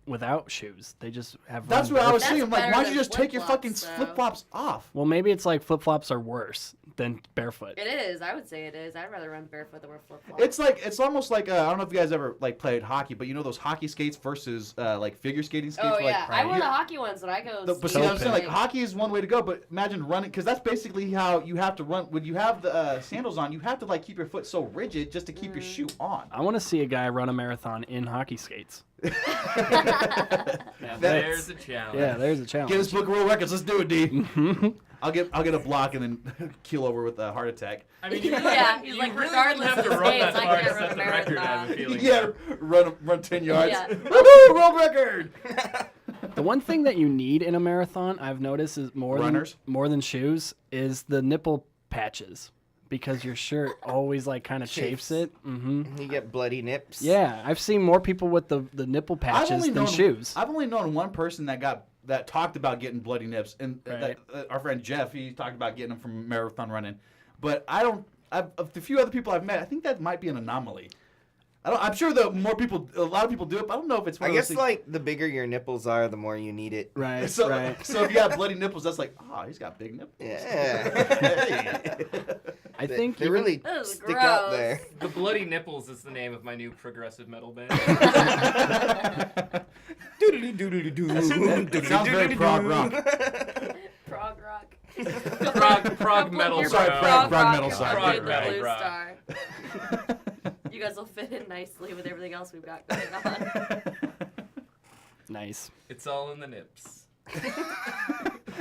Speaker 5: without shoes. They just have.
Speaker 4: That's
Speaker 5: run
Speaker 4: what I was
Speaker 5: barefoot.
Speaker 4: saying. I'm like,
Speaker 6: better
Speaker 4: why don't you
Speaker 6: than
Speaker 4: just take your fucking
Speaker 6: flip-flops,
Speaker 4: flip flops off?
Speaker 5: Well, maybe it's like flip flops are worse than barefoot.
Speaker 6: It is. I would say it is. I'd rather run barefoot than wear flip flops.
Speaker 4: It's almost like I don't know if you guys ever like played hockey, but you know those hockey skates versus like figure skating skates.
Speaker 6: Oh
Speaker 4: where,
Speaker 6: yeah,
Speaker 4: like,
Speaker 6: I wear the hockey ones when I go.
Speaker 4: But see,
Speaker 6: skating.
Speaker 4: I'm saying like hockey is one way to go, but imagine running because that's basically how you have to run. When you have the sandals on, you have to like keep your foot so rigid just to keep your shoe on.
Speaker 5: I want to see a guy run a marathon in hockey skates.
Speaker 8: Now there's a challenge.
Speaker 5: Yeah, there's a challenge.
Speaker 4: Guinness Book of World Records. Let's do it, D. I'll get a block and then keel over with a heart attack.
Speaker 8: I mean, you really,
Speaker 6: Yeah, he's
Speaker 8: you
Speaker 6: like,
Speaker 8: really
Speaker 6: regardless
Speaker 8: wouldn't have
Speaker 6: of
Speaker 8: to run
Speaker 6: skates,
Speaker 8: that
Speaker 6: I
Speaker 8: far to
Speaker 6: can't
Speaker 8: set
Speaker 6: run
Speaker 8: the
Speaker 6: a
Speaker 8: record. I have a
Speaker 6: marathon.
Speaker 8: feeling.
Speaker 4: Yeah, run 10 yards.
Speaker 6: Yeah.
Speaker 4: Woohoo! World record.
Speaker 5: The one thing that you need in a marathon, I've noticed, is more than shoes, is the nipple patches. Because your shirt always like kind of chafes it. Mm-hmm.
Speaker 7: You get bloody nips.
Speaker 5: Yeah, I've seen more people with the nipple patches than shoes.
Speaker 4: I've only known one person that talked about getting bloody nips, and our friend Jeff, he talked about getting them from marathon running. But of the few other people I've met, I think that might be an anomaly. I'm sure a lot of people do it, but I don't know if it's.
Speaker 7: I guess like the bigger your nipples are, the more you need it.
Speaker 5: Right.
Speaker 4: So if you have bloody nipples, that's like, he's got big nipples.
Speaker 7: Yeah.
Speaker 5: I think
Speaker 7: they really stick out there.
Speaker 8: The Bloody Nipples is the name of my new progressive metal band.
Speaker 4: It sounds very prog rock.
Speaker 6: Prog rock.
Speaker 8: Prog metal.
Speaker 4: Sorry, prog metal.
Speaker 8: Prog
Speaker 6: Blue
Speaker 8: rock.
Speaker 6: Star. You guys will fit in nicely with everything else we've got going on.
Speaker 5: Nice.
Speaker 8: It's all in the nips.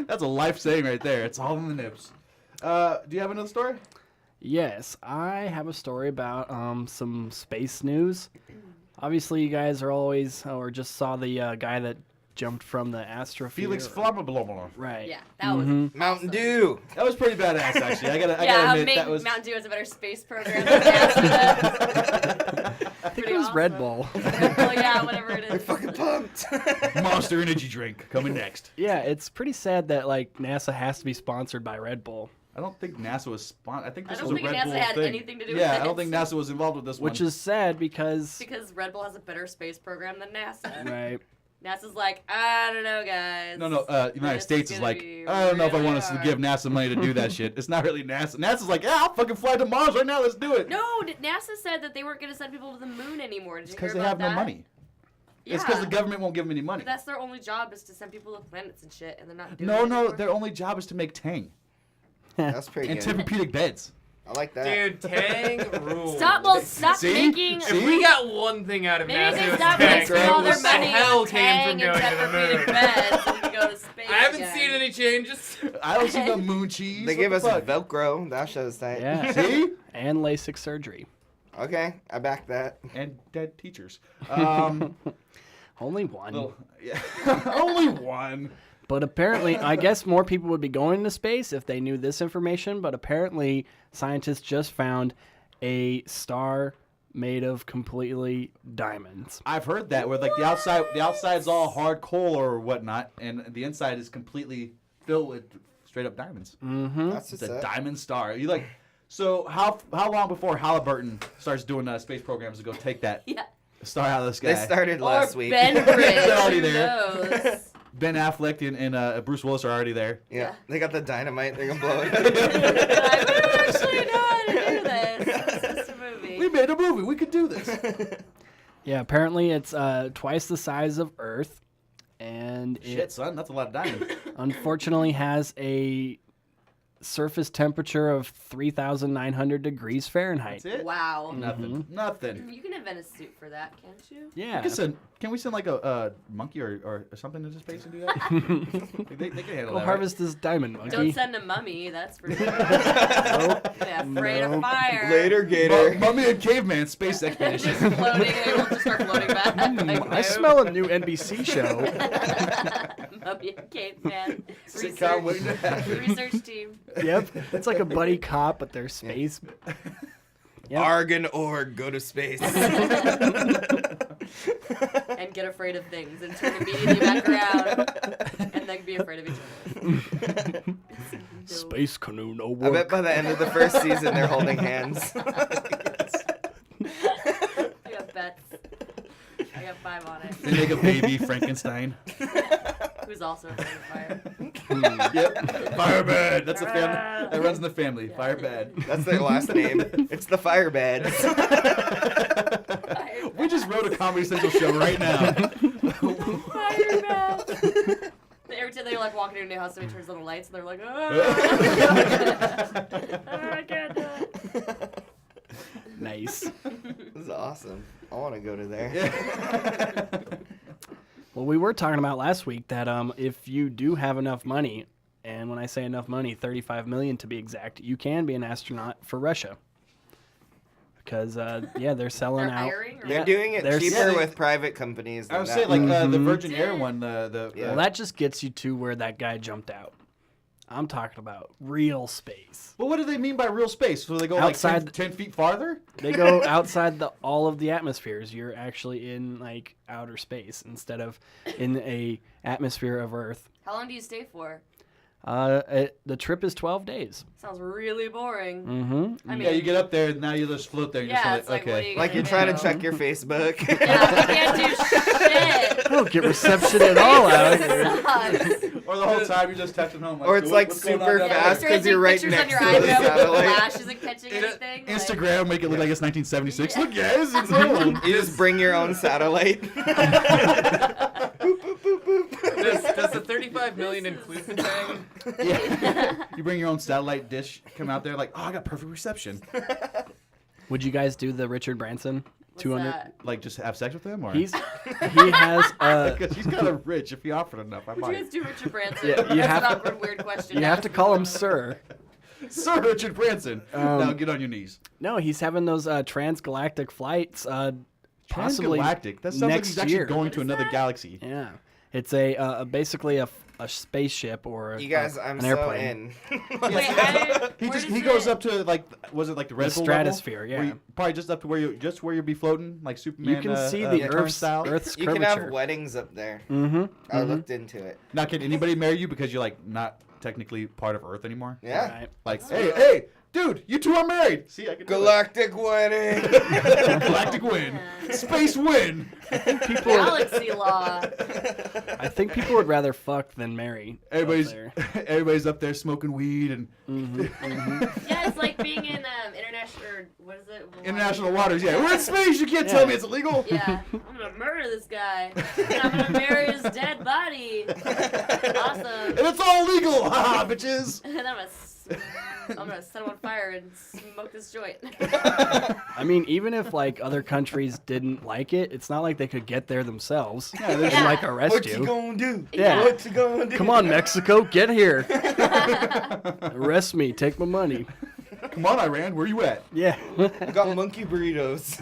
Speaker 4: That's a life saying right there. It's all in the nips. Do you have another story?
Speaker 5: Yes, I have a story about some space news. Obviously, you guys are always, or just saw the guy that jumped from the astrosphere.
Speaker 4: Felix Flammable.
Speaker 5: Right.
Speaker 6: Yeah, that was
Speaker 7: Mountain Dew.
Speaker 4: That was pretty badass, actually. I gotta admit that was.
Speaker 6: Mountain Dew has a better space program than NASA.
Speaker 5: I think it was Red Bull.
Speaker 6: Well, yeah, whatever it is.
Speaker 7: They're fucking pumped.
Speaker 4: Monster energy drink coming next.
Speaker 5: Yeah, it's pretty sad that like NASA has to be sponsored by Red Bull.
Speaker 4: I don't think NASA was sponsored. I think this
Speaker 6: I
Speaker 4: was
Speaker 6: don't
Speaker 4: a
Speaker 6: think
Speaker 4: Red
Speaker 6: NASA
Speaker 4: Bull
Speaker 6: had
Speaker 4: thing.
Speaker 6: anything to do with
Speaker 4: Yeah, I
Speaker 6: it.
Speaker 4: don't think NASA was involved with this one.
Speaker 5: Which is sad because
Speaker 6: Red Bull has a better space program than NASA.
Speaker 5: Right.
Speaker 6: NASA's like, I don't know, guys.
Speaker 4: No, United States is like, I don't know if I want us to give NASA money to do that shit. It's not really NASA. NASA's like, yeah, I'll fucking fly to Mars right now. Let's do it.
Speaker 6: No, NASA said that they weren't going to send people to the moon anymore. Did you hear
Speaker 4: Because they
Speaker 6: about
Speaker 4: have
Speaker 6: that?
Speaker 4: no money.
Speaker 6: Yeah.
Speaker 4: It's because the government won't give them any money.
Speaker 6: But that's their only job is to send people to planets and shit, and they're not doing it
Speaker 4: No,
Speaker 6: anymore.
Speaker 4: their only job is to make Tang.
Speaker 7: That's pretty
Speaker 4: and
Speaker 7: good.
Speaker 4: Tempur-Pedic beds.
Speaker 7: I like that.
Speaker 8: Dude, Tang rules.
Speaker 6: Stop making...
Speaker 8: If we got one thing out of
Speaker 6: Maybe
Speaker 8: NASA,
Speaker 6: they
Speaker 8: it was
Speaker 6: stop
Speaker 8: Tang.
Speaker 6: wasting all their
Speaker 8: What the
Speaker 6: money
Speaker 8: hell
Speaker 6: on
Speaker 8: came from
Speaker 6: Tang and
Speaker 8: going to the
Speaker 6: Tempur-Pedic
Speaker 8: moon?
Speaker 6: beds so we can go to space
Speaker 8: I haven't
Speaker 6: again.
Speaker 8: seen any changes.
Speaker 4: I don't see no moon cheese.
Speaker 7: They gave us Velcro. That shows that.
Speaker 5: Yeah.
Speaker 4: See?
Speaker 5: And LASIK surgery.
Speaker 7: Okay, I back that.
Speaker 4: And dead teachers.
Speaker 5: Only one.
Speaker 4: Only one.
Speaker 5: But apparently, I guess more people would be going to space if they knew this information, but apparently scientists just found a star made of completely diamonds.
Speaker 4: I've heard that, where like the outside's all hard coal or whatnot, and the inside is completely filled with straight up diamonds.
Speaker 5: Mm-hmm.
Speaker 7: That's
Speaker 4: It's a diamond star. You like, so how long before Halliburton starts doing space programs to go take that star out of the sky?
Speaker 7: They started last week.
Speaker 6: Ben Bridge.
Speaker 4: They're already
Speaker 6: Who
Speaker 4: there.
Speaker 6: knows?
Speaker 4: Ben Affleck and Bruce Willis are already there.
Speaker 7: Yeah, they got the dynamite. They're gonna blow it.
Speaker 6: We don't actually know how to do this. It's just a movie.
Speaker 4: We made a movie. We could do this.
Speaker 5: Yeah, apparently it's twice the size of Earth, and
Speaker 4: Shit, son, that's a lot of diamonds.
Speaker 5: unfortunately has a surface temperature of 3,900 degrees Fahrenheit.
Speaker 4: That's it.
Speaker 6: Wow.
Speaker 4: Nothing. Nothing.
Speaker 6: You can invent a suit for that, can't you?
Speaker 5: Yeah.
Speaker 4: Can we send like a monkey or something into space and do that? they can handle
Speaker 5: Go
Speaker 4: that.
Speaker 5: harvest this diamond monkey.
Speaker 6: Don't send a mummy, that's for sure. Yeah, afraid of fire.
Speaker 7: Later, Gator.
Speaker 4: Mummy and caveman space expedition.
Speaker 6: Just floating, they will just start floating back.
Speaker 5: I smell a new NBC show.
Speaker 6: Mummy and caveman.
Speaker 4: Sitcom waiting to happen.
Speaker 6: Research team.
Speaker 5: Yep. It's like a buddy cop, but they're space. Yep.
Speaker 7: Argon org, go to space.
Speaker 6: And get afraid of things and turn immediately back around. And then be afraid of each other.
Speaker 5: Space canoe, no
Speaker 7: I
Speaker 5: work.
Speaker 7: bet by the end of the first season they're holding hands.
Speaker 6: I got bets. I got 5 on it.
Speaker 4: They make a baby Frankenstein.
Speaker 6: Who's also afraid of fire.
Speaker 4: Yep. Firebad. That's a family that runs in the family. Firebad.
Speaker 7: That's their last name. It's the Firebads.
Speaker 4: We just wrote a Comedy Central show right now.
Speaker 6: Firebad. Every time they're like walking into a new house, somebody turns on the lights and they're like, oh, I can't do it.
Speaker 5: Nice.
Speaker 7: This is awesome. I want to go to there.
Speaker 5: Well, we were talking about last week that if you do have enough money, and when I say enough money, $35 million to be exact, you can be an astronaut for Russia. because they're selling
Speaker 6: They're
Speaker 5: out.
Speaker 6: hiring, or
Speaker 7: They're
Speaker 6: what?
Speaker 7: doing it
Speaker 5: They're
Speaker 7: cheaper with private companies.
Speaker 4: I
Speaker 7: Than
Speaker 4: would
Speaker 7: that.
Speaker 4: say like the Virgin Air one.
Speaker 5: Well, that just gets you to where that guy jumped out. I'm talking about real space.
Speaker 4: Well, what do they mean by real space? So they go
Speaker 5: Outside
Speaker 4: like 10 feet farther?
Speaker 5: They go outside all of the atmospheres. You're actually in like outer space instead of in a atmosphere of Earth.
Speaker 6: How long do you stay for?
Speaker 5: The trip is 12 days.
Speaker 6: Sounds really boring.
Speaker 5: Mm-hmm.
Speaker 6: I mean,
Speaker 4: yeah, you get up there and now you just float there. And
Speaker 6: Yeah,
Speaker 4: you're
Speaker 6: it's
Speaker 4: just
Speaker 6: like,
Speaker 4: okay.
Speaker 6: what are you
Speaker 7: Like you're trying to check your Facebook.
Speaker 6: Yeah, you can't do shit.
Speaker 5: I don't get reception at all out here.
Speaker 6: Sucks.
Speaker 4: Or the whole time you're just texting home.
Speaker 7: Or it's
Speaker 4: so
Speaker 7: like
Speaker 4: what's going on
Speaker 7: super
Speaker 4: down there?
Speaker 7: fast because you're right
Speaker 6: Pictures
Speaker 7: next
Speaker 6: on
Speaker 7: to
Speaker 6: your
Speaker 7: the
Speaker 6: iPhone with
Speaker 7: satellite.
Speaker 6: flash isn't catching anything. like-
Speaker 4: Instagram, make it look like it's 1976. Look, guys, it's on.
Speaker 7: You just bring your own satellite.
Speaker 8: Does the 35 million include the thing?
Speaker 4: Yeah. You bring your own satellite dish, come out there like, oh, I got perfect reception.
Speaker 5: Would you guys do the Richard Branson?
Speaker 6: What's
Speaker 5: 200.
Speaker 6: that?
Speaker 4: Like, just have sex with him, or
Speaker 5: He has
Speaker 4: because he's kind of rich. If he offered enough, I
Speaker 6: Would you
Speaker 4: might.
Speaker 6: guys do Richard Branson?
Speaker 5: Yeah, you
Speaker 6: That's
Speaker 5: have
Speaker 6: an
Speaker 5: to-
Speaker 6: awkward, weird question.
Speaker 5: you have to call him sir.
Speaker 4: Sir Richard Branson. Now get on your knees.
Speaker 5: No, he's having those transgalactic flights. Possibly
Speaker 4: Transgalactic. That sounds like
Speaker 5: next
Speaker 4: he's actually
Speaker 5: year.
Speaker 4: going to another galaxy.
Speaker 5: Yeah, it's a basically a spaceship or
Speaker 7: You guys, I'm
Speaker 5: an
Speaker 7: so
Speaker 5: airplane.
Speaker 7: in.
Speaker 6: Wait,
Speaker 4: He goes up to like, was it like the Red
Speaker 5: The
Speaker 4: Bull
Speaker 5: stratosphere,
Speaker 4: level? Where
Speaker 5: yeah.
Speaker 4: probably just up to where you're be floating like Superman.
Speaker 5: You can see the Earth's
Speaker 7: You can
Speaker 5: curvature.
Speaker 7: have weddings up there.
Speaker 5: Mm-hmm.
Speaker 7: I looked into it.
Speaker 4: Now, can anybody marry you because you're like not technically part of Earth anymore?
Speaker 7: Yeah.
Speaker 5: Right.
Speaker 4: Like, hey, dude, you two are married. See, I can do it.
Speaker 7: Galactic wedding.
Speaker 4: Galactic win. Space win.
Speaker 6: Galaxy law.
Speaker 5: I think people would rather fuck than marry.
Speaker 4: Everybody's up there smoking weed and
Speaker 6: Yeah, it's like being in international, or what is it?
Speaker 4: international waters. Yeah, we're in space. You can't tell me it's illegal.
Speaker 6: Yeah, I'm gonna murder this guy. And I'm gonna marry his dead body. Awesome.
Speaker 4: And it's all legal, haha, bitches.
Speaker 6: And I'm gonna set him on fire and smoke this joint.
Speaker 5: I mean, even if like other countries didn't like it, it's not like they could get there themselves.
Speaker 4: Yeah, they
Speaker 5: just like arrest
Speaker 7: What
Speaker 5: you.
Speaker 7: you gonna do?
Speaker 5: Yeah.
Speaker 7: What you gonna do?
Speaker 5: Come on, Mexico, get here. Arrest me, take my money.
Speaker 4: Come on, Iran, where you at?
Speaker 5: Yeah.
Speaker 7: I got monkey burritos.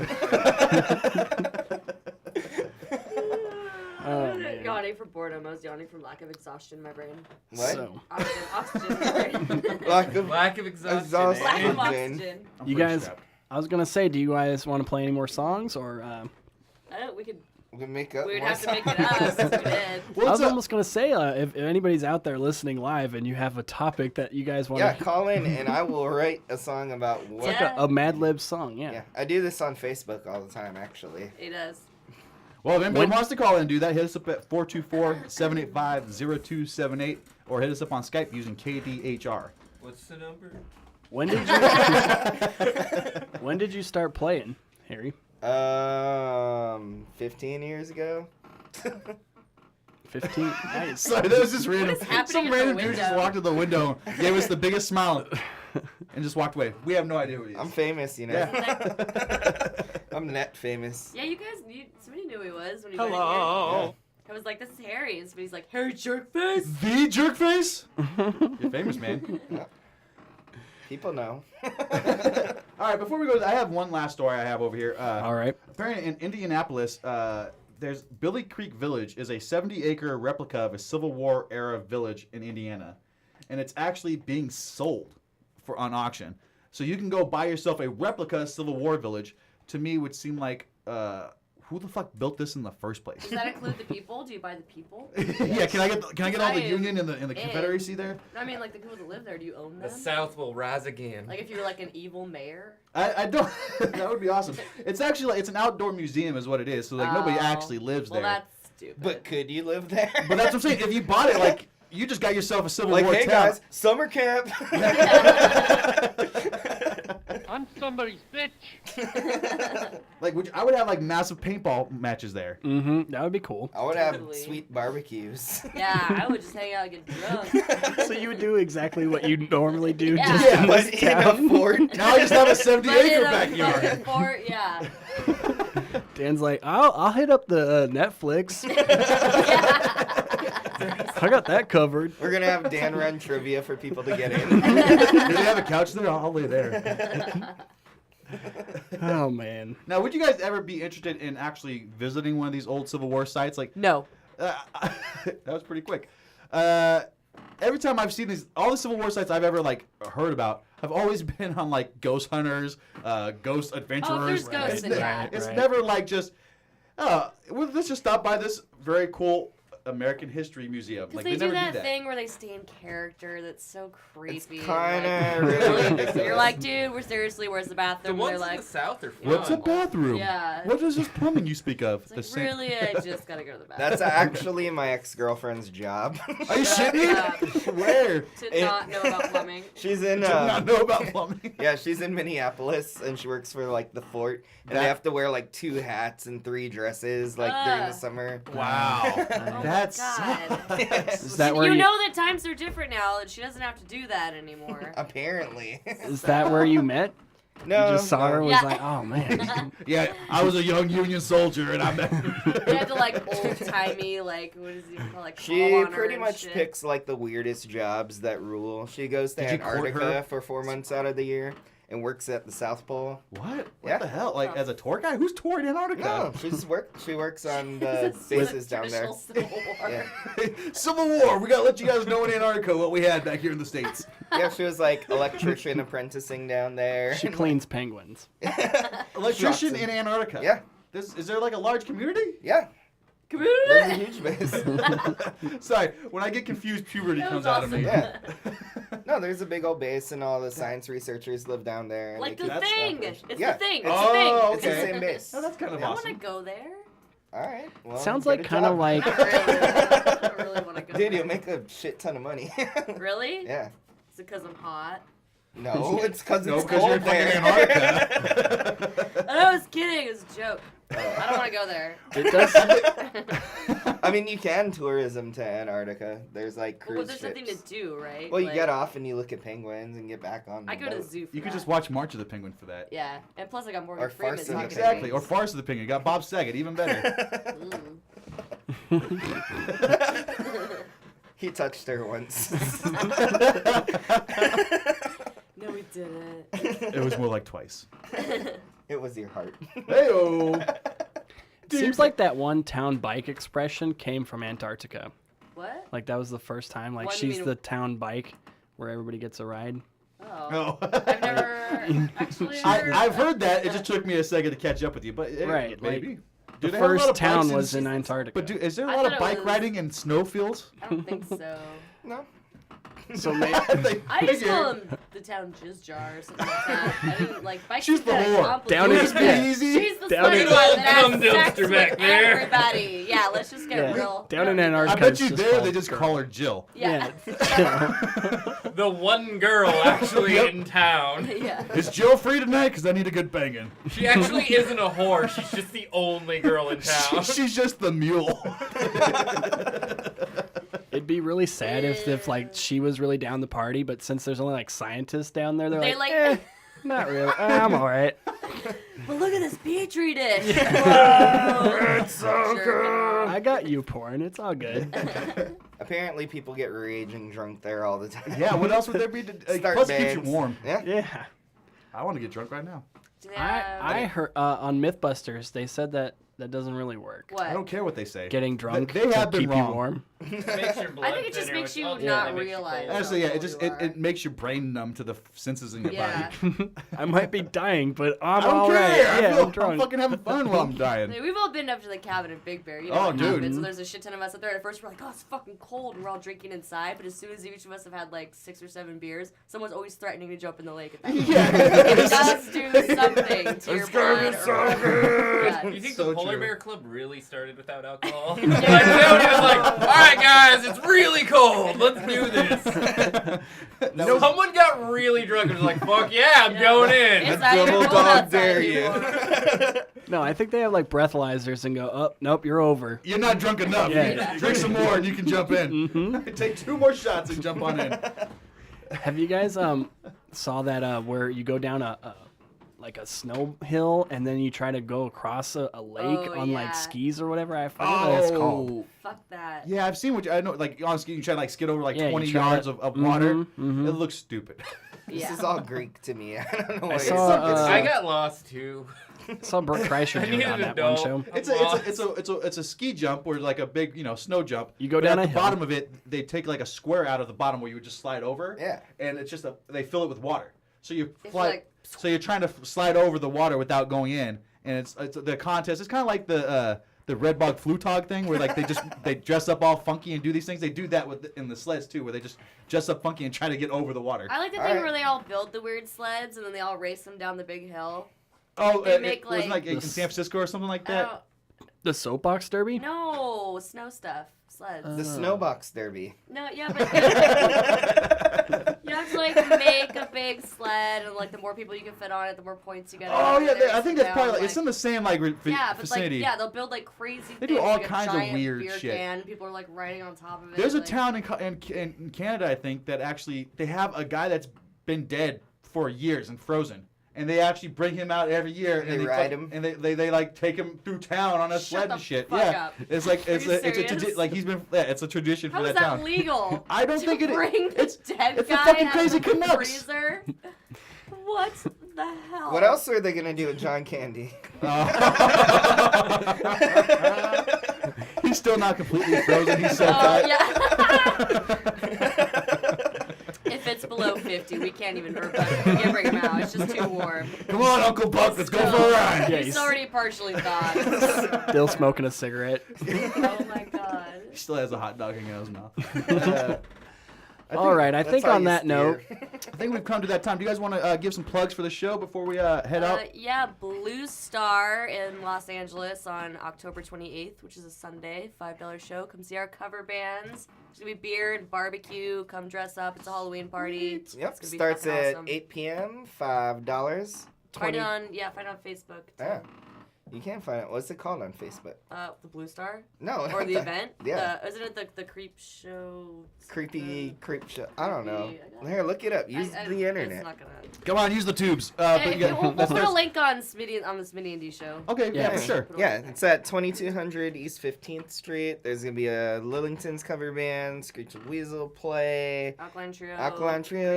Speaker 6: I wasn't yawning from boredom. I was yawning from lack of exhaustion in my brain.
Speaker 7: What?
Speaker 5: So,
Speaker 6: Oxygen in my brain.
Speaker 7: Lack of
Speaker 8: exhaustion.
Speaker 6: Lack of
Speaker 7: Exhaustion.
Speaker 6: oxygen.
Speaker 5: you guys, I was gonna say, do you guys want to play any more songs or?
Speaker 6: We could.
Speaker 7: We can make up.
Speaker 6: We'd
Speaker 7: more
Speaker 6: have to make it up. If we did.
Speaker 5: I was almost gonna say, if anybody's out there listening live and you have a topic that you guys want
Speaker 7: Yeah,
Speaker 5: to,
Speaker 7: call in and I will write a song about what.
Speaker 5: like a Mad Lib song,
Speaker 7: Yeah, I do this on Facebook all the time, actually.
Speaker 6: He does.
Speaker 4: Well, if anybody wants to call in and do that, hit us up at 424-785-0278 or hit us up on Skype using KDHR.
Speaker 8: What's the number?
Speaker 5: When did you start playing, Harry?
Speaker 7: 15 years ago.
Speaker 5: 15. Nice.
Speaker 4: Sorry, that was just random.
Speaker 6: is happening
Speaker 4: Some
Speaker 6: at the
Speaker 4: random dude just
Speaker 6: window?
Speaker 4: walked to the window, gave us the biggest smile, and just walked away. We have no idea who he is.
Speaker 7: I'm famous, you know.
Speaker 4: Yeah.
Speaker 7: I'm net famous.
Speaker 6: Yeah, you guys. Somebody knew who he was when he
Speaker 8: Hello.
Speaker 6: went in here.
Speaker 7: Yeah.
Speaker 6: I was like, "This is Harry," and somebody's like, "Harry Jerkface."
Speaker 4: The Jerkface? You're famous, man.
Speaker 7: Yeah. People know.
Speaker 4: All right, before we go, I have one last story I have over here.
Speaker 5: All right.
Speaker 4: Apparently in Indianapolis, there's Billy Creek Village is a 70-acre replica of a Civil War era village in Indiana, and it's actually being sold on auction. So you can go buy yourself a replica Civil War village. To me, would seem like who the fuck built this in the first place?
Speaker 6: Does that include the people? Do you buy the people?
Speaker 4: Yeah, can I get all the
Speaker 6: I am
Speaker 4: Union and the
Speaker 6: in.
Speaker 4: Confederacy there?
Speaker 6: I mean, like the people that live there. Do you own them?
Speaker 8: The South will rise again.
Speaker 6: Like if you were like an evil mayor.
Speaker 4: I don't. That would be awesome. It's actually it's an outdoor museum, is what it is. So like nobody actually lives there.
Speaker 6: Well, that's stupid.
Speaker 7: But could you live there?
Speaker 4: But that's what I'm saying. If you bought it, like you just got yourself a Civil
Speaker 7: like,
Speaker 4: War
Speaker 7: hey
Speaker 4: town.
Speaker 7: guys, summer camp.
Speaker 12: I'm somebody's bitch.
Speaker 4: Like, I would have like massive paintball matches there.
Speaker 5: Mm-hmm. That would be cool.
Speaker 7: I would have
Speaker 6: Totally.
Speaker 7: sweet barbecues.
Speaker 6: Yeah, I would just hang out and get drunk.
Speaker 5: So you would do exactly what you normally do,
Speaker 6: Yeah.
Speaker 5: just
Speaker 7: Yeah,
Speaker 5: in
Speaker 7: but
Speaker 5: this
Speaker 7: in a
Speaker 5: town.
Speaker 7: fort.
Speaker 4: Now I just have a 70-acre
Speaker 6: But in a
Speaker 4: backyard.
Speaker 6: fucking fort, yeah.
Speaker 5: Dan's like, I'll hit up the Netflix. I got that covered.
Speaker 7: We're gonna have Dan run trivia for people to get in.
Speaker 4: Do they have a couch there? I'll lay there.
Speaker 5: Oh man.
Speaker 4: Now, would you guys ever be interested in actually visiting one of these old Civil War sites? Like,
Speaker 6: No.
Speaker 4: that was pretty quick. Every time I've seen all the Civil War sites I've ever heard about have always been on ghost hunters, ghost adventurers.
Speaker 6: Oh, there's ghosts in that.
Speaker 4: It's never just, well, let's just stop by this very cool American History Museum.
Speaker 6: Because
Speaker 4: They
Speaker 6: they do
Speaker 4: never
Speaker 6: that thing where they stay in character that's so creepy.
Speaker 7: It's kind of really
Speaker 6: You're like, dude, where's the bathroom?
Speaker 8: The ones
Speaker 6: They're
Speaker 8: in
Speaker 6: like,
Speaker 8: the South are fun.
Speaker 4: What's a bathroom?
Speaker 6: Yeah.
Speaker 4: What is this plumbing you speak of?
Speaker 6: It's like, really, I just gotta go to the bathroom.
Speaker 7: That's actually my ex-girlfriend's job.
Speaker 4: Are you shitting me? Where?
Speaker 6: To not know about plumbing.
Speaker 7: She's in.
Speaker 4: not know about plumbing.
Speaker 7: Yeah, she's in Minneapolis, and she works for the fort, and they have to wear 2 hats and 3 dresses during the summer.
Speaker 4: Wow,
Speaker 6: That's
Speaker 5: Is that where
Speaker 6: you know that times are different now, and she doesn't have to do that anymore.
Speaker 7: Apparently.
Speaker 5: Is that where you met?
Speaker 7: No.
Speaker 5: You just saw her and was
Speaker 6: Yeah.
Speaker 5: like, oh man.
Speaker 4: Yeah, I was a young Union soldier, and I'm.
Speaker 6: They had to old timey what is it even called
Speaker 7: She pretty much picks the weirdest jobs that rule. She goes to
Speaker 4: Did you court her?
Speaker 7: Antarctica for 4 months out of the year and works at the South Pole.
Speaker 4: What?
Speaker 7: Yeah.
Speaker 4: What the hell? As a tour guy? Who's touring Antarctica?
Speaker 7: No, she works on the bases down there.
Speaker 6: Civil War.
Speaker 7: Yeah.
Speaker 4: Civil War. We gotta let you guys know in Antarctica what we had back here in the States.
Speaker 7: Yeah, she was electrician apprenticing down there.
Speaker 5: She cleans penguins.
Speaker 4: Electrician in Antarctica.
Speaker 7: Yeah.
Speaker 4: Is there a large community?
Speaker 7: Yeah. There's a huge base.
Speaker 4: Sorry, when I get confused, puberty comes out of me.
Speaker 7: Yeah. No, there's a big old base, and all the science researchers live down there. And
Speaker 6: Like
Speaker 7: they
Speaker 6: the
Speaker 7: keep
Speaker 6: thing.
Speaker 7: stuff.
Speaker 6: It's
Speaker 7: Yeah.
Speaker 6: the thing. It's
Speaker 4: Oh,
Speaker 6: the thing.
Speaker 4: okay.
Speaker 7: It's the same base.
Speaker 4: Oh, that's kind of
Speaker 6: I want
Speaker 4: awesome.
Speaker 6: to go there.
Speaker 7: All right. Well,
Speaker 5: Sounds
Speaker 7: get
Speaker 5: like
Speaker 7: a
Speaker 5: kind of
Speaker 7: job.
Speaker 5: like.
Speaker 6: Not really. I don't really want to go.
Speaker 7: Dude, you'll make a shit ton of money.
Speaker 6: Really?
Speaker 7: Yeah.
Speaker 6: Is it because I'm hot?
Speaker 7: No, it's because
Speaker 4: No,
Speaker 7: it's
Speaker 4: because you're
Speaker 7: cold
Speaker 4: fucking
Speaker 7: there.
Speaker 4: Antarctica.
Speaker 6: I was kidding. It was a joke. I don't want to go there.
Speaker 5: It does.
Speaker 7: I mean, you can tourism to Antarctica. There's
Speaker 6: Well,
Speaker 7: cruise
Speaker 6: there's
Speaker 7: ships.
Speaker 6: nothing to do, right?
Speaker 7: Well, you get off and you look at penguins and get back on the
Speaker 6: I go to the
Speaker 7: boat.
Speaker 6: zoo for
Speaker 4: You could
Speaker 6: that.
Speaker 4: just watch March of the Penguin for that.
Speaker 6: Yeah, and plus I got Morgan
Speaker 7: Or
Speaker 6: Freeman
Speaker 7: Farce of the
Speaker 6: talking
Speaker 4: Exactly.
Speaker 6: to
Speaker 4: Or
Speaker 6: me.
Speaker 4: Farce of the Penguin. Got Bob Saget, even better.
Speaker 7: He touched her once.
Speaker 6: No, we didn't.
Speaker 4: It was more like twice.
Speaker 7: It was your heart.
Speaker 4: Hey-o.
Speaker 5: Seems like that one town bike expression came from Antarctica.
Speaker 6: What?
Speaker 5: Like that was the first time. Like
Speaker 6: What do you
Speaker 5: she's
Speaker 6: mean?
Speaker 5: the town bike where everybody gets a ride.
Speaker 6: Oh.
Speaker 4: Oh.
Speaker 6: I've never actually.
Speaker 4: I've heard that. It just took me a second to catch up with you, but
Speaker 5: Right,
Speaker 4: maybe.
Speaker 5: The
Speaker 4: Do they have a lot
Speaker 5: first
Speaker 4: of
Speaker 5: town
Speaker 4: bikes
Speaker 5: was in Antarctica.
Speaker 4: But is there a
Speaker 6: I
Speaker 4: lot of
Speaker 6: thought it
Speaker 4: bike
Speaker 6: was-
Speaker 4: riding in snowfields?
Speaker 6: I don't think so.
Speaker 7: No.
Speaker 5: So maybe
Speaker 6: I used to call him the town jizz jar or something like that. I didn't like bikes.
Speaker 4: She's the whore.
Speaker 5: Down in- yeah.
Speaker 6: She's the
Speaker 5: Down
Speaker 6: slutty
Speaker 5: in-
Speaker 6: one that has
Speaker 8: Cum
Speaker 6: sex
Speaker 8: dumpster
Speaker 6: with
Speaker 8: back there.
Speaker 6: everybody. Yeah, let's just get real.
Speaker 5: down in
Speaker 4: I
Speaker 5: Antarctica.
Speaker 4: bet
Speaker 5: it's
Speaker 4: you
Speaker 5: just
Speaker 4: there
Speaker 5: called
Speaker 4: they just
Speaker 5: girl.
Speaker 4: call her Jill.
Speaker 6: Yeah.
Speaker 8: The one girl actually
Speaker 4: Yep.
Speaker 8: in town.
Speaker 6: Yeah.
Speaker 4: Is Jill free tonight? Because I need a good banging.
Speaker 8: She actually isn't a whore. She's just the only girl in town.
Speaker 4: She's just the mule.
Speaker 5: It'd be really sad if like she was really down the party, but since there's only like scientists down there, they're
Speaker 6: They're
Speaker 5: like,
Speaker 6: like,
Speaker 5: not really. I'm all right.
Speaker 6: but look at this petri dish. Whoa.
Speaker 7: It's so good.
Speaker 5: I got you, porn. It's all good.
Speaker 7: Apparently, people get raging drunk there all the time.
Speaker 4: Yeah, what else would there be?
Speaker 7: Start
Speaker 4: Plus, it keeps you
Speaker 7: bands.
Speaker 4: warm.
Speaker 7: Yeah.
Speaker 5: Yeah.
Speaker 4: I want to get drunk right now.
Speaker 6: Do they
Speaker 5: I
Speaker 6: have-
Speaker 5: heard on MythBusters they said that doesn't really work.
Speaker 6: What?
Speaker 4: I don't care what they say.
Speaker 5: Getting drunk
Speaker 4: They have
Speaker 5: to
Speaker 4: been
Speaker 5: keep
Speaker 4: wrong.
Speaker 5: you warm.
Speaker 8: Makes your blood
Speaker 6: I think it just
Speaker 8: thinner,
Speaker 6: makes
Speaker 8: which
Speaker 6: you
Speaker 8: ultimately
Speaker 6: not
Speaker 8: makes you
Speaker 6: realize.
Speaker 8: cold.
Speaker 4: Honestly, yeah,
Speaker 6: how
Speaker 4: it just
Speaker 6: cold you
Speaker 4: it makes your brain numb to the senses in your
Speaker 6: Yeah.
Speaker 4: body.
Speaker 5: I might be dying, but I'm
Speaker 4: I don't
Speaker 5: all
Speaker 4: care.
Speaker 5: right. Yeah, I'm
Speaker 4: I'm
Speaker 5: drunk.
Speaker 4: fucking having fun while I'm dying.
Speaker 6: We've all been up to the cabin in Big Bear. You know
Speaker 4: Oh,
Speaker 6: what
Speaker 4: dude.
Speaker 6: happens. So there's a shit ton of us up there. At first, we're like, oh, it's fucking cold, and we're all drinking inside. But as soon as each of us have had like 6 or 7 beers, someone's always threatening to jump in the lake at that point. It does do something to your blood. Yeah.
Speaker 8: You think
Speaker 4: So
Speaker 8: the Polar
Speaker 4: true.
Speaker 8: Bear Club really started without alcohol? Like, nobody was like, all right, guys, it's really cold. Let's do this. Someone got really drunk and was like, fuck yeah, I'm going in.
Speaker 6: It's not even
Speaker 7: Double
Speaker 6: cold
Speaker 7: dog
Speaker 6: outside
Speaker 7: dare you.
Speaker 6: anymore.
Speaker 5: No, I think they have like breathalyzers and go, oh, nope, you're over.
Speaker 4: You're not drunk enough.
Speaker 5: Yeah.
Speaker 4: Drink some more and you can jump in.
Speaker 5: Mm-hmm.
Speaker 4: Take 2 more shots and jump on in.
Speaker 5: Have you guys saw that where you go down a like a snow hill and then you try to go across a lake
Speaker 6: Oh,
Speaker 5: on
Speaker 6: yeah.
Speaker 5: like skis or whatever? I forget what it's called.
Speaker 4: Oh.
Speaker 6: Fuck that.
Speaker 4: Yeah, I've seen what I know. Like on ski, you try to like skid over like
Speaker 5: Yeah, you
Speaker 4: 20
Speaker 5: try
Speaker 4: yards
Speaker 5: to-
Speaker 4: of water.
Speaker 5: mhm.
Speaker 4: It looks stupid.
Speaker 7: This is all Greek to me. I don't know what
Speaker 8: I got lost too.
Speaker 5: I saw Brooke Kreischer do it on that one show.
Speaker 4: It's a ski jump where like a big snow jump.
Speaker 5: You go
Speaker 4: but
Speaker 5: down
Speaker 4: at
Speaker 5: a
Speaker 4: the
Speaker 5: hill.
Speaker 4: bottom of it. They take like a square out of the bottom where you would just slide over.
Speaker 7: Yeah.
Speaker 4: And it's just they fill it with water. So you
Speaker 6: It's
Speaker 4: fly.
Speaker 6: like-
Speaker 4: So you're trying to slide over the water without going in, and it's the contest. It's kind of like the Red Bog Flutog thing, where like they dress up all funky and do these things. They do that in the sleds too, where they just dress up funky and try to get over the water.
Speaker 6: I like the thing where they all build the weird sleds and then they all race them down the big hill.
Speaker 4: Oh,
Speaker 6: They
Speaker 4: it
Speaker 6: make,
Speaker 4: wasn't
Speaker 6: like-
Speaker 4: like in San Francisco or something like that.
Speaker 5: The soapbox derby?
Speaker 6: No, snow stuff. Sleds.
Speaker 7: The snowbox derby.
Speaker 6: No, yeah, but you have to like make a big sled, and like the more people you can fit on it, the more points you get.
Speaker 4: Oh yeah, I think that's probably like, it's in the same like
Speaker 6: yeah, but
Speaker 4: vicinity.
Speaker 6: like they'll build like crazy.
Speaker 4: They do
Speaker 6: things,
Speaker 4: all
Speaker 6: like
Speaker 4: kinds
Speaker 6: a
Speaker 4: of
Speaker 6: giant
Speaker 4: weird
Speaker 6: beer
Speaker 4: shit.
Speaker 6: Can. People are like riding on top of it.
Speaker 4: There's a
Speaker 6: like,
Speaker 4: town in Canada, I think, that actually they have a guy that's been dead for years and frozen, and they actually bring him out every year
Speaker 7: And they ride him?
Speaker 4: and they like take him through town on a sled and shit.
Speaker 6: fuck
Speaker 4: Yeah,
Speaker 6: up.
Speaker 4: it's like
Speaker 6: Are
Speaker 4: it's
Speaker 6: you
Speaker 4: a
Speaker 6: serious?
Speaker 4: like he's been it's a tradition
Speaker 6: How
Speaker 4: for
Speaker 6: is
Speaker 4: that
Speaker 6: that
Speaker 4: town.
Speaker 6: legal?
Speaker 4: I don't
Speaker 6: to
Speaker 4: think it.
Speaker 6: bring the dead
Speaker 4: it's the
Speaker 6: guy
Speaker 4: fucking
Speaker 6: out
Speaker 4: crazy
Speaker 6: of the
Speaker 4: Canucks.
Speaker 6: freezer? What the hell?
Speaker 7: What else are they gonna do with John Candy?
Speaker 4: He's still not completely frozen. He's so
Speaker 6: Oh
Speaker 4: tight.
Speaker 6: yeah. If it's below 50, we can't even bring him out. It's just too warm.
Speaker 4: Come on, Uncle Buck, let's go for a ride.
Speaker 5: Yeah,
Speaker 6: He's already partially thawed.
Speaker 5: Still smoking a cigarette.
Speaker 6: Oh my god.
Speaker 4: He still has a hot dog hanging out of his mouth.
Speaker 5: All right, I think on that note,
Speaker 4: I think we've come to that time. Do you guys want to give some plugs for the show before we head out?
Speaker 6: Yeah, Blue Star in Los Angeles on October 28th, which is a Sunday, $5 show. Come see our cover bands. There's going to be beer and barbecue. Come dress up. It's a Halloween party.
Speaker 7: Yep,
Speaker 6: It's gonna be
Speaker 7: starts
Speaker 6: fucking
Speaker 7: at
Speaker 6: awesome.
Speaker 7: 8 p.m., $5.
Speaker 6: Find it on Facebook. Too.
Speaker 7: Yeah. You can find it. What's it called on Facebook?
Speaker 6: The Blue Star?
Speaker 7: No.
Speaker 6: Or the event?
Speaker 7: Yeah.
Speaker 6: Isn't it the Creep Show?
Speaker 7: Creepy creep show. I don't know. Here, look it up. Use the internet.
Speaker 6: It's not gonna...
Speaker 4: Come on, use the tubes.
Speaker 6: We'll put a link on the Smitty and D Show.
Speaker 4: Okay, yeah, for sure.
Speaker 7: Yeah, it's at 2200 East 15th Street. There's going to be a Lillingtons cover band, Screech and Weasel play,
Speaker 6: Alkaline Trio.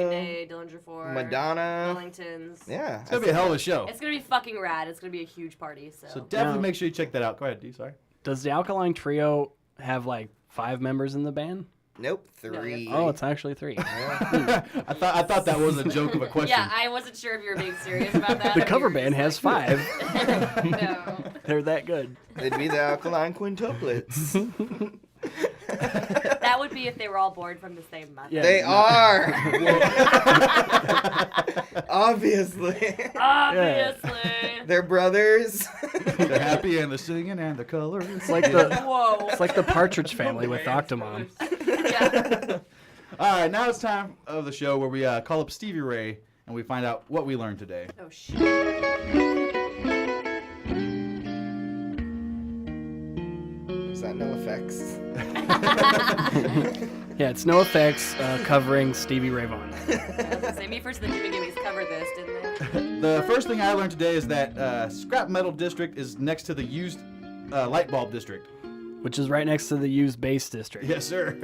Speaker 7: Green
Speaker 6: Day, Dillinger 4.
Speaker 7: Madonna.
Speaker 6: Lillingtons.
Speaker 7: Yeah.
Speaker 4: It's going to be a hell of a show.
Speaker 6: It's going to be fucking rad. It's going to be a huge party.
Speaker 4: So definitely make sure you check that out. Go ahead, D, sorry.
Speaker 5: Does the Alkaline Trio have like 5 members in the band?
Speaker 7: Nope, 3.
Speaker 5: Oh, it's actually 3.
Speaker 4: I thought that was a joke of a question.
Speaker 6: Yeah, I wasn't sure if you were being serious about that.
Speaker 5: The cover band has 5.
Speaker 6: No.
Speaker 5: They're that good.
Speaker 7: They'd be the Alkaline Quintuplets.
Speaker 6: That would be if they were all born from the same mother.
Speaker 7: Yeah. They are. Obviously. They're brothers.
Speaker 4: They're happy and they're singing and they're colors.
Speaker 5: It's like the Partridge Family with Octomom.
Speaker 4: All right, now it's time of the show where we call up Stevie Ray and we find out what we learned today.
Speaker 6: Oh shit.
Speaker 7: Is that no effects?
Speaker 5: Yeah, it's No Effects covering Stevie Ray Vaughan.
Speaker 6: I was gonna say, me first and the Jimmy Gimmies covered this, didn't they?
Speaker 4: The first thing I learned today is that Scrap Metal District is next to the Used Light Bulb District.
Speaker 5: Which is right next to the Used Bass District.
Speaker 4: Yes, sir.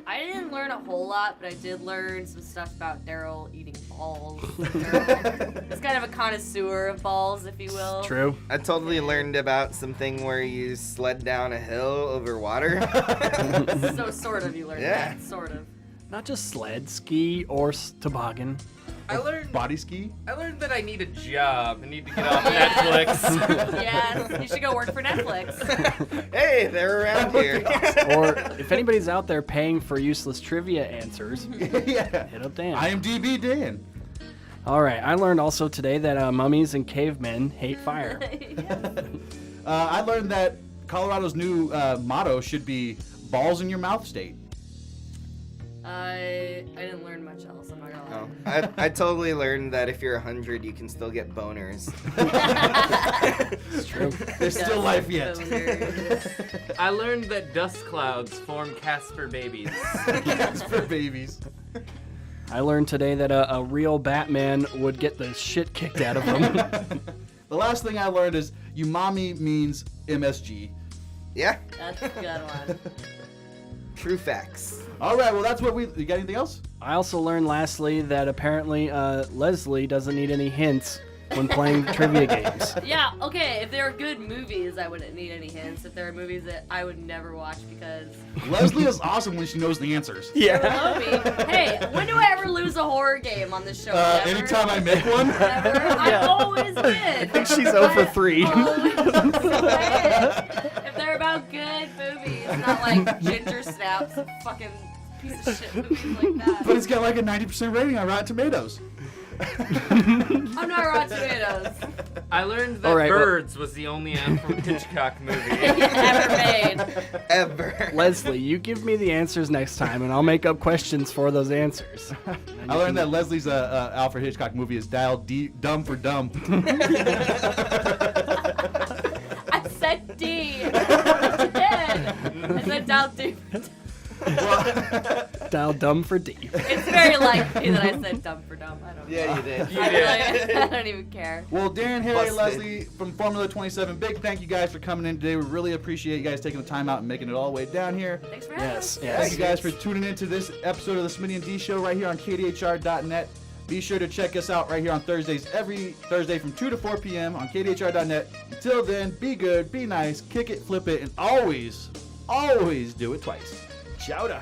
Speaker 6: I didn't learn a whole lot, but I did learn some stuff about Daryl eating balls. He's kind of a connoisseur of balls, if you will.
Speaker 5: True.
Speaker 7: I totally learned about something where you sled down a hill over water.
Speaker 6: So sort of you learned that, sort of.
Speaker 5: Not just sled, ski, or toboggan.
Speaker 8: I learned
Speaker 4: body ski.
Speaker 8: I learned that I need a job. I need to get off Netflix.
Speaker 6: Yes, you should go work for Netflix.
Speaker 7: Hey, they're around here.
Speaker 5: Or if anybody's out there paying for useless trivia answers,
Speaker 4: Yeah.
Speaker 5: hit up Dan.
Speaker 4: IMDb Dan.
Speaker 5: All right, I learned also today that mummies and cavemen hate fire.
Speaker 4: I learned that Colorado's new motto should be "Balls in your mouth state."
Speaker 6: I didn't learn much else, I'm not gonna lie.
Speaker 7: No, I totally learned that if you're 100, you can still get boners.
Speaker 5: It's true.
Speaker 4: There's still life yet.
Speaker 8: I learned that dust clouds form Casper babies.
Speaker 4: Casper babies.
Speaker 5: I learned today that a real Batman would get the shit kicked out of him.
Speaker 4: The last thing I learned is umami means MSG.
Speaker 7: Yeah.
Speaker 6: That's a good one.
Speaker 7: True facts.
Speaker 4: All right, well, that's what we... You got anything else?
Speaker 5: I also learned, lastly, that apparently Leslie doesn't need any hints when playing trivia games.
Speaker 6: Yeah, okay, if there were good movies, I wouldn't need any hints. If there are movies that I would never watch because...
Speaker 4: Leslie is awesome when she knows the answers.
Speaker 6: Yeah. Hey, when do I ever lose a horror game on this show?
Speaker 4: Anytime I make one.
Speaker 6: Never. I always win.
Speaker 5: I think she's 0 for 3.
Speaker 6: If they're about good movies, not like Ginger Snaps, fucking piece of shit movies like that.
Speaker 4: But it's got like a 90% rating on Rotten Tomatoes.
Speaker 6: I'm not Rotten Tomatoes.
Speaker 8: I learned that Birds was the only Alfred Hitchcock movie
Speaker 6: ever made.
Speaker 7: Ever.
Speaker 5: Leslie, you give me the answers next time, and I'll make up questions for those answers.
Speaker 4: I learned that Leslie's Alfred Hitchcock movie is Dial Dumb for Dumb.
Speaker 6: I said D. I said Dial D.
Speaker 5: Dial dumb for D.
Speaker 6: It's very likely that I said dumb for dumb. I don't know.
Speaker 7: Yeah, you did.
Speaker 6: I don't even care.
Speaker 4: Well, Darren, Harry, Leslie from Formula 27, big thank you guys for coming in today. We really appreciate you guys taking the time out and making it all the way down here.
Speaker 6: Thanks for having us.
Speaker 4: Thank you guys for tuning into this episode of the Smitty and D Show right here on KDHR.net. Be sure to check us out right here on Thursdays, every Thursday from 2 to 4 p.m. on KDHR.net. Until then, be good, be nice, kick it, flip it, and always, always do it twice. Chowda.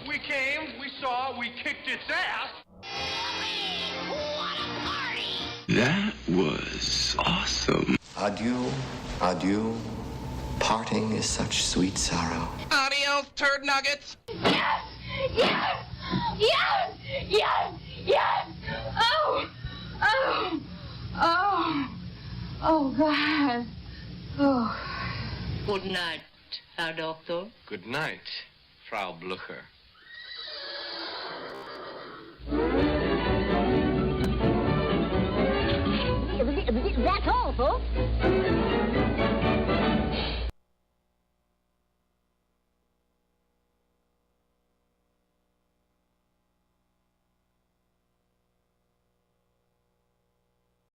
Speaker 12: We came, we saw, we kicked its ass.
Speaker 13: That was awesome.
Speaker 14: Adieu, adieu. Parting is such sweet sorrow.
Speaker 9: Adios, turd nuggets.
Speaker 3: Yes! Yes! Yes! Yes! Yes! Oh! Oh! Oh! Oh, God. Oh.
Speaker 15: Good night, Herr Doctor.
Speaker 13: Good night, Frau Blucher.